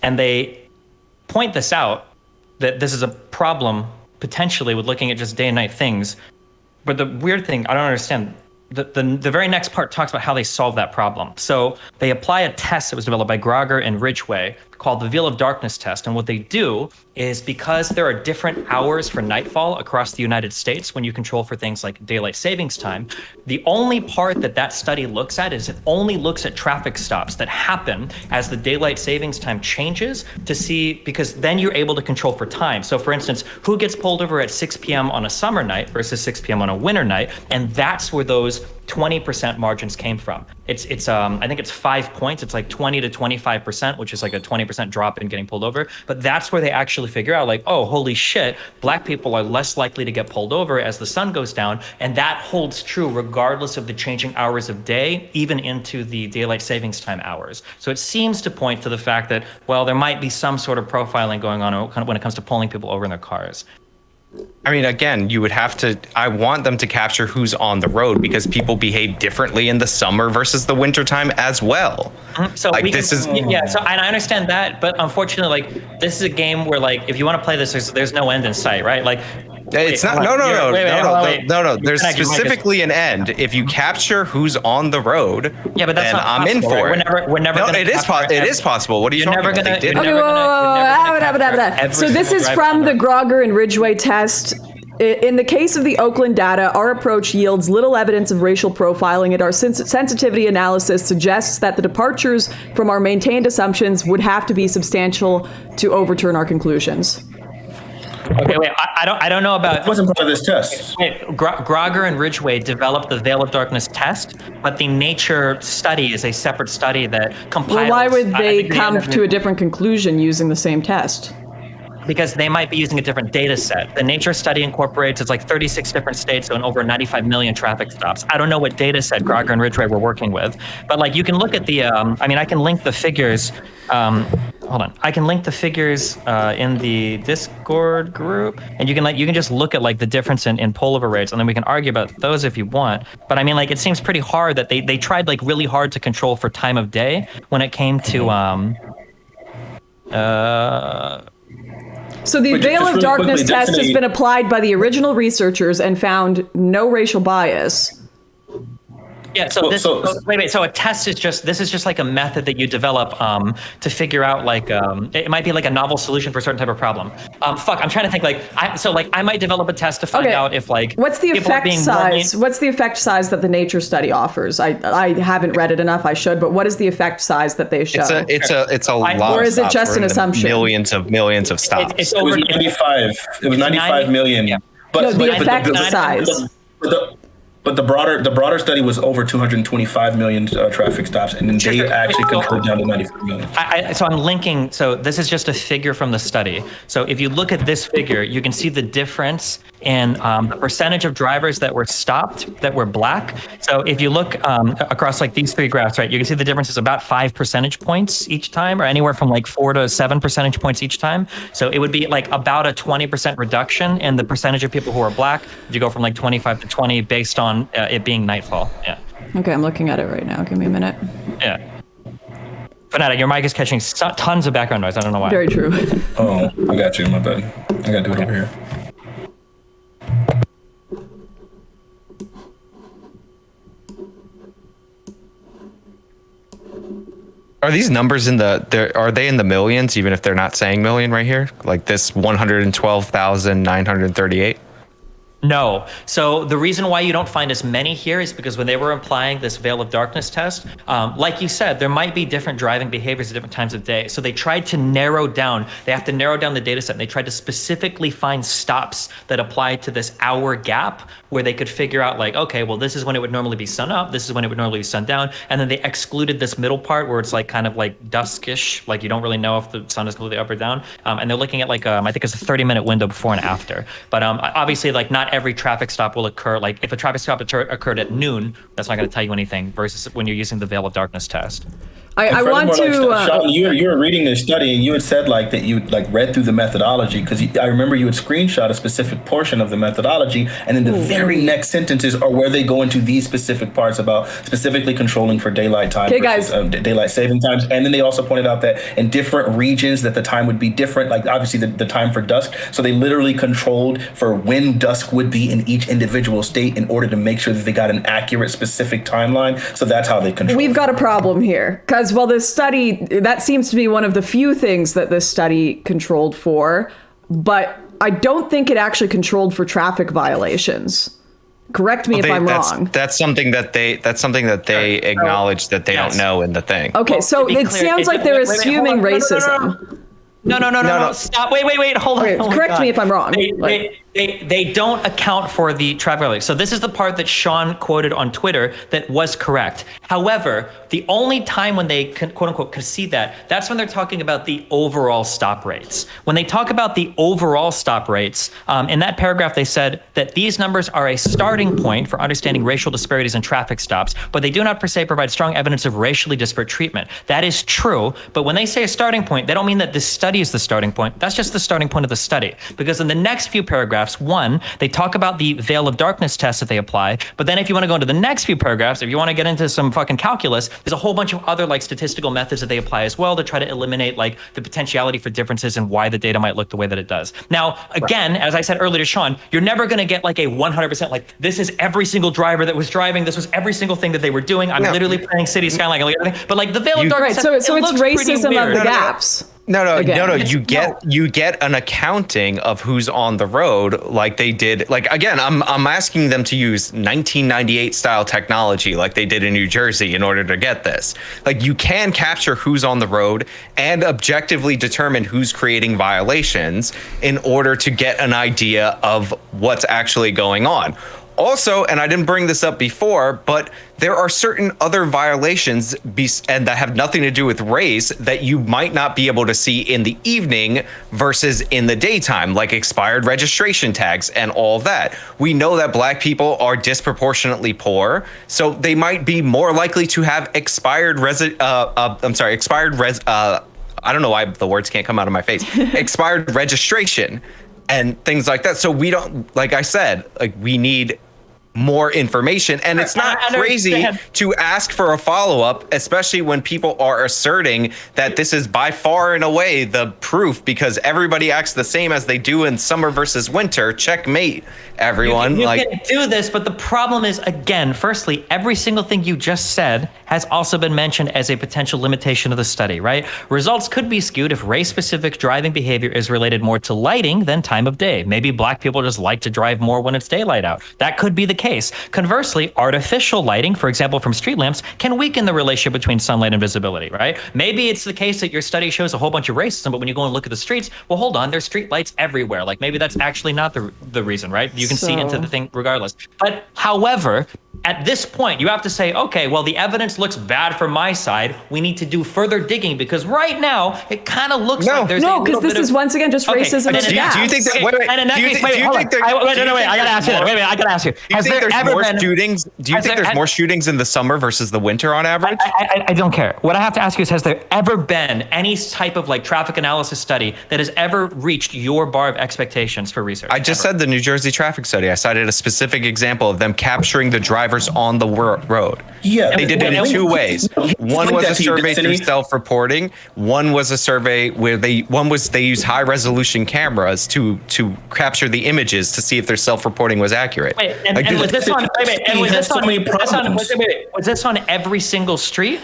and they point this out that this is a problem potentially with looking at just day and night things. But the weird thing, I don't understand. The very next part talks about how they solve that problem. So they apply a test that was developed by Grogger and Ridgway called the Veil of Darkness test. And what they do is, because there are different hours for nightfall across the United States when you control for things like daylight savings time, the only part that study looks at is it only looks at traffic stops that happen as the daylight savings time changes, to see, because then you're able to control for time. So for instance, who gets pulled over at 6 p.m. on a summer night versus 6 p.m. on a winter night, and that's where those 20% margins came from. It's I think it's 5 points. It's like 20 to 25%, which is like a 20% drop in getting pulled over. But that's where they actually figure out like, oh, holy shit, black people are less likely to get pulled over as the sun goes down. And that holds true regardless of the changing hours of day, even into the daylight savings time hours. So it seems to point to the fact that, well, there might be some sort of profiling going on when it comes to pulling people over in their cars. I mean, again, you would have to, I want them to capture who's on the road, because people behave differently in the summer versus the wintertime as well. So like so and I understand that, but unfortunately, like, this is a game where, like, if you want to play this, there's no end in sight, right? Like, it's not. No. There's specifically an end. If you capture who's on the road, yeah, but that's not I'm possible, in for right? it. We're never. No, it is possible. What are you talking about? So this is from the Grogger and Ridgway test. In the case of the Oakland data, our approach yields little evidence of racial profiling, and our sensitivity analysis suggests that the departures from our maintained assumptions would have to be substantial to overturn our conclusions. Okay, wait. I don't know about. It wasn't part of this test. Wait, Grogger and Ridgway developed the Veil of Darkness test, but the nature study is a separate study that compiles. Well, why would they come to a different conclusion using the same test? Because they might be using a different data set. The nature study incorporates, it's like 36 different states and over 95 million traffic stops. I don't know what data set Grogger and Ridgway were working with, but like, you can look at the, I can link the figures. Hold on, I can link the figures in the Discord group, and you can just look at like the difference in pullover rates, and then we can argue about those if you want. But I mean, like, it seems pretty hard that they tried like really hard to control for time of day when it came to So the Veil of Darkness test has been applied by the original researchers and found no racial bias. Yeah. So wait. So a test is this is just like a method that you develop to figure out like it might be like a novel solution for a certain type of problem. I'm trying to think I might develop a test to find out if like what's the effect size? What's the effect size that the nature study offers? I haven't read it enough. I should, but what is the effect size that they show? It's a lot. Or is it just an assumption? Millions of stops. It was 95. It was 95 million. Yeah. But the effect size. But the broader study was over 225 million traffic stops, and then they actually controlled down to 95 million. So I'm linking. So this is just a figure from the study. So if you look at this figure, you can see the difference in the percentage of drivers that were stopped that were black. So if you look across like these three graphs, right, you can see the difference is about 5 percentage points each time, or anywhere from like 4 to 7 percentage points each time. So it would be like about a 20% reduction in the percentage of people who are black. If you go from like 25 to 20 based on it being nightfall. Yeah. Okay, I'm looking at it right now. Give me a minute. Yeah. Fanatiq, your mic is catching tons of background noise. I don't know why. Very true. Oh, I got you. My bad. I got to do it over here. Are these numbers are they in the millions, even if they're not saying million right here? Like this 112,938? No. So the reason why you don't find as many here is because when they were applying this veil of darkness test, like you said, there might be different driving behaviors at different times of day. So they tried to narrow down, they have to narrow down the data set, and they tried to specifically find stops that apply to this hour gap where they could figure out like, okay, well, this is when it would normally be sun up, this is when it would normally be sun down. And then they excluded this middle part where it's like kind of like duskish, like you don't really know if the sun is completely up or down. And they're looking at like, I think it's a 30-minute window before and after. But obviously like not every traffic stop will occur. Like if a traffic stop occurred at noon, that's not going to tell you anything versus when you're using the veil of darkness test. I want to. Sean, you were reading this study and you had said like that you like read through the methodology because I remember you had screenshot a specific portion of the methodology, and then the very next sentences are where they go into these specific parts about specifically controlling for daylight time versus daylight saving times. And then they also pointed out that in different regions that the time would be different, like obviously the time for dusk. So they literally controlled for when dusk would be in each individual state in order to make sure that they got an accurate specific timeline. So that's how they control. We've got a problem here because this study, that seems to be one of the few things that this study controlled for, but I don't think it actually controlled for traffic violations. Correct me if I'm wrong. That's something that they acknowledge that they don't know in the thing. Okay, so it sounds like they're assuming racism. No. Stop. Wait. Hold on. Correct me if I'm wrong. They don't account for the traffic violation. So this is the part that Sean quoted on Twitter that was correct. However, the only time when they can, quote unquote, could see that's when they're talking about the overall stop rates. When they talk about the overall stop rates, in that paragraph, they said that these numbers are a starting point for understanding racial disparities in traffic stops, but they do not per se provide strong evidence of racially disparate treatment. That is true, but when they say a starting point, they don't mean that this study is the starting point. That's just the starting point of the study. Because in the next few paragraphs, one, they talk about the veil of darkness test that they apply, but then if you want to go into the next few paragraphs, if you want to get into some fucking calculus, there's a whole bunch of other like statistical methods that they apply as well to try to eliminate like the potentiality for differences and why the data might look the way that it does. Now, again, as I said earlier to Sean, you're never going to get like a 100% like this is every single driver that was driving, this was every single thing that they were doing. I'm literally playing City Skyline and everything, but like the veil of darkness. So it's racism of the gaps. No. You get an accounting of who's on the road, like they did. Like again, I'm asking them to use 1998 style technology, like they did in New Jersey, in order to get this. Like you can capture who's on the road and objectively determine who's creating violations in order to get an idea of what's actually going on. Also, and I didn't bring this up before, but there are certain other violations and that have nothing to do with race that you might not be able to see in the evening versus in the daytime, like expired registration tags and all that. We know that Black people are disproportionately poor, so they might be more likely to have expired I don't know why the words can't come out of my face. Expired registration and things like that. So we don't, like I said, like we need more information. And it's not crazy to ask for a follow-up, especially when people are asserting that this is by far and away the proof, because everybody acts the same as they do in summer versus winter. Checkmate, everyone. You can do this, but the problem is, again, firstly, every single thing you just said has also been mentioned as a potential limitation of the study, right? Results could be skewed if race-specific driving behavior is related more to lighting than time of day. Maybe black people just like to drive more when it's daylight out. That could be the case. Conversely, artificial lighting, for example, from street lamps, can weaken the relationship between sunlight and visibility, right? Maybe it's the case that your study shows a whole bunch of racism, but when you go and look at the streets, well, hold on, there's street lights everywhere. Like maybe that's actually not the reason, right? You can see into the thing regardless. But however, at this point, you have to say, okay, well, the evidence looks bad from my side. We need to do further digging because right now it kind of looks like there's no, because this is once again just racism. Do you think that? Wait, I gotta ask you. I gotta ask you. Do you think there's more shootings? Do you think there's more shootings in the summer versus the winter on average? I don't care. What I have to ask you is, has there ever been any type of like traffic analysis study that has ever reached your bar of expectations for research? I just said the New Jersey traffic study. I cited a specific example of them capturing the drivers on the road. Yeah, they did it in two ways. One was a survey through self-reporting. One was a survey where they use high resolution cameras to capture the images to see if their self-reporting was accurate. Wait, was this on every single street?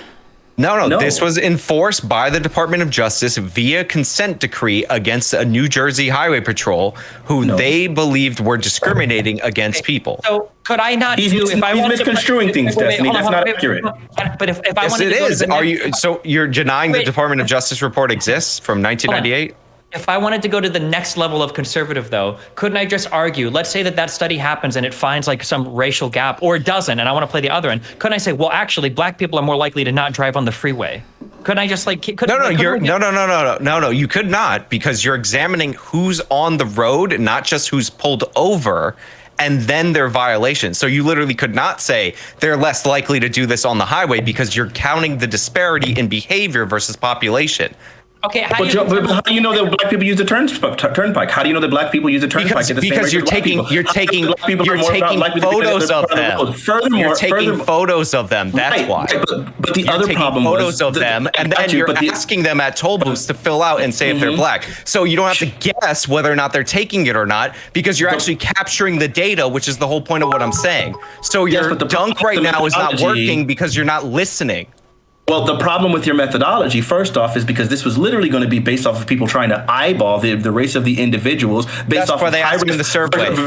No. This was enforced by the Department of Justice via consent decree against a New Jersey Highway Patrol who they believed were discriminating against people. So could I not he's misconstruing things, Destiny? That's not accurate. But if I wanted to go to the so you're denying the Department of Justice report exists from 1998? If I wanted to go to the next level of conservative, though, couldn't I just argue, let's say that study happens and it finds like some racial gap, or it doesn't, and I want to play the other end. Couldn't I say, well, actually, black people are more likely to not drive on the freeway? Couldn't I just like... No. You could not, because you're examining who's on the road, not just who's pulled over, and then their violations. So you literally could not say they're less likely to do this on the highway because you're counting the disparity in behavior versus population. Okay, how do you know that black people use the turnpike? How do you know that black people use the turnpike? Because you're taking photos of them. You're taking photos of them. That's why. But the other problem was photos of them, and then you're asking them at toll booths to fill out and say if they're black. So you don't have to guess whether or not they're taking it or not, because you're actually capturing the data, which is the whole point of what I'm saying. So your dunk right now is not working because you're not listening. Well, the problem with your methodology, first off, is because this was literally going to be based off of people trying to eyeball the race of the individuals based off of high risk.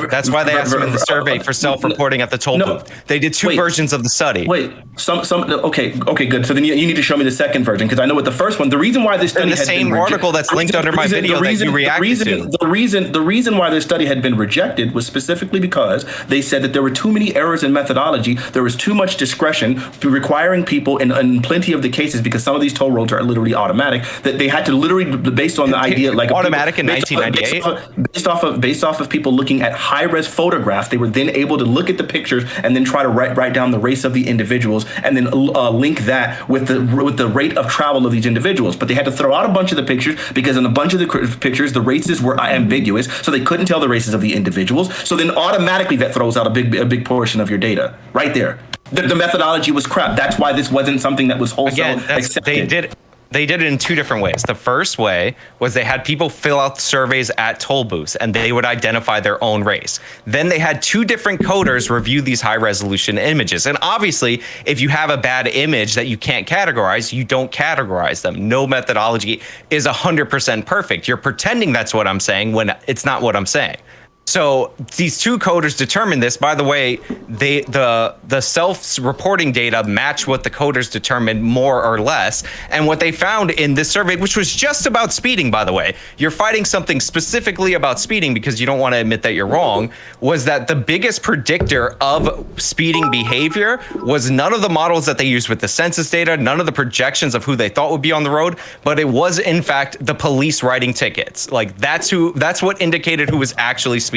That's why they asked them in the survey for self-reporting at the toll booth. They did two versions of the study. Okay, good. So then you need to show me the second version, because I know what the first one. The reason why this study in the same article that's linked under my video that you reacted to. The reason why this study had been rejected was specifically because they said that there were too many errors in methodology. There was too much discretion requiring people in plenty of the cases, because some of these toll roads are literally automatic, that they had to literally, based on the idea like automatic in 1998, based off of people looking at high-res photographs, they were then able to look at the pictures and then try to write down the race of the individuals and then link that with the rate of travel of these individuals. But they had to throw out a bunch of the pictures, because in a bunch of the pictures the races were ambiguous, so they couldn't tell the races of the individuals. So then automatically that throws out a big portion of your data right there. The methodology was crap. That's why this wasn't something that was wholesale accepted. They did it in two different ways. The first way was they had people fill out surveys at toll booths, and they would identify their own race. Then they had two different coders review these high resolution images. And obviously, if you have a bad image that you can't categorize, you don't categorize them. No methodology is 100% perfect. You're pretending that's what I'm saying when it's not what I'm saying. So these two coders determined this. By the way, the self-reporting data match what the coders determined more or less. And what they found in this survey, which was just about speeding, by the way, you're fighting something specifically about speeding because you don't want to admit that you're wrong, was that the biggest predictor of speeding behavior was none of the models that they used with the census data, none of the projections of who they thought would be on the road, but it was in fact the police writing tickets. Like that's what indicated who was actually speeding.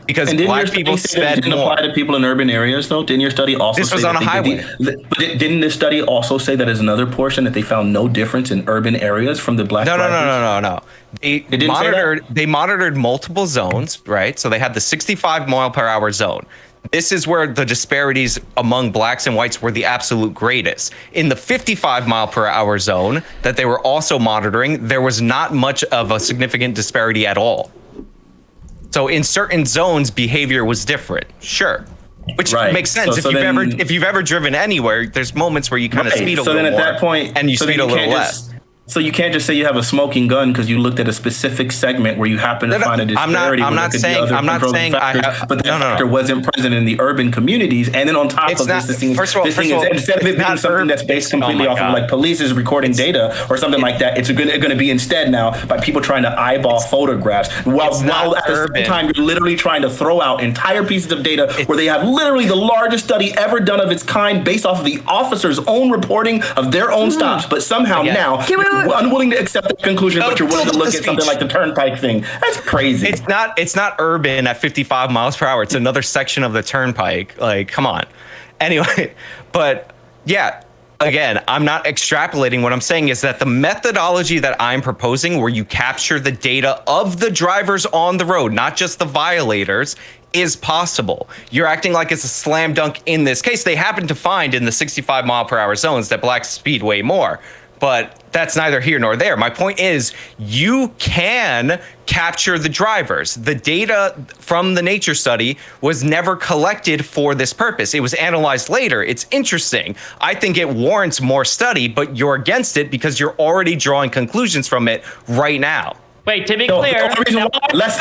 Because black people sped more. Apply to people in urban areas, though? Didn't your study also this was on a highway? But didn't this study also say that as another portion that they found no difference in urban areas from the black? No. They monitored multiple zones, right? So they had the 65 mile per hour zone. This is where the disparities among blacks and whites were the absolute greatest. In the 55 mile per hour zone that they were also monitoring, there was not much of a significant disparity at all. So in certain zones, behavior was different, sure. Which makes sense. If you've ever driven anywhere, there's moments where you kind of speed a little more. So then at that point, and you speed a little less. So you can't just say you have a smoking gun because you looked at a specific segment where you happen to find a disparity. I'm not saying but that factor wasn't present in the urban communities. And then on top of this, instead of it being something that's based completely off of like police is recording data or something like that, it's going to be instead now by people trying to eyeball photographs. While at the same time, you're literally trying to throw out entire pieces of data where they have literally the largest study ever done of its kind based off of the officer's own reporting of their own stops. But somehow now, unwilling to accept the conclusion, but you're willing to look at something like the turnpike thing. That's crazy. It's not urban at 55 miles per hour. It's another section of the turnpike. Like, come on. Anyway, but yeah, again, I'm not extrapolating. What I'm saying is that the methodology that I'm proposing, where you capture the data of the drivers on the road, not just the violators, is possible. You're acting like it's a slam dunk in this case. They happen to find in the 65 mile per hour zones that blacks speed way more. But that's neither here nor there. My point is, you can capture the drivers. The data from the nature study was never collected for this purpose. It was analyzed later. It's interesting. I think it warrants more study, but you're against it because you're already drawing conclusions from it right now. Wait, to be clear. Last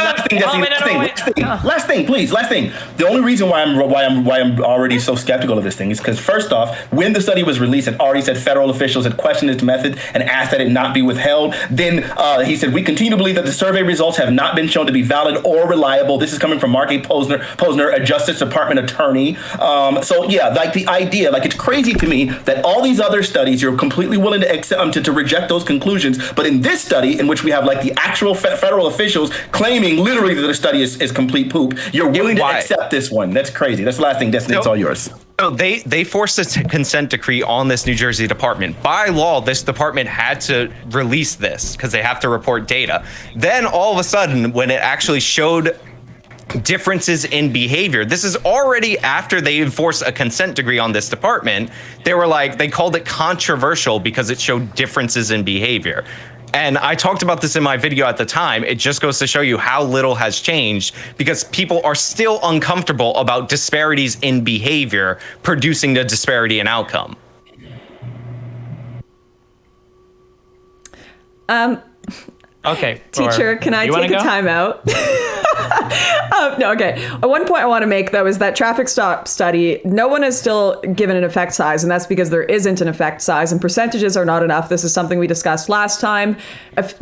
thing, please. The only reason why I'm already so skeptical of this thing is because first off, when the study was released, it already said federal officials had questioned its method and asked that it not be withheld. Then he said, we continue to believe that the survey results have not been shown to be valid or reliable. This is coming from Mark A. Posner, a Justice Department attorney. So yeah, like the idea, like it's crazy to me that all these other studies, you're completely willing to accept to reject those conclusions, but in this study, in which we have like the actual federal officials claiming literally that the study is complete poop, you're willing to accept this one. That's crazy. That's the last thing. That's all yours. So they forced a consent decree on this New Jersey department. By law, this department had to release this because they have to report data. Then all of a sudden, when it actually showed differences in behavior, this is already after they enforced a consent decree on this department. They called it controversial because it showed differences in behavior. And I talked about this in my video at the time. It just goes to show you how little has changed because people are still uncomfortable about disparities in behavior producing the disparity in outcome. Okay. Teacher, can I take a timeout? No, okay. One point I want to make, though, is that traffic stop study, no one has still given an effect size, and that's because there isn't an effect size, and percentages are not enough. This is something we discussed last time.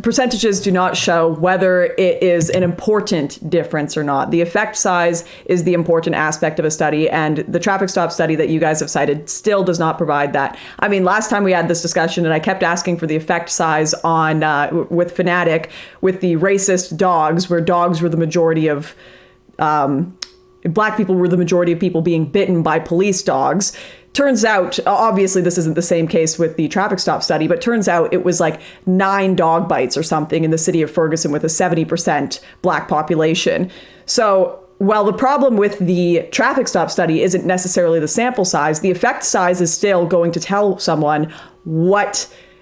Percentages do not show whether it is an important difference or not. The effect size is the important aspect of a study, and the traffic stop study that you guys have cited still does not provide that. I mean, last time we had this discussion, and I kept asking for the effect size on with Fanatiq, with the racist dogs, where dogs were the majority of black people were the majority of people being bitten by police dogs. Turns out, obviously this isn't the same case with the traffic stop study, but turns out it was like 9 dog bites or something in the city of Ferguson with a 70% black population. So while the problem with the traffic stop study isn't necessarily the sample size, the effect size is still going to tell someone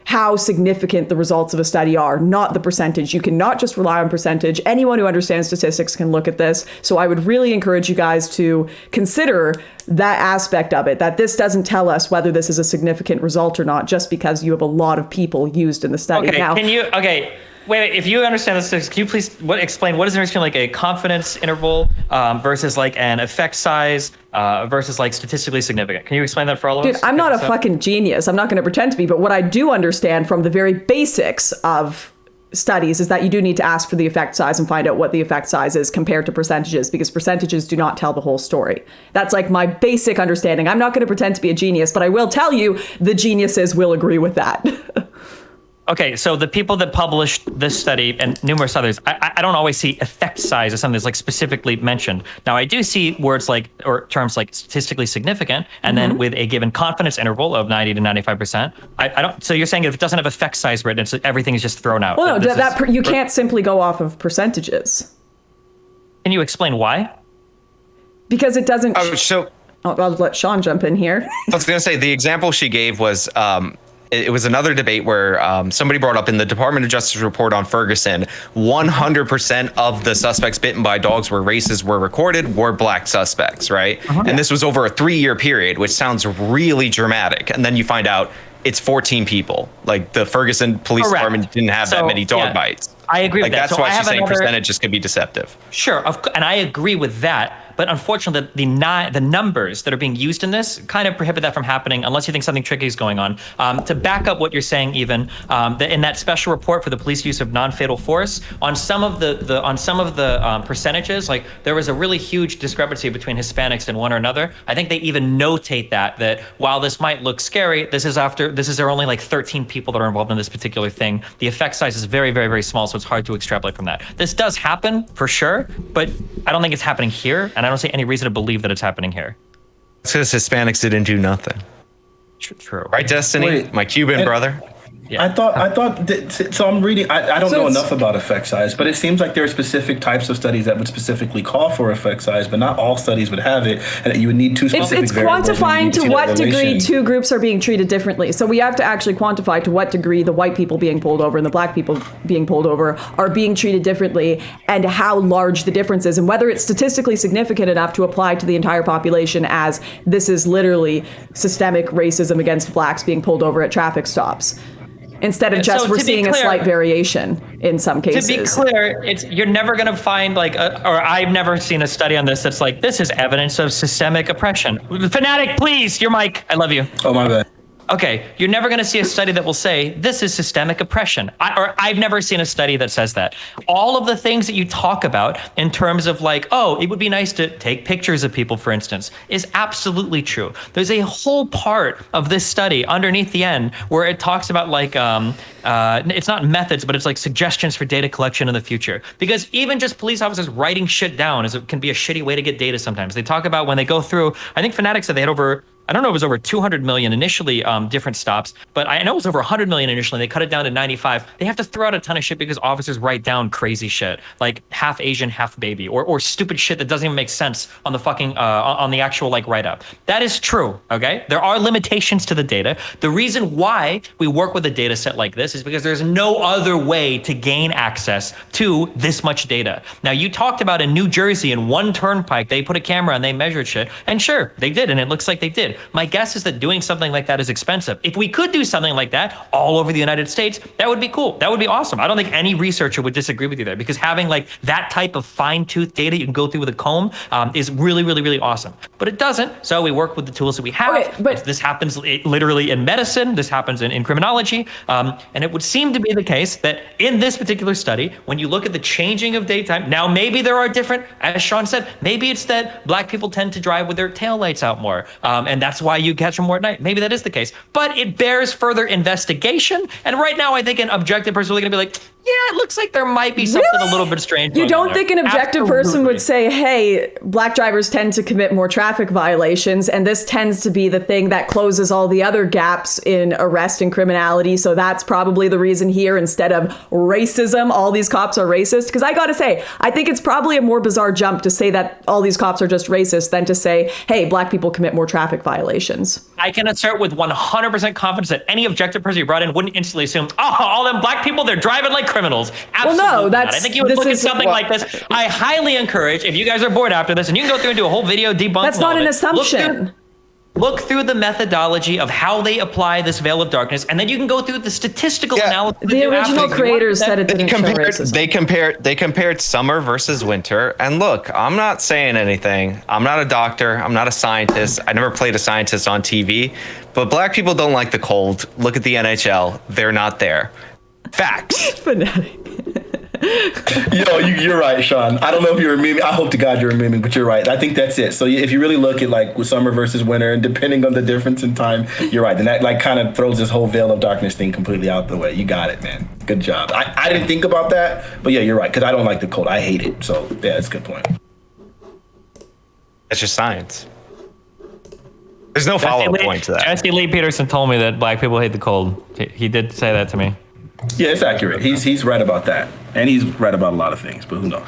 how significant the results of a study are, not the percentage. You cannot just rely on percentage. Anyone who understands statistics can look at this. So I would really encourage you guys to consider that aspect of it, that this doesn't tell us whether this is a significant result or not, just because you have a lot of people used in the study. Okay, now, wait, if you understand this, can you please explain what is the difference between like a confidence interval versus like an effect size versus like statistically significant? Can you explain that for all of us? Dude, I'm not a fucking genius. I'm not going to pretend to be, but what I do understand from the very basics of studies is that you do need to ask for the effect size and find out what the effect size is compared to percentages, because percentages do not tell the whole story. That's like my basic understanding. I'm not going to pretend to be a genius, but I will tell you the geniuses will agree with that. Okay, so the people that published this study and numerous others, I don't always see effect size as something that's like specifically mentioned. Now I do see words like, or terms like statistically significant, and then with a given confidence interval of 90 to 95%. I don't. So you're saying if it doesn't have effect size written, everything is just thrown out. Well, no, you can't simply go off of percentages. Can you explain why? Because it doesn't. Oh, so I'll let Sean jump in here. I was going to say the example she gave was it was another debate where somebody brought up in the Department of Justice report on Ferguson, 100% of the suspects bitten by dogs where races were recorded were black suspects, right? And this was over a 3-year period, which sounds really dramatic. And then you find out it's 14 people. Like the Ferguson Police Department didn't have that many dog bites. I agree with that. That's why she's saying percentages could be deceptive. Sure, and I agree with that. But unfortunately, the numbers that are being used in this kind of prohibit that from happening unless you think something tricky is going on. To back up what you're saying, even in that special report for the police use of non-fatal force, on some of the percentages, like there was a really huge discrepancy between Hispanics and one or another. I think they even notate that while this might look scary, there are only like 13 people that are involved in this particular thing. The effect size is very, very, very small, so it's hard to extrapolate from that. This does happen for sure, but I don't think it's happening here, and I don't see any reason to believe that it's happening here. It's because Hispanics didn't do nothing. True. Right, Destiny? Wait, my Cuban brother? Yeah. I thought that, so I'm reading, I don't know enough about effect size, but it seems like there are specific types of studies that would specifically call for effect size, but not all studies would have it, and you would need two specific It's quantifying to what degree two groups are being treated differently. So we have to actually quantify to what degree the white people being pulled over and the black people being pulled over are being treated differently, and how large the difference is, and whether it's statistically significant enough to apply to the entire population as this is literally systemic racism against blacks being pulled over at traffic stops. Instead of just we're seeing a slight variation in some cases. To be clear, you're never going to find or I've never seen a study on this that's like, this is evidence of systemic oppression. Fanatiq, please, your mic. I love you. Oh, my bad. Okay, you're never going to see a study that will say this is systemic oppression. I've never seen a study that says that. All of the things that you talk about in terms of like, oh, it would be nice to take pictures of people, for instance, is absolutely true. There's a whole part of this study underneath the end where it talks about like, it's not methods, but it's like suggestions for data collection in the future. Because even just police officers writing shit down can be a shitty way to get data sometimes. They talk about when they go through, I think Fanatiq said they had I don't know if it was over 200 million initially, different stops, but I know it was over 100 million initially. They cut it down to 95. They have to throw out a ton of shit because officers write down crazy shit, like half Asian, half baby, or stupid shit that doesn't even make sense on the fucking, on the actual like write-up. That is true, okay? There are limitations to the data. The reason why we work with a data set like this is because there's no other way to gain access to this much data. Now, you talked about in New Jersey, in one turnpike, they put a camera and they measured shit, and sure, they did, and it looks like they did. My guess is that doing something like that is expensive. If we could do something like that all over the United States, that would be cool. That would be awesome. I don't think any researcher would disagree with you there, because having like that type of fine-tooth data you can go through with a comb is really, really, really awesome. But it doesn't, so we work with the tools that we have. Okay, but this happens literally in medicine, this happens in criminology, and it would seem to be the case that in this particular study, when you look at the changing of daytime, now maybe there are different, as Sean said, maybe it's that black people tend to drive with their taillights out more, and that's why you catch them more at night. Maybe that is the case, but it bears further investigation. And right now, I think an objective person is going to be like, yeah, it looks like there might be something a little bit strange. You don't think an objective person would say, hey, black drivers tend to commit more traffic violations, and this tends to be the thing that closes all the other gaps in arrest and criminality, so that's probably the reason here, instead of racism, all these cops are racist? Because I gotta say, I think it's probably a more bizarre jump to say that all these cops are just racist than to say, hey, black people commit more traffic violations. I can assert with 100% confidence that any objective person you brought in wouldn't instantly assume, oh, all them black people, they're driving like criminals. Absolutely well, no, not. I think you would look at something like this. I highly encourage, if you guys are bored after this, and you can go through and do a whole video debunking. That's not an assumption. Look through the methodology of how they apply this veil of darkness, and then you can go through the statistical analysis. The original creators said it didn't show racism. They compared summer versus winter. And look, I'm not saying anything. I'm not a doctor. I'm not a scientist. I never played a scientist on TV. But black people don't like the cold. Look at the NHL. They're not there. Facts. Fanatic. Yo, you're right, Sean. I don't know if you're memeing. I hope to God you're memeing, but you're right. I think that's it. So if you really look at like with summer versus winter, and depending on the difference in time, you're right. Then that like kind of throws this whole veil of darkness thing completely out the way. You got it, man. Good job. I didn't think about that, but yeah, you're right. Because I don't like the cold. I hate it. So yeah, that's a good point. That's just science. There's no follow-up point to that. Jesse Lee Peterson told me that black people hate the cold. He did say that to me. Yeah, it's accurate. He's right about that, and he's right about a lot of things. But who knows?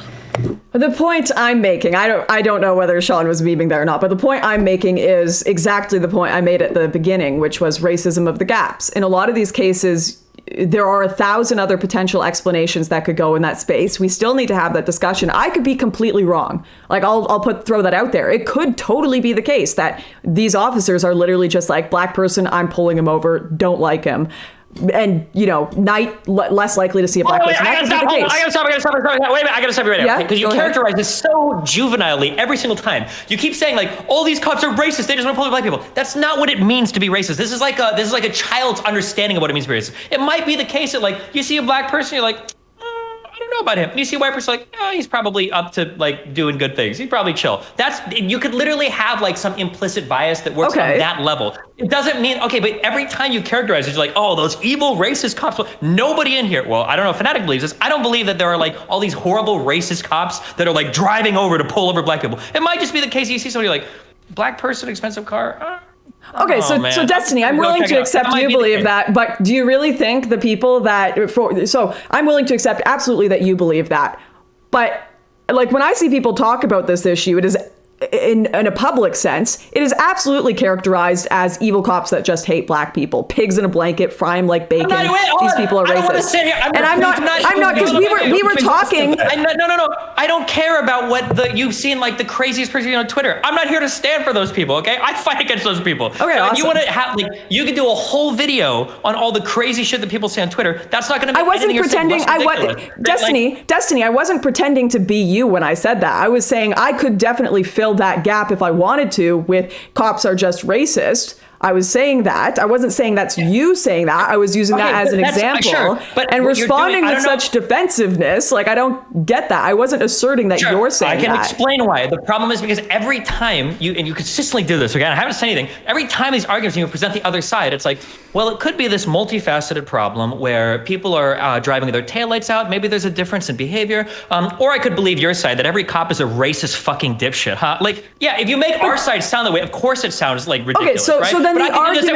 The point I'm making, I don't know whether Sean was memeing there or not, but the point I'm making is exactly the point I made at the beginning, which was racism of the gaps. In a lot of these cases, there are 1,000 other potential explanations that could go in that space. We still need to have that discussion. I could be completely wrong. Like, I'll throw that out there. It could totally be the case that these officers are literally just like, black person, I'm pulling him over, don't like him. And, you know, less likely to see a black person. I gotta stop. Wait a minute, I gotta stop you right now. Yeah, Because you characterize this so juvenilely every single time. You keep saying like, all these cops are racist. They just want to pull over black people. That's not what it means to be racist. This is like a child's understanding of what it means to be racist. It might be the case that like you see a black person, you're like, I don't know about him. And you see a white person, like, oh, he's probably up to like doing good things. He's probably chill. You could literally have like some implicit bias that works on that level. It doesn't mean, okay, but every time you characterize it, you're like, oh, those evil racist cops. Nobody in here, well, I don't know if Fanatiq believes this. I don't believe that there are like all these horrible racist cops that are like driving over to pull over black people. It might just be the case you see somebody like, black person, expensive car. Okay, so Destiny, I'm willing to accept you believe that, but do you really think the people that, so I'm willing to accept absolutely that you believe that, but like when I see people talk about this issue, it is in a public sense, it is absolutely characterized as evil cops that just hate black people, pigs in a blanket, fry them like bacon. These people are racist. I'm not, because we were talking. No. I don't care about what you've seen like the craziest person on Twitter. I'm not here to stand for those people. Okay, I fight against those people. Okay, so awesome. If you want to have like, you can do a whole video on all the crazy shit that people say on Twitter. That's not going to make anything you're saying less ridiculous. Destiny, I wasn't pretending to be you when I said that. I was saying I could definitely fill that gap if I wanted to with cops are just racist. I was saying that. I wasn't saying that's you saying that. I was using that as an example. And responding with such defensiveness, like, I don't get that. I wasn't asserting that you're saying that. I can explain why. The problem is because every time you consistently do this, again, I haven't said anything. Every time these arguments, you present the other side, it's like, well, it could be this multifaceted problem where people are driving with their taillights out. Maybe there's a difference in behavior. Or I could believe your side, that every cop is a racist fucking dipshit, huh? Like, yeah, if you make our side sound that way, of course it sounds like ridiculous, right? So then the argument...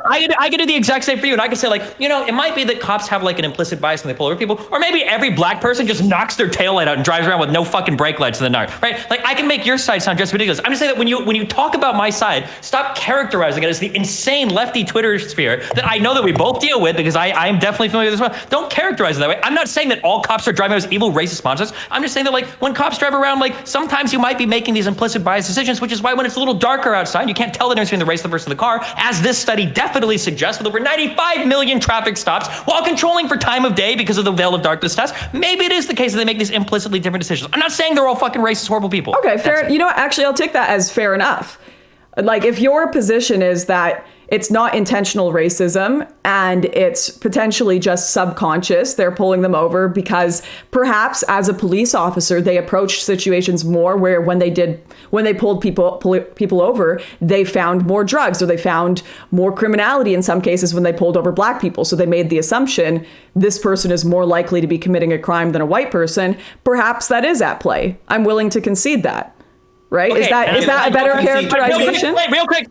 I can do the exact same for you, and I can say, like, you know, it might be that cops have like an implicit bias when they pull over people, or maybe every black person just knocks their taillight out and drives around with no fucking brake lights in the night, right? Like, I can make your side sound just ridiculous. I'm just saying that when you talk about my side, stop characterizing it as the insane lefty Twitter sphere that I know that we both deal with, because I'm definitely familiar with this one. Don't characterize it that way. I'm not saying that all cops are driving as evil racist monsters. I'm just saying that, like, when cops drive around, like, sometimes you might be making these implicit bias decisions, which is why when it's a little darker outside, you can't tell the difference between the race of the person in the car, as this study definitely suggests, with over 95 million traffic stops while controlling for time of day because of the veil of darkness test. Maybe it is the case that they make these implicitly different decisions. I'm not saying they're all fucking racist, horrible people. Okay, fair. You know what? Actually, I'll take that as fair enough. Like, if your position is that it's not intentional racism and it's potentially just subconscious, they're pulling them over because perhaps as a police officer, they approached situations more where when they pulled people over, they found more drugs, or they found more criminality in some cases when they pulled over black people. So they made the assumption this person is more likely to be committing a crime than a white person. Perhaps that is at play. I'm willing to concede that. Right? Okay, is that a better characterization? Real quick.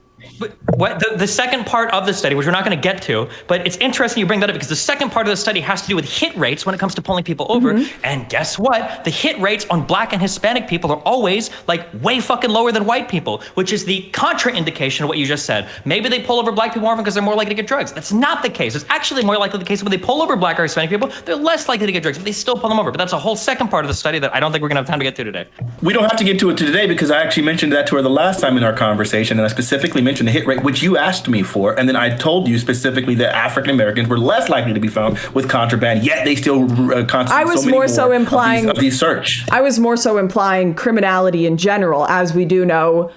What the second part of the study, which we're not going to get to, but it's interesting you bring that up, because the second part of the study has to do with hit rates when it comes to pulling people over. And guess what? The hit rates on black and Hispanic people are always like way fucking lower than white people, which is the contraindication of what you just said. Maybe they pull over black people more often because they're more likely to get drugs. That's not the case. It's actually more likely the case when they pull over black or Hispanic people, they're less likely to get drugs, but they still pull them over. But that's a whole second part of the study that I don't think we're going to have time to get to today. We don't have to get to it today, because I actually mentioned that to her the last time in our conversation, and I specifically mentioned the hit rate, which you asked me for, and then I told you specifically that African Americans were less likely to be found with contraband, yet they still constitute I was more so implying of these search. I was more so implying criminality in general, as we do know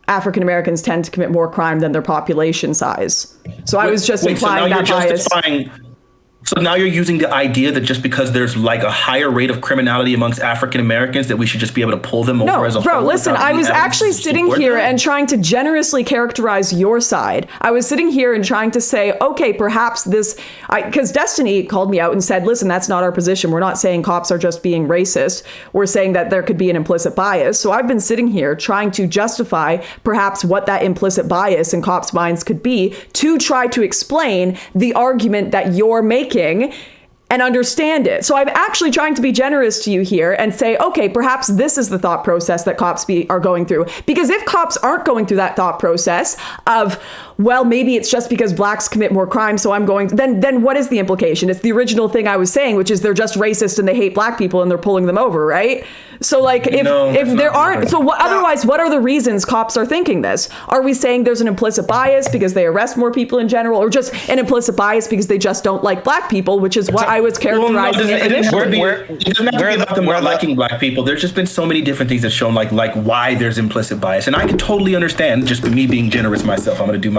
African Americans tend to commit more crime than their population size. So I was just implying that bias. So now you're using the idea that just because there's like a higher rate of criminality amongst African Americans, that we should just be able to pull them over as a whole. No, bro, listen, I was actually sitting here and trying to generously characterize your side. I was sitting here and trying to say, okay, perhaps this, because Destiny called me out and said, listen, that's not our position. We're not saying cops are just being racist. We're saying that there could be an implicit bias. So I've been sitting here trying to justify perhaps what that implicit bias in cops' minds could be, to try to explain the argument that you're making. and understand it. So I'm actually trying to be generous to you here and say, okay, perhaps this is the thought process that cops are going through. Because if cops aren't going through that thought process of, well, maybe it's just because blacks commit more crime, so I'm going, then what is the implication? It's the original thing I was saying, which is they're just racist and they hate black people and they're pulling them over, right? So like if there aren't, so what, otherwise, what are the reasons cops are thinking this? Are we saying there's an implicit bias because they arrest more people in general, or just an implicit bias because they just don't like black people, which is what I was characterizing it initially? It doesn't have to be about them not liking black people. There's just been so many different things that shown like why there's implicit bias, and I can totally understand. Just me being generous myself, I'm going to do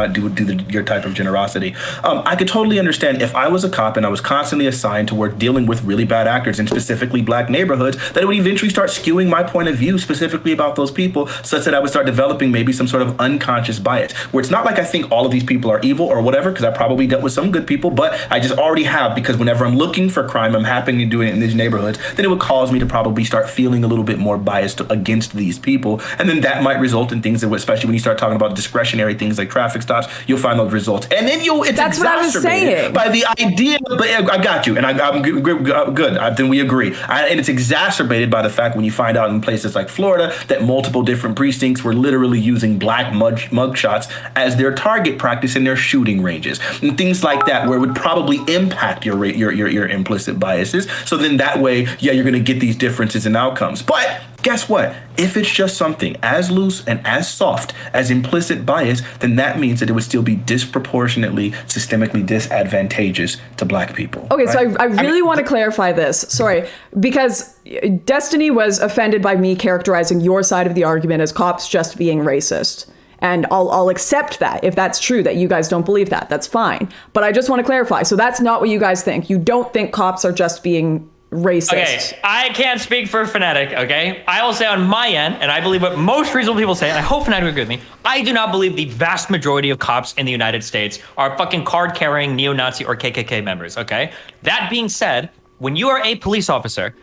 your type of generosity. I could totally understand if I was a cop and I was constantly assigned to work dealing with really bad actors in specifically black neighborhoods, that it would eventually start skewing my point of view specifically about those people, such that I would start developing maybe some sort of unconscious bias, where it's not like I think all of these people are evil or whatever, because I probably dealt with some good people, but I just already have, because whenever I'm looking for crime, I'm happening to do it in these neighborhoods, then it would cause me to probably start feeling a little bit more biased against these people. And then that might result in things that, especially when you start talking about discretionary things like traffic stops, you'll find those results. And then that's what I was saying. By the idea, but I got you, and I'm good. Then we agree. And it's exacerbated by the fact when you find out in places like Florida that multiple different precincts were literally using black mugshots as their target practice in their shooting ranges and things like that, where it would probably impact your implicit biases. So then that way, yeah, you're going to get these differences in outcomes. But guess what? If it's just something as loose and as soft as implicit bias, then that means that it would still be disproportionately, systemically disadvantageous to black people. Okay, right? so I really want to clarify this. Sorry, because Destiny was offended by me characterizing your side of the argument as cops just being racist. And I'll accept that if that's true, that you guys don't believe that. That's fine. But I just want to clarify. So that's not what you guys think. You don't think cops are just being racist. Okay, I can't speak for Fanatiq, okay? I will say on my end, and I believe what most reasonable people say, and I hope Fanatiq agree with me, I do not believe the vast majority of cops in the United States are fucking card-carrying neo-Nazi or KKK members, okay? That being said, when you are a police officer,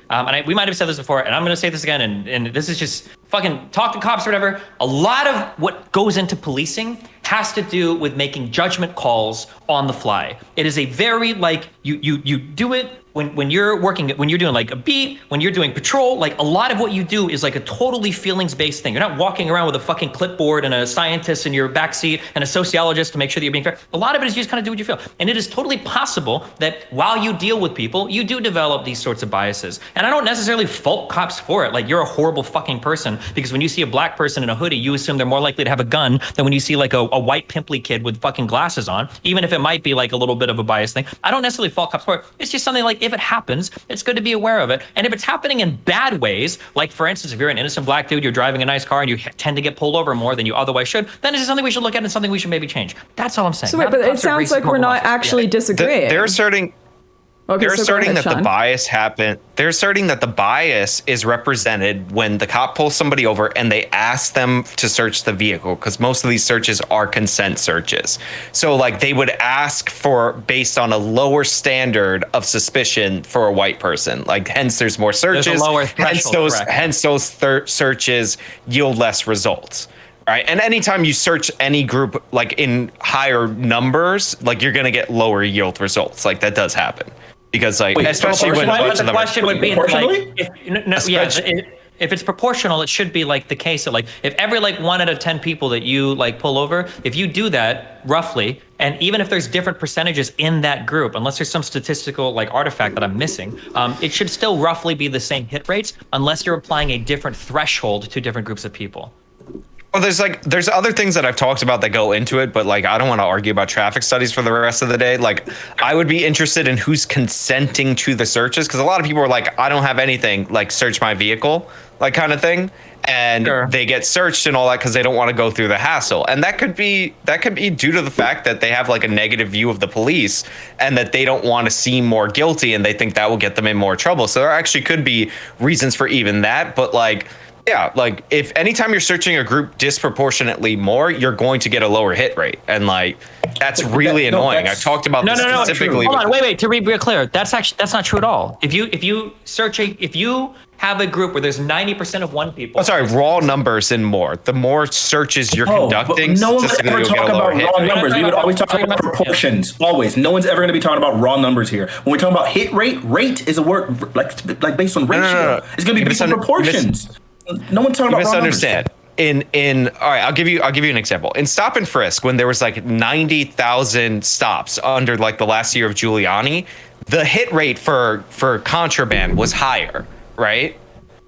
we might have said this before, and I'm going to say this again, and this is just fucking talk to cops or whatever. A lot of what goes into policing has to do with making judgment calls on the fly. It is a very, like, you do it when you're working, when you're doing like a beat, when you're doing patrol, like a lot of what you do is like a totally feelings-based thing. You're not walking around with a fucking clipboard and a scientist in your backseat and a sociologist to make sure that you're being fair. A lot of it is you just kind of do what you feel. And it is totally possible that while you deal with people, you do develop these sorts of biases. And I don't necessarily fault cops for it. Like, you're a horrible fucking person because when you see a black person in a hoodie, you assume they're more likely to have a gun than when you see like a white pimply kid with fucking glasses on, even if it might be like a little bit of a bias thing. I don't necessarily fault cops for it. It's just something like, if it happens, it's good to be aware of it. And if it's happening in bad ways, like for instance, if you're an innocent black dude, you're driving a nice car and you tend to get pulled over more than you otherwise should, then it's just something we should look at and something we should maybe change. That's all I'm saying. So wait, but it sounds like we're not actually disagreeing. They're asserting They're asserting that the bias happened. They're asserting that the bias is represented when the cop pulls somebody over and they ask them to search the vehicle, because most of these searches are consent searches. So like they would ask for based on a lower standard of suspicion for a white person. Like hence there's more searches. There's a lower threshold, hence those searches yield less results. Right. And anytime you search any group like in higher numbers, like you're going to get lower yield results. Like that does happen. Because like, especially when the question would be like, if it's proportional, it should be like the case that like, if every like 1 out of 10 people that you like pull over, if you do that roughly, and even if there's different percentages in that group, unless there's some statistical like artifact that I'm missing, it should still roughly be the same hit rates, unless you're applying a different threshold to different groups of people. Well, there's other things that I've talked about that go into it, but like I don't want to argue about traffic studies for the rest of the day. Like I would be interested in who's consenting to the searches, because a lot of people are like, I don't have anything, like search my vehicle, like kind of thing, and they get searched and all that because they don't want to go through the hassle. And that could be due to the fact that they have like a negative view of the police and that they don't want to seem more guilty and they think that will get them in more trouble. So there actually could be reasons for even that, but like. Yeah, like if anytime you're searching a group disproportionately more, you're going to get a lower hit rate, and like that's really annoying. I talked about this specifically. Hold on, wait. To be clear, that's not true at all. If you have a group where there's 90% of one people. Oh, sorry, raw numbers and more. The more searches you're conducting, no one would statistically, ever you'll get talk a lower about hit raw rate. numbers. We would always talk about proportions. Always. No one's ever going to be talking about raw numbers here. When we talk about hit rate, rate is a word like based on ratio. No. It's going to be based on proportions. No one's talking about raw numbers. Misunderstand. In all right, I'll give you an example. In stop and frisk, when there was like 90,000 stops under like the last year of Giuliani, the hit rate for contraband was higher, right?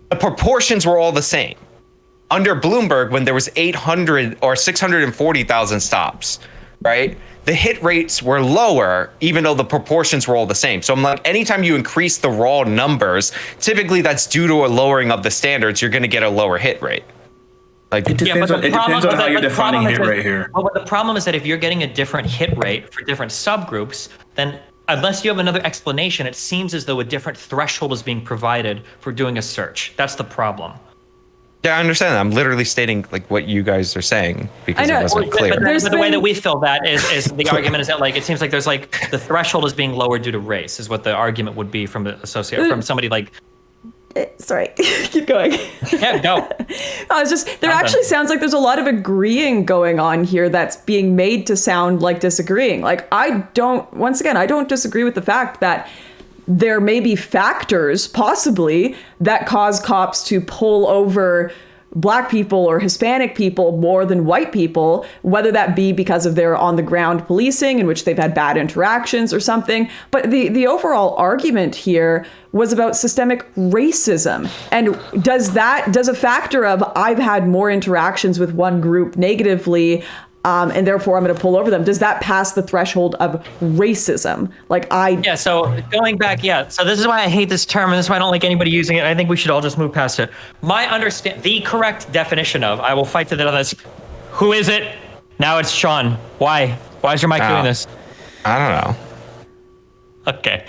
The proportions were all the same. Under Bloomberg, when there was 800 or 640,000 stops, right? The hit rates were lower, even though the proportions were all the same. So I'm like, anytime you increase the raw numbers, typically that's due to a lowering of the standards, you're going to get a lower hit rate. Like, it depends on how you're defining hit rate here. Well, but the problem is that if you're getting a different hit rate for different subgroups, then unless you have another explanation, it seems as though a different threshold is being provided for doing a search. That's the problem. Yeah, I understand that. I'm literally stating like what you guys are saying because it wasn't clear. But the way that we feel that is the argument is that like it seems like there's like the threshold is being lowered due to race is what the argument would be from from somebody like. Sorry, keep going. Yeah, go. It's just there actually sounds like there's a lot of agreeing going on here that's being made to sound like disagreeing. Like I don't disagree with the fact that there may be factors possibly that cause cops to pull over Black people or Hispanic people more than white people, whether that be because of their on the ground policing in which they've had bad interactions or something. But the overall argument here was about systemic racism. And does a factor of I've had more interactions with one group negatively and therefore I'm going to pull over them, does that pass the threshold of racism? Yeah, so going back, so this is why I hate this term, and this is why I don't like anybody using it. I think we should all just move past it. The correct definition of, I will fight to the other, who is it? Now it's Sean. Why? Why is your mic doing this? I don't know. Okay.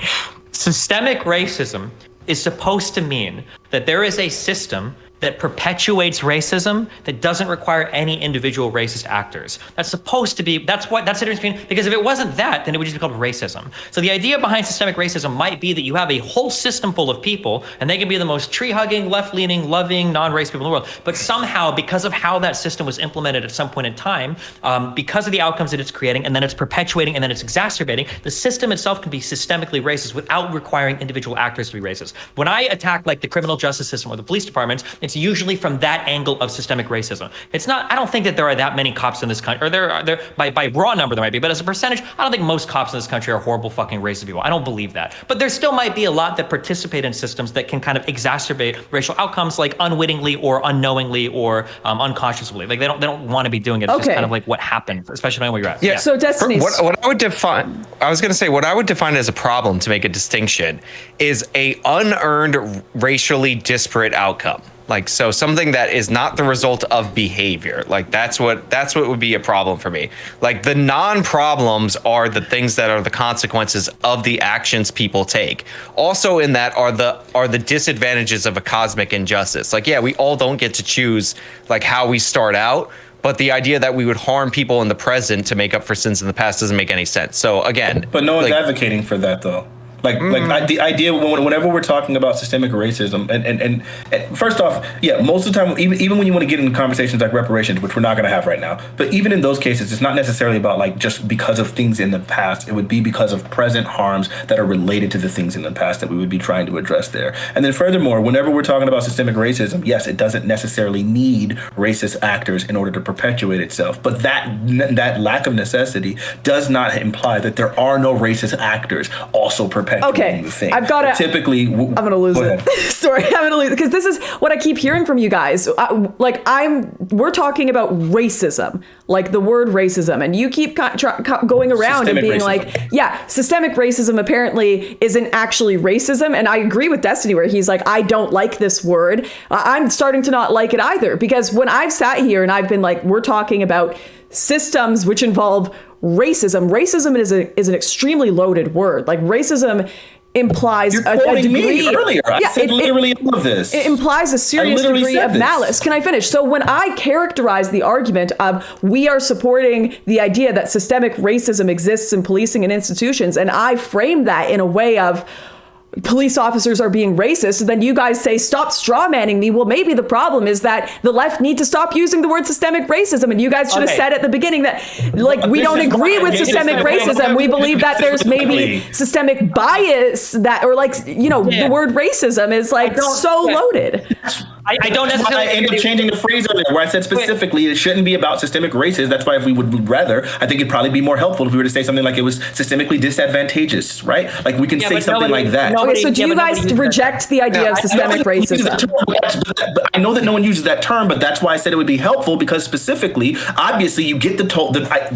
Systemic racism is supposed to mean that there is a system that perpetuates racism that doesn't require any individual racist actors. That's supposed to be, that's the difference between, because if it wasn't that, then it would just be called racism. So the idea behind systemic racism might be that you have a whole system full of people, and they can be the most tree-hugging, left-leaning, loving, non-race people in the world. But somehow, because of how that system was implemented at some point in time, because of the outcomes that it's creating, and then it's perpetuating, and then it's exacerbating, the system itself can be systemically racist without requiring individual actors to be racist. When I attack like the criminal justice system or the police departments, it's usually from that angle of systemic racism. It's not, I don't think that there are that many cops in this country, or there by raw number there might be, but as a percentage, I don't think most cops in this country are horrible fucking racist people. I don't believe that. But there still might be a lot that participate in systems that can kind of exacerbate racial outcomes, like unwittingly or unknowingly or unconsciously. Like they don't want to be doing it. It's just kind of like what happens, especially where you're at. Yeah. So Destiny. What I would define, what I would define as a problem, to make a distinction, is a unearned racially disparate outcome. Like, so something that is not the result of behavior. Like that's what would be a problem for me. Like the non-problems are the things that are the consequences of the actions people take. Also in that are the disadvantages of a cosmic injustice. Like, yeah, we all don't get to choose like how we start out, but the idea that we would harm people in the present to make up for sins in the past doesn't make any sense. So again, but no one's advocating for that though. The idea whenever we're talking about systemic racism and first off, most of the time, even when you want to get into conversations like reparations, which we're not going to have right now, but even in those cases, it's not necessarily about like just because of things in the past. It would be because of present harms that are related to the things in the past that we would be trying to address there. And then furthermore, whenever we're talking about systemic racism, yes, it doesn't necessarily need racist actors in order to perpetuate itself, but that lack of necessity does not imply that there are no racist actors also perpetuating. Okay, I've got to. Typically, I'm gonna lose it. Sorry, I'm gonna lose it because this is what I keep hearing from you guys. We're talking about racism, like the word racism, and you keep going around systemic and being racism. Like, systemic racism apparently isn't actually racism, and I agree with Destiny where he's like, I don't like this word. I'm starting to not like it either because when I've sat here and I've been like, we're talking about systems which involve racism. Racism is an extremely loaded word. Like racism implies a degree. Me earlier. I said literally all of this. It implies a serious degree of malice. Can I finish? So when I characterize the argument of we are supporting the idea that systemic racism exists in policing and institutions, and I frame that in a way of police officers are being racist, then you guys say, stop straw manning me. Well, maybe the problem is that the left need to stop using the word systemic racism. And you guys should have said at the beginning that, like, we don't agree with systemic racism. We believe that there's maybe systemic bias that, or like, you know, the word racism is like so loaded. I don't necessarily. I ended up changing the phrase earlier where I said specifically it shouldn't be about systemic racism. That's why if we would rather, I think it'd probably be more helpful if we were to say something like it was systemically disadvantageous, right? Like we can say something like that. Okay, so do you guys reject the idea of systemic racism? But I know that no one uses that term, but that's why I said it would be helpful because specifically, obviously, you get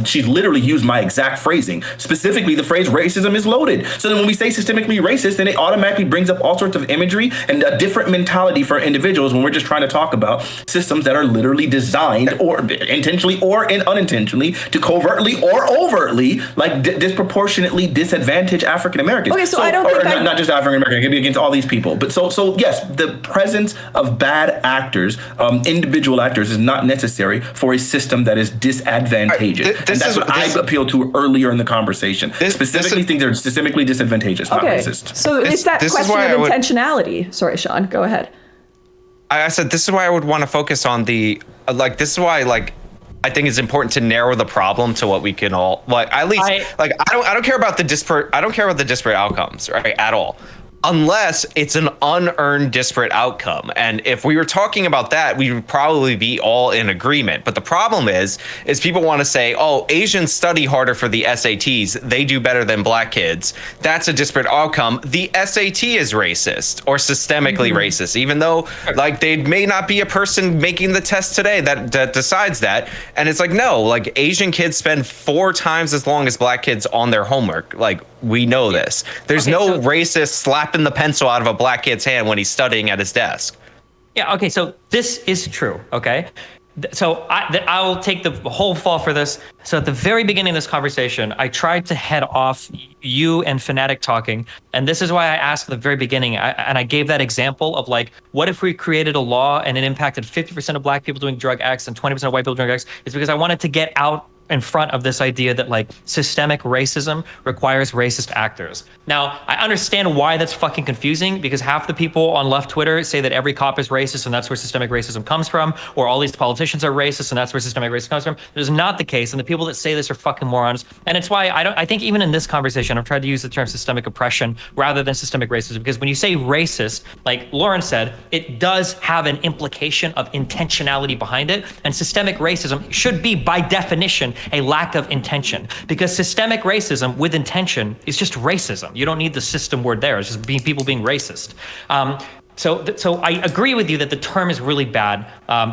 she literally used my exact phrasing. Specifically, the phrase racism is loaded. So then when we say systemically racist, then it automatically brings up all sorts of imagery and a different mentality for individuals when we're just trying to talk about systems that are literally designed or intentionally or unintentionally to covertly or overtly like disproportionately disadvantage African Americans. Okay, so I don't think not just African Americans, it could be against all these people. But so yes, the presence of bad actors, individual actors, is not necessary for a system that is disadvantageous. And that's what I appealed to earlier in the conversation. Specifically, think they're systemically disadvantageous, not racist. So it's that question of intentionality. Sorry, Sean, go ahead. I said this is why I would want to focus on this is why I think it's important to narrow the problem to what we can all I don't care about the disparate outcomes, right, at all. Unless it's an unearned disparate outcome. And if we were talking about that, we would probably be all in agreement. But the problem is people want to say, oh, Asians study harder for the SATs. They do better than black kids. That's a disparate outcome. The SAT is racist or systemically racist, even though like they may not be a person making the test today that decides that. And it's like, no, like Asian kids spend 4 times as long as black kids on their homework. Like we know this. There's no racist slapping the pencil out of a black kid's hand when he's studying at his desk. Yeah, okay, so this is true, okay? So I'll take the whole fall for this. So at the very beginning of this conversation, I tried to head off you and Fanatiq talking. And this is why I asked at the very beginning, and I gave that example of like, what if we created a law and it impacted 50% of black people doing drug X and 20% of white people doing drug X? It's because I wanted to get out in front of this idea that like systemic racism requires racist actors. Now, I understand why that's fucking confusing because half the people on left Twitter say that every cop is racist and that's where systemic racism comes from, or all these politicians are racist and that's where systemic racism comes from. That is not the case, and the people that say this are fucking morons. And it's why I think even in this conversation, I've tried to use the term systemic oppression rather than systemic racism, because when you say racist, like Lauren said, it does have an implication of intentionality behind it, and systemic racism should be by definition a lack of intention, because systemic racism with intention is just racism. You don't need the system word there. It's just people being racist. So I agree with you that the term is really bad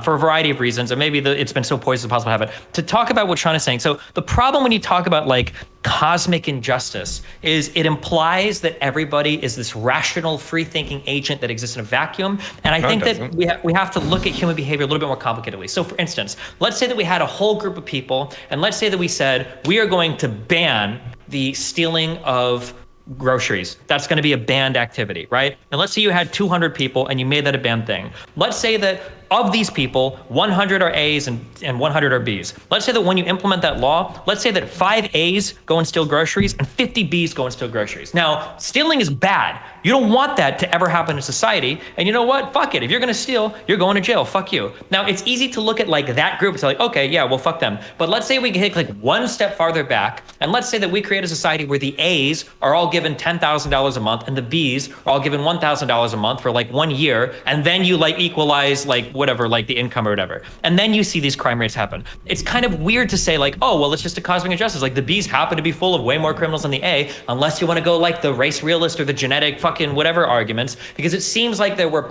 for a variety of reasons, and maybe it's been so poisoned it's possible to have it. To talk about what Sean is saying, so the problem when you talk about like cosmic injustice is it implies that everybody is this rational, free-thinking agent that exists in a vacuum. And I think that we have to look at human behavior a little bit more complicatedly. So for instance, let's say that we had a whole group of people, and let's say that we said, we are going to ban the stealing of groceries. That's going to be a banned activity, right? And let's say you had 200 people and you made that a banned thing. Let's say that of these people, 100 are A's and 100 are B's. Let's say that when you implement that law, let's say that 5 A's go and steal groceries and 50 B's go and steal groceries. Now, stealing is bad. You don't want that to ever happen in society. And you know what? Fuck it. If you're going to steal, you're going to jail. Fuck you. Now, it's easy to look at like that group and say like, okay, yeah, well, fuck them. But let's say we take like one step farther back, and let's say that we create a society where the A's are all given $10,000 a month and the B's are all given $1,000 a month for like 1 year, and then you like equalize like whatever, like the income or whatever. And then you see these crime rates happen. It's kind of weird to say like, oh, well, it's just a cosmic injustice. Like the B's happen to be full of way more criminals than the A, unless you want to go like the race realist or the genetic fucking whatever arguments, because it seems like there were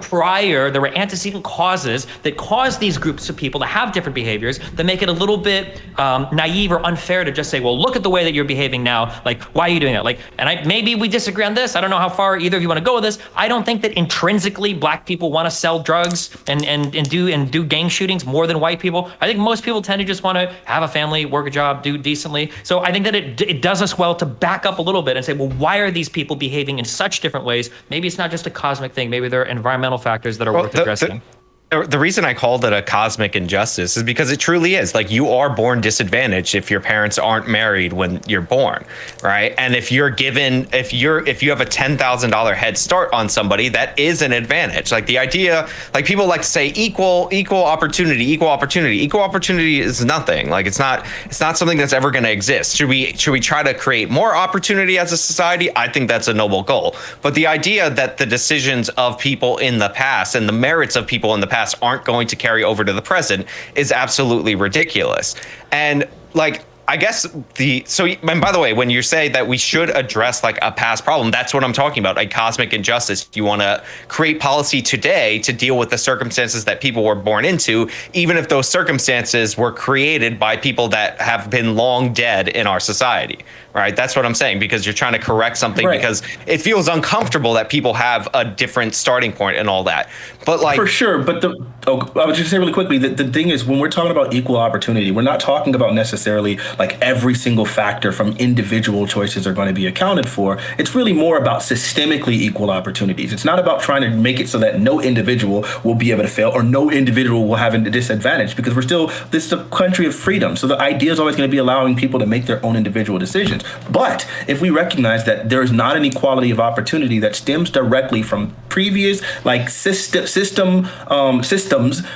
antecedent causes that caused these groups of people to have different behaviors that make it a little bit naive or unfair to just say, well, look at the way that you're behaving now. Like, why are you doing that? Like, and maybe we disagree on this. I don't know how far either of you want to go with this. I don't think that intrinsically black people want to sell drugs and do gang shootings more than white people. I think most people tend to just want to have a family, work a job, do decently. So I think that it does us well to back up a little bit and say, well, why are these people behaving in such different ways? Maybe it's not just a cosmic thing. Maybe there are environmental factors that are worth addressing. The reason I called it a cosmic injustice is because it truly is. Like, you are born disadvantaged if your parents aren't married when you're born, right? And if you're given, if you have a $10,000 head start on somebody, that is an advantage. Like, the idea, like, people like to say equal opportunity. Equal opportunity is nothing. Like, it's not something that's ever going to exist. Should we try to create more opportunity as a society? I think that's a noble goal. But the idea that the decisions of people in the past and the merits of people in the past aren't going to carry over to the present is absolutely ridiculous. And like, I guess and by the way, when you say that we should address like a past problem, that's what I'm talking about, a cosmic injustice. You want to create policy today to deal with the circumstances that people were born into, even if those circumstances were created by people that have been long dead in our society, right? That's what I'm saying, because you're trying to correct something because it feels uncomfortable that people have a different starting point and all that. But like, for sure. But I was just say really quickly that the thing is, when we're talking about equal opportunity, we're not talking about necessarily like every single factor from individual choices are going to be accounted for. It's really more about systemically equal opportunities. It's not about trying to make it so that no individual will be able to fail or no individual will have a disadvantage, because this is a country of freedom. So the idea is always going to be allowing people to make their own individual decisions. But if we recognize that there is not an equality of opportunity that stems directly from previous like systems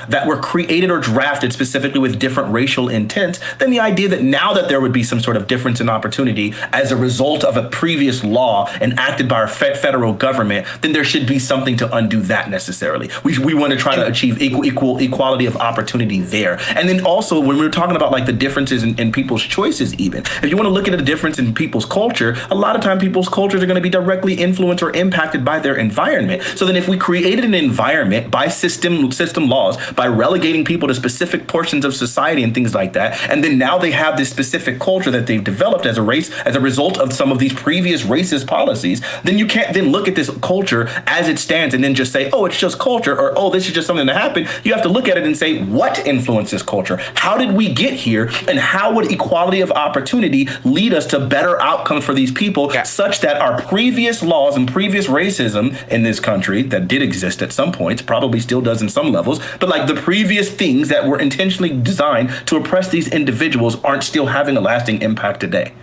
that were created or drafted specifically with different racial intent, then the idea that now that there would be some sort of difference in opportunity as a result of a previous law enacted by our federal government, then there should be something to undo that necessarily. We want to try to achieve equality of opportunity there. And then also, when we're talking about like the differences in people's choices, even if you want to look at a difference in people's culture, a lot of time people's cultures are going to be directly influenced or impacted by their environment. So then if we created an environment by system laws, by relegating people to specific portions of society and things like that, and then now they have this specific culture that they've developed as a race as a result of some of these previous racist policies, then you can't then look at this culture as it stands and then just say, oh, it's just culture, or oh, this is just something that happened. You have to look at it and say, what influenced this culture? How did we get here? And how would equality of opportunity lead us to better outcomes for these people, such that our previous laws and previous racism in this country that did exist at some points, probably still does in some levels, but like the previous things that were intentionally designed to oppress these individuals aren't still having a lasting impact today.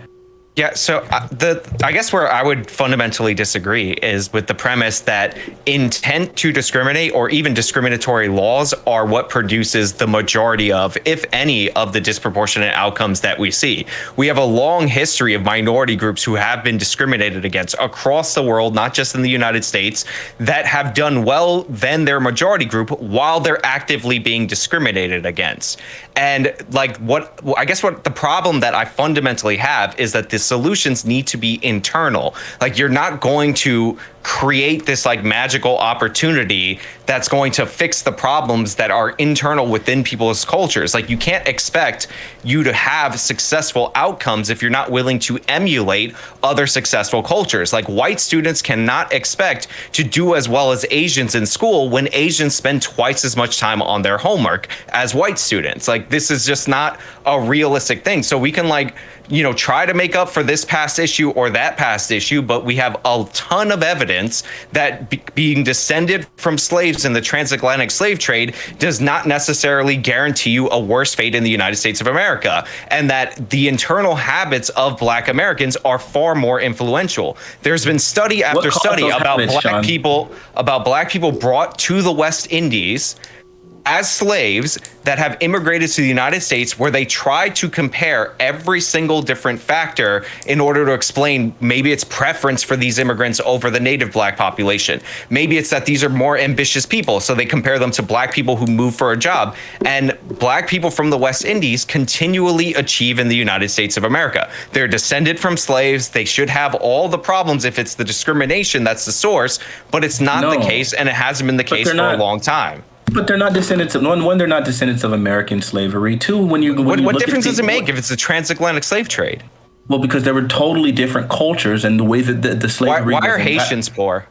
Yeah, so I guess where I would fundamentally disagree is with the premise that intent to discriminate or even discriminatory laws are what produces the majority of, if any, of the disproportionate outcomes that we see. We have a long history of minority groups who have been discriminated against across the world, not just in the United States, that have done well than their majority group while they're actively being discriminated against. And like what the problem that I fundamentally have is that the solutions need to be internal. Like, you're not going to create this like magical opportunity that's going to fix the problems that are internal within people's cultures. Like, you can't expect you to have successful outcomes if you're not willing to emulate other successful cultures. Like, white students cannot expect to do as well as Asians in school when Asians spend twice as much time on their homework as white students. Like, this is just not a realistic thing. So we can try to make up for this past issue or that past issue, but we have a ton of evidence that being descended from slaves in the transatlantic slave trade does not necessarily guarantee you a worse fate in the United States of America, and that the internal habits of Black Americans are far more influential. There's been study after study about Black people brought to the West Indies as slaves that have immigrated to the United States, where they try to compare every single different factor in order to explain maybe it's preference for these immigrants over the native Black population. Maybe it's that these are more ambitious people, so they compare them to Black people who move for a job. And Black people from the West Indies continually achieve in the United States of America. They're descended from slaves. They should have all the problems if it's the discrimination that's the source, but it's not the case, and it hasn't been the case for a long time. But they're not descendants of one. They're not descendants of American slavery. Two, what difference does it make if it's a transatlantic slave trade? Well, because there were totally different cultures and the way that the slavery. Why are Haitians poor?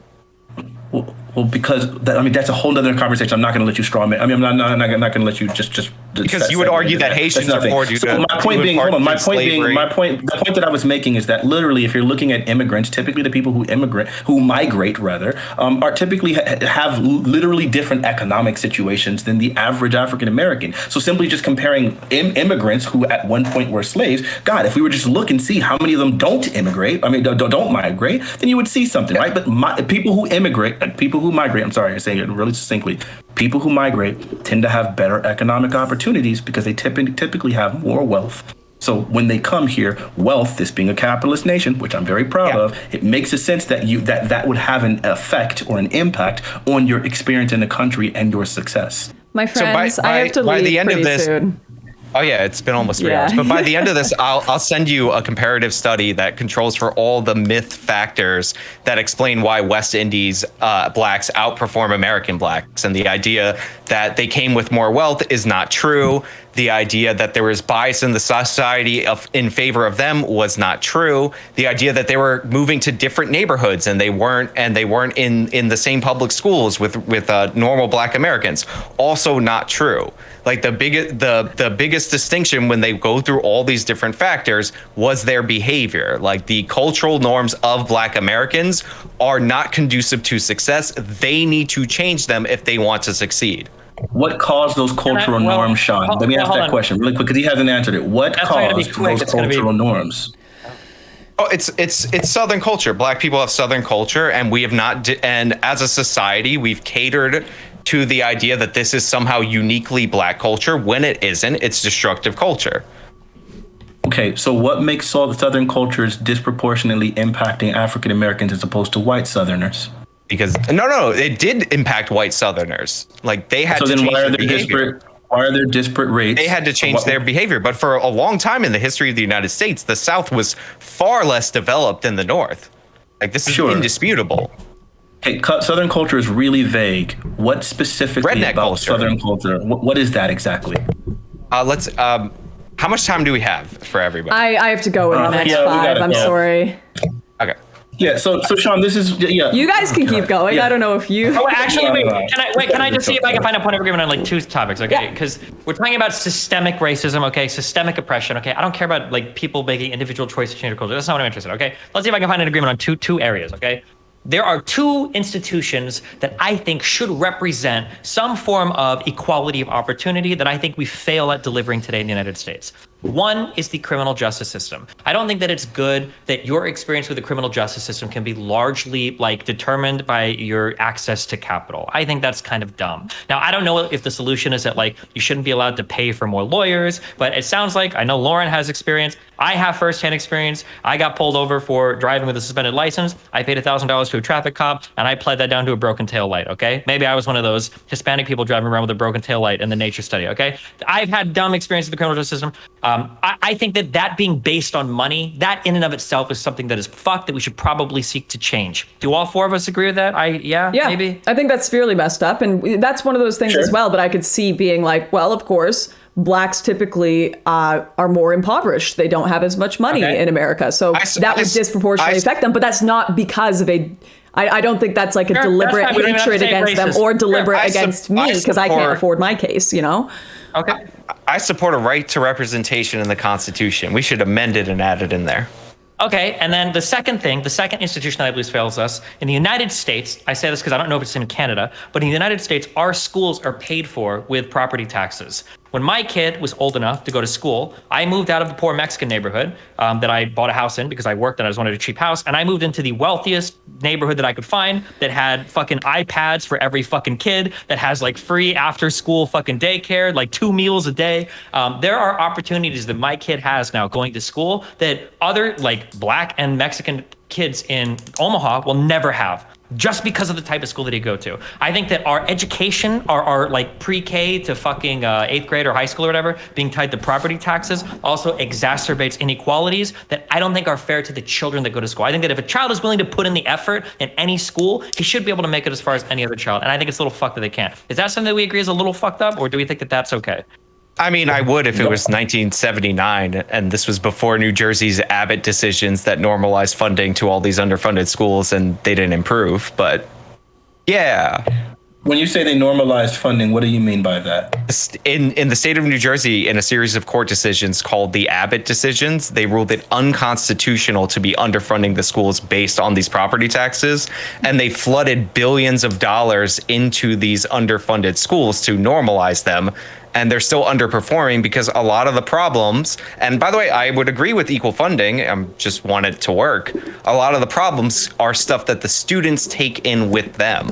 Well, because I mean that's a whole other conversation. I'm not going to let you straw man. I mean, I'm not going to let you just because you would argue that Haitians are more due to. So my point being, hold on. My point being, the point that I was making is that literally, if you're looking at immigrants, typically the people who migrate rather, are typically have literally different economic situations than the average African American. So simply just comparing immigrants who at one point were slaves, God, if we were just look and see how many of them don't immigrate, I mean don't migrate, then you would see something, right? But people who migrate, I'm sorry, I'm saying it really succinctly. People who migrate tend to have better economic opportunities because they typically have more wealth. So when they come here, wealth, this being a capitalist nation, which I'm very proud of, it makes a sense that that would have an effect or an impact on your experience in the country and your success. My friends, I have to leave pretty soon. Oh yeah, it's been almost 3 hours. But by the end of this, I'll send you a comparative study that controls for all the myth factors that explain why West Indies blacks outperform American blacks. And the idea that they came with more wealth is not true. The idea that there was bias in the society in favor of them was not true. The idea that they were moving to different neighborhoods and they weren't in the same public schools with normal black Americans, also not true. Like the biggest distinction when they go through all these different factors was their behavior. Like the cultural norms of black Americans are not conducive to success. They need to change them if they want to succeed. What caused those cultural norms, Sean? Let me ask that question really quick because he hasn't answered it. What caused those cultural norms? Oh, it's Southern culture. Black people have Southern culture, and we have not. And as a society, we've catered to the idea that this is somehow uniquely black culture when it isn't. It's destructive culture. Okay, so what makes Southern cultures disproportionately impacting African Americans as opposed to white Southerners? Because no, it did impact white Southerners. Like they had to change their behavior. Why are there disparate rates? They had to change their behavior. But for a long time in the history of the United States, the South was far less developed than the North. Like this is indisputable. Okay, Southern culture is really vague. What specifically Redneck about culture. Southern culture? What is that exactly? How much time do we have for everybody? I have to go in the next 5. I'm sorry. Okay. Yeah, so Sean, this is You guys can keep going. I don't know if you. Oh, actually, can I just see if I can find a point of agreement on like 2 topics, okay? Because we're talking about systemic racism, okay? Systemic oppression, okay? I don't care about like people making individual choices to change their culture. That's not what I'm interested in, okay? Let's see if I can find an agreement on two areas, okay? There are 2 institutions that I think should represent some form of equality of opportunity that I think we fail at delivering today in the United States. One is the criminal justice system. I don't think that it's good that your experience with the criminal justice system can be largely like determined by your access to capital. I think that's kind of dumb. Now, I don't know if the solution is that like you shouldn't be allowed to pay for more lawyers, but it sounds like I know Lauren has experience. I have firsthand experience. I got pulled over for driving with a suspended license. I paid $1,000 to a traffic cop and I pled that down to a broken tail light, okay? Maybe I was one of those Hispanic people driving around with a broken tail light in the nature study, okay? I've had dumb experience with the criminal justice system. I think that being based on money, that in and of itself is something that is fucked that we should probably seek to change. Do all 4 of us agree with that? Yeah, maybe? I think that's fairly messed up. And that's one of those things as well that I could see being like, well, of course, blacks typically are more impoverished. They don't have as much money in America. So that would disproportionately affect them. But that's not because of I don't think that's like a deliberate hatred against them or deliberate against me because I can't afford my case, you know? Okay. I support a right to representation in the Constitution. We should amend it and add it in there. Okay, and then the second institution that I believe fails us, in the United States, I say this because I don't know if it's in Canada, but in the United States, our schools are paid for with property taxes. When my kid was old enough to go to school, I moved out of the poor Mexican neighborhood that I bought a house in because I worked and I just wanted a cheap house. And I moved into the wealthiest neighborhood that I could find that had fucking iPads for every fucking kid, that has like free after school fucking daycare, like 2 meals a day. There are opportunities that my kid has now going to school that other like black and Mexican kids in Omaha will never have, just because of the type of school that he go to. I think that our education, our like pre-K to fucking 8th grade or high school or whatever, being tied to property taxes also exacerbates inequalities that I don't think are fair to the children that go to school. I think that if a child is willing to put in the effort in any school, he should be able to make it as far as any other child. And I think it's a little fucked that they can't. Is that something that we agree is a little fucked up, or do we think that that's okay? I mean, I would if it was 1979 and this was before New Jersey's Abbott decisions that normalized funding to all these underfunded schools and they didn't improve. But Yeah. When you say they normalized funding, what do you mean by that? In the state of New Jersey, in a series of court decisions called the Abbott decisions, they ruled it unconstitutional to be underfunding the schools based on these property taxes, and they flooded billions of dollars into these underfunded schools to normalize them. And they're still underperforming because a lot of the problems, and by the way, I would agree with equal funding, I just want it to work. A lot of the problems are stuff that the students take in with them.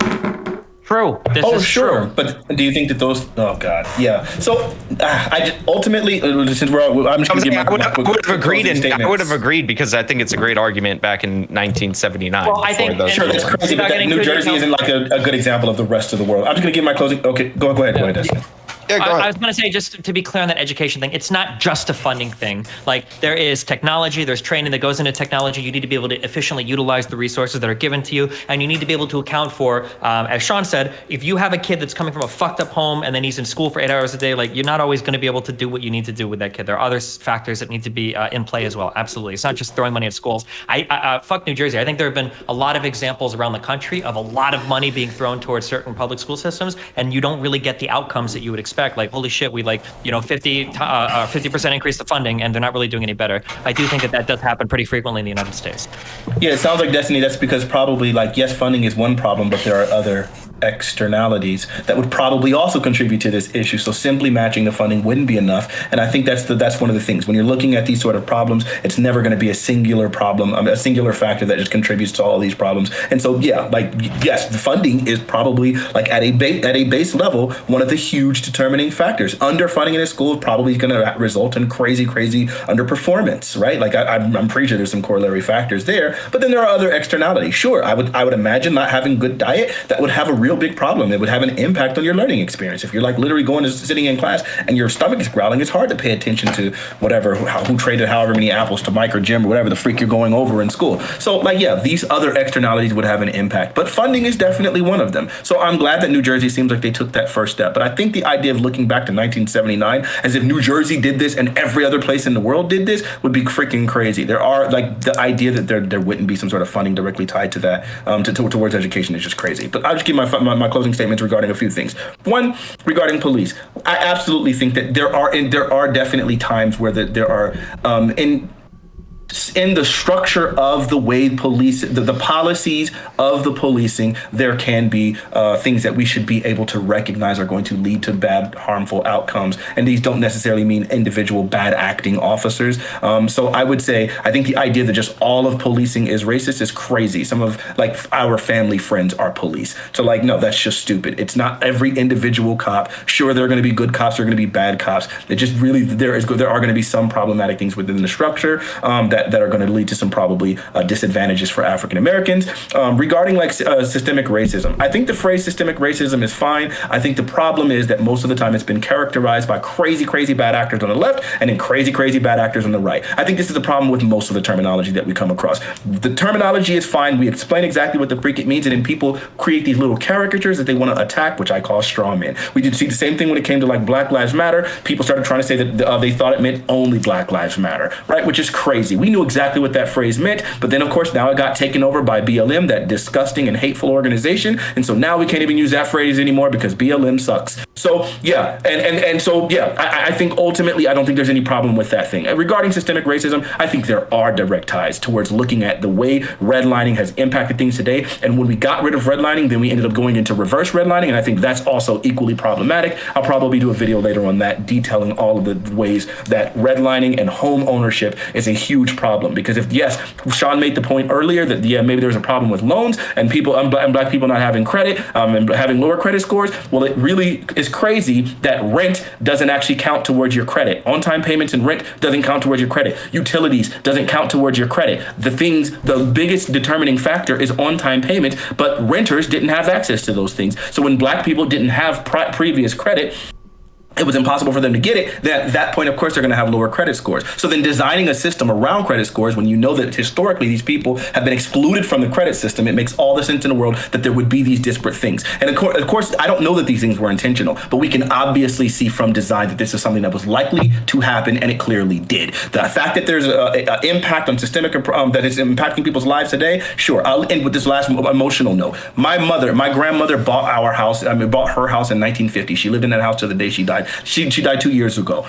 True. This Oh, is sure. true. But do you think that those? Oh God, yeah. So I just, ultimately, since I'm just going to give my, I would have agreed, closing and I would statements. have agreed because I think it's a great argument back in 1979. Well, I before think- those Sure, that's rulings. crazy, but Without getting New too Jersey detailed- isn't like a good example of the rest of the world. I'm just going to give my closing. Okay, go ahead, Dustin. Yeah, go I ahead. was going to say, just to be clear on that education thing, it's not just a funding thing. Like, there is technology, there's training that goes into technology. You need to be able to efficiently utilize the resources that are given to you, and you need to be able to account for, as Sean said, if you have a kid that's coming from a fucked up home and then he's in school for 8 hours a day, like, you're not always going to be able to do what you need to do with that kid. There are other factors that need to be in play as well. Absolutely. It's not just throwing money at schools. Fuck New Jersey. I think there have been a lot of examples around the country of a lot of money being thrown towards certain public school systems, and you don't really get the outcomes that you would expect. Like, holy shit, we 50% increase the funding, and they're not really doing any better. I do think that does happen pretty frequently in the United States. Yeah, it sounds like, Destiny, that's because probably, like, yes, funding is one problem, but there are other externalities that would probably also contribute to this issue. So simply matching the funding wouldn't be enough. And I think that's one of the things. When you're looking at these sort of problems, it's never going to be a singular problem, a singular factor that just contributes to all of these problems. And so, yeah, like, yes, the funding is probably, like, at a base level, one of the huge determining factors. Underfunding in a school is probably going to result in crazy underperformance, right? Like, I'm pretty sure there's some corollary factors there, but then there are other externalities. Sure, I would imagine not having good diet, that would have a real big problem. It would have an impact on your learning experience. If you're, like, literally sitting in class and your stomach is growling, it's hard to pay attention to whatever, who traded however many apples to Mike or Jim or whatever the freak you're going over in school. So, like, yeah, these other externalities would have an impact, but funding is definitely one of them. So I'm glad that New Jersey seems like they took that first step. But I think the idea of looking back to 1979 as if New Jersey did this and every other place in the world did this would be freaking crazy. There are, like, the idea that there wouldn't be some sort of funding directly tied to that, towards education is just crazy. But I'll just give my closing statements regarding a few things. One, regarding police, I absolutely think that there are definitely times where there are in the structure of the way the policies of the policing, there can be things that we should be able to recognize are going to lead to bad, harmful outcomes. And these don't necessarily mean individual bad acting officers. So I would say, I think the idea that just all of policing is racist is crazy. Some of, like, our family friends are police. So, like, no, that's just stupid. It's not every individual cop. Sure, there are going to be good cops, there are going to be bad cops. It just really, there are going to be some problematic things within the structure that are going to lead to some probably disadvantages for African Americans. Regarding, like, systemic racism, I think the phrase systemic racism is fine. I think the problem is that most of the time it's been characterized by crazy bad actors on the left and then crazy bad actors on the right. I think this is the problem with most of the terminology that we come across. The terminology is fine. We explain exactly what the freak it means, and then people create these little caricatures that they want to attack, which I call straw men. We did see the same thing when it came to, like, Black Lives Matter. People started trying to say that they thought it meant only Black Lives Matter, right? Which is crazy. We knew exactly what that phrase meant, but then, of course, now it got taken over by BLM, that disgusting and hateful organization, and so now we can't even use that phrase anymore because BLM sucks. So yeah, and so yeah, I think ultimately I don't think there's any problem with that thing. Regarding systemic racism, I think there are direct ties towards looking at the way redlining has impacted things today, and when we got rid of redlining, then we ended up going into reverse redlining, and I think that's also equally problematic. I'll probably do a video later on that detailing all of the ways that redlining and home ownership is a huge problem, because if, yes, Sean made the point earlier that, yeah, maybe there's a problem with loans and people and black people not having credit and having lower credit scores. Well, it really is crazy that rent doesn't actually count towards your credit. On-time payments and rent doesn't count towards your credit. Utilities doesn't count towards your credit. The biggest determining factor is on-time payments, but renters didn't have access to those things. So when black people didn't have previous credit, it was impossible for them to get it, then at that point, of course, they're going to have lower credit scores. So then designing a system around credit scores, when you know that historically these people have been excluded from the credit system, it makes all the sense in the world that there would be these disparate things. And of course, I don't know that these things were intentional, but we can obviously see from design that this is something that was likely to happen, and it clearly did. The fact that there's an impact on systemic, that is impacting people's lives today, sure. I'll end with this last emotional note. My grandmother bought our house, bought her house in 1950. She lived in that house to the day she died. She died 2 years ago.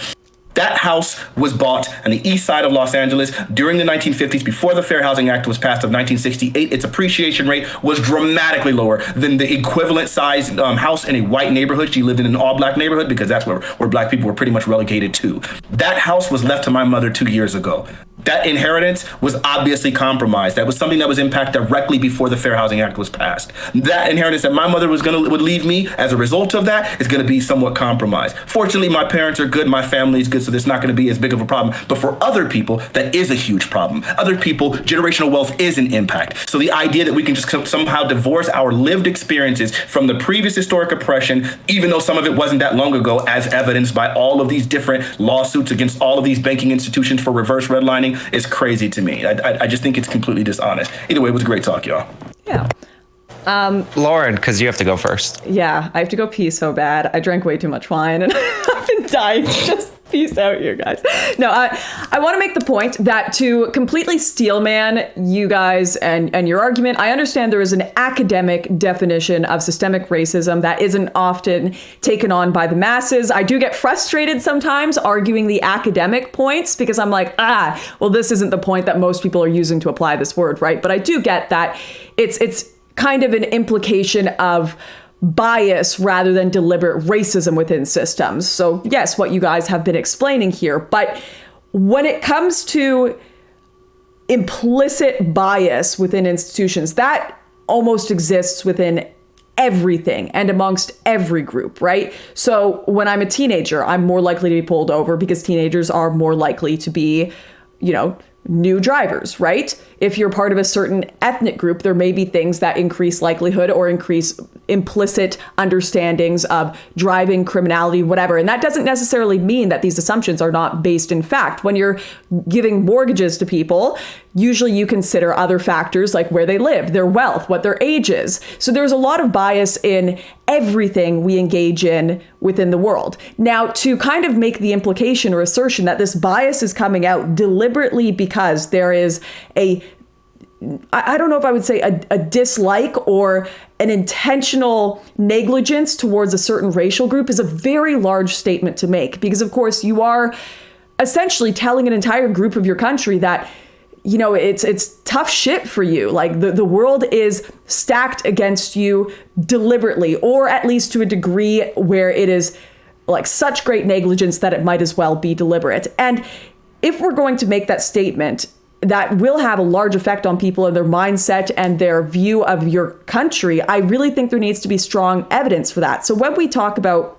That house was bought on the east side of Los Angeles during the 1950s, before the Fair Housing Act was passed of 1968. Its appreciation rate was dramatically lower than the equivalent size house in a white neighborhood. She lived in an all-black neighborhood because that's where black people were pretty much relegated to. That house was left to my mother 2 years ago. That inheritance was obviously compromised. That was something that was impacted directly before the Fair Housing Act was passed. That inheritance that my mother would leave me as a result of that is going to be somewhat compromised. Fortunately, my parents are good, my family is good, so there's not going to be as big of a problem. But for other people, that is a huge problem. Other people, generational wealth is an impact. So the idea that we can just somehow divorce our lived experiences from the previous historic oppression, even though some of it wasn't that long ago, as evidenced by all of these different lawsuits against all of these banking institutions for reverse redlining, is crazy to me. I just think it's completely dishonest. Either way, it was a great talk, y'all. Yeah. Lauren, because you have to go first. Yeah, I have to go pee so bad. I drank way too much wine and I've been dying. Just peace out here, guys. No, I want to make the point that to completely steelman you guys and your argument, I understand there is an academic definition of systemic racism that isn't often taken on by the masses. I do get frustrated sometimes arguing the academic points because I'm like, well, this isn't the point that most people are using to apply this word, right? But I do get that it's kind of an implication of bias rather than deliberate racism within systems. So yes, what you guys have been explaining here, but when it comes to implicit bias within institutions, that almost exists within everything and amongst every group, right? So when I'm a teenager, I'm more likely to be pulled over because teenagers are more likely to be, new drivers, right? If you're part of a certain ethnic group, there may be things that increase likelihood or increase implicit understandings of driving, criminality, whatever. And that doesn't necessarily mean that these assumptions are not based in fact. When you're giving mortgages to people, usually you consider other factors like where they live, their wealth, what their age is. So there's a lot of bias in everything we engage in within the world. Now, to kind of make the implication or assertion that this bias is coming out deliberately because there is I don't know if I would say a dislike or an intentional negligence towards a certain racial group is a very large statement to make, because of course you are essentially telling an entire group of your country that it's tough shit for you. Like the world is stacked against you deliberately, or at least to a degree where it is like such great negligence that it might as well be deliberate. And if we're going to make that statement, that will have a large effect on people and their mindset and their view of your country, I really think there needs to be strong evidence for that. So when we talk about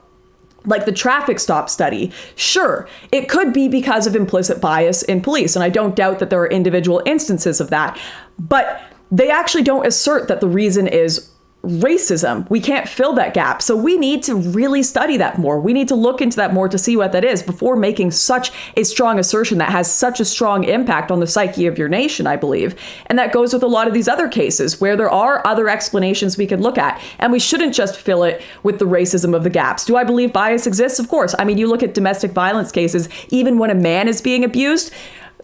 like the traffic stop study, sure, it could be because of implicit bias in police. And I don't doubt that there are individual instances of that, but they actually don't assert that the reason is racism. We can't fill that gap. So we need to really study that more. We need to look into that more to see what that is before making such a strong assertion that has such a strong impact on the psyche of your nation, I believe. And that goes with a lot of these other cases where there are other explanations we could look at. And we shouldn't just fill it with the racism of the gaps. Do I believe bias exists? Of course. I mean, you look at domestic violence cases, even when a man is being abused,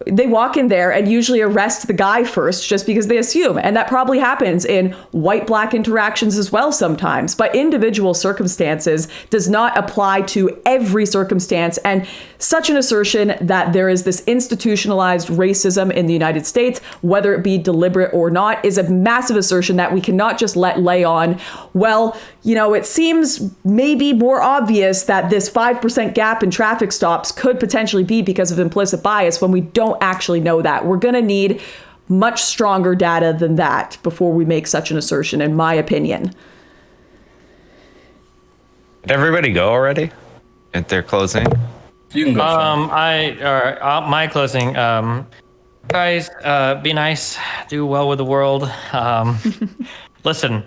they walk in there and usually arrest the guy first just because they assume. And that probably happens in white-black interactions as well sometimes. But individual circumstances does not apply to every circumstance. And such an assertion that there is this institutionalized racism in the United States, whether it be deliberate or not, is a massive assertion that we cannot just let lay on. Well, it seems maybe more obvious that this 5% gap in traffic stops could potentially be because of implicit bias when we don't actually know that. We're going to need much stronger data than that before we make such an assertion, in my opinion. Did everybody go already at their closing? You can go. My closing. Guys, be nice, do well with the world. Listen,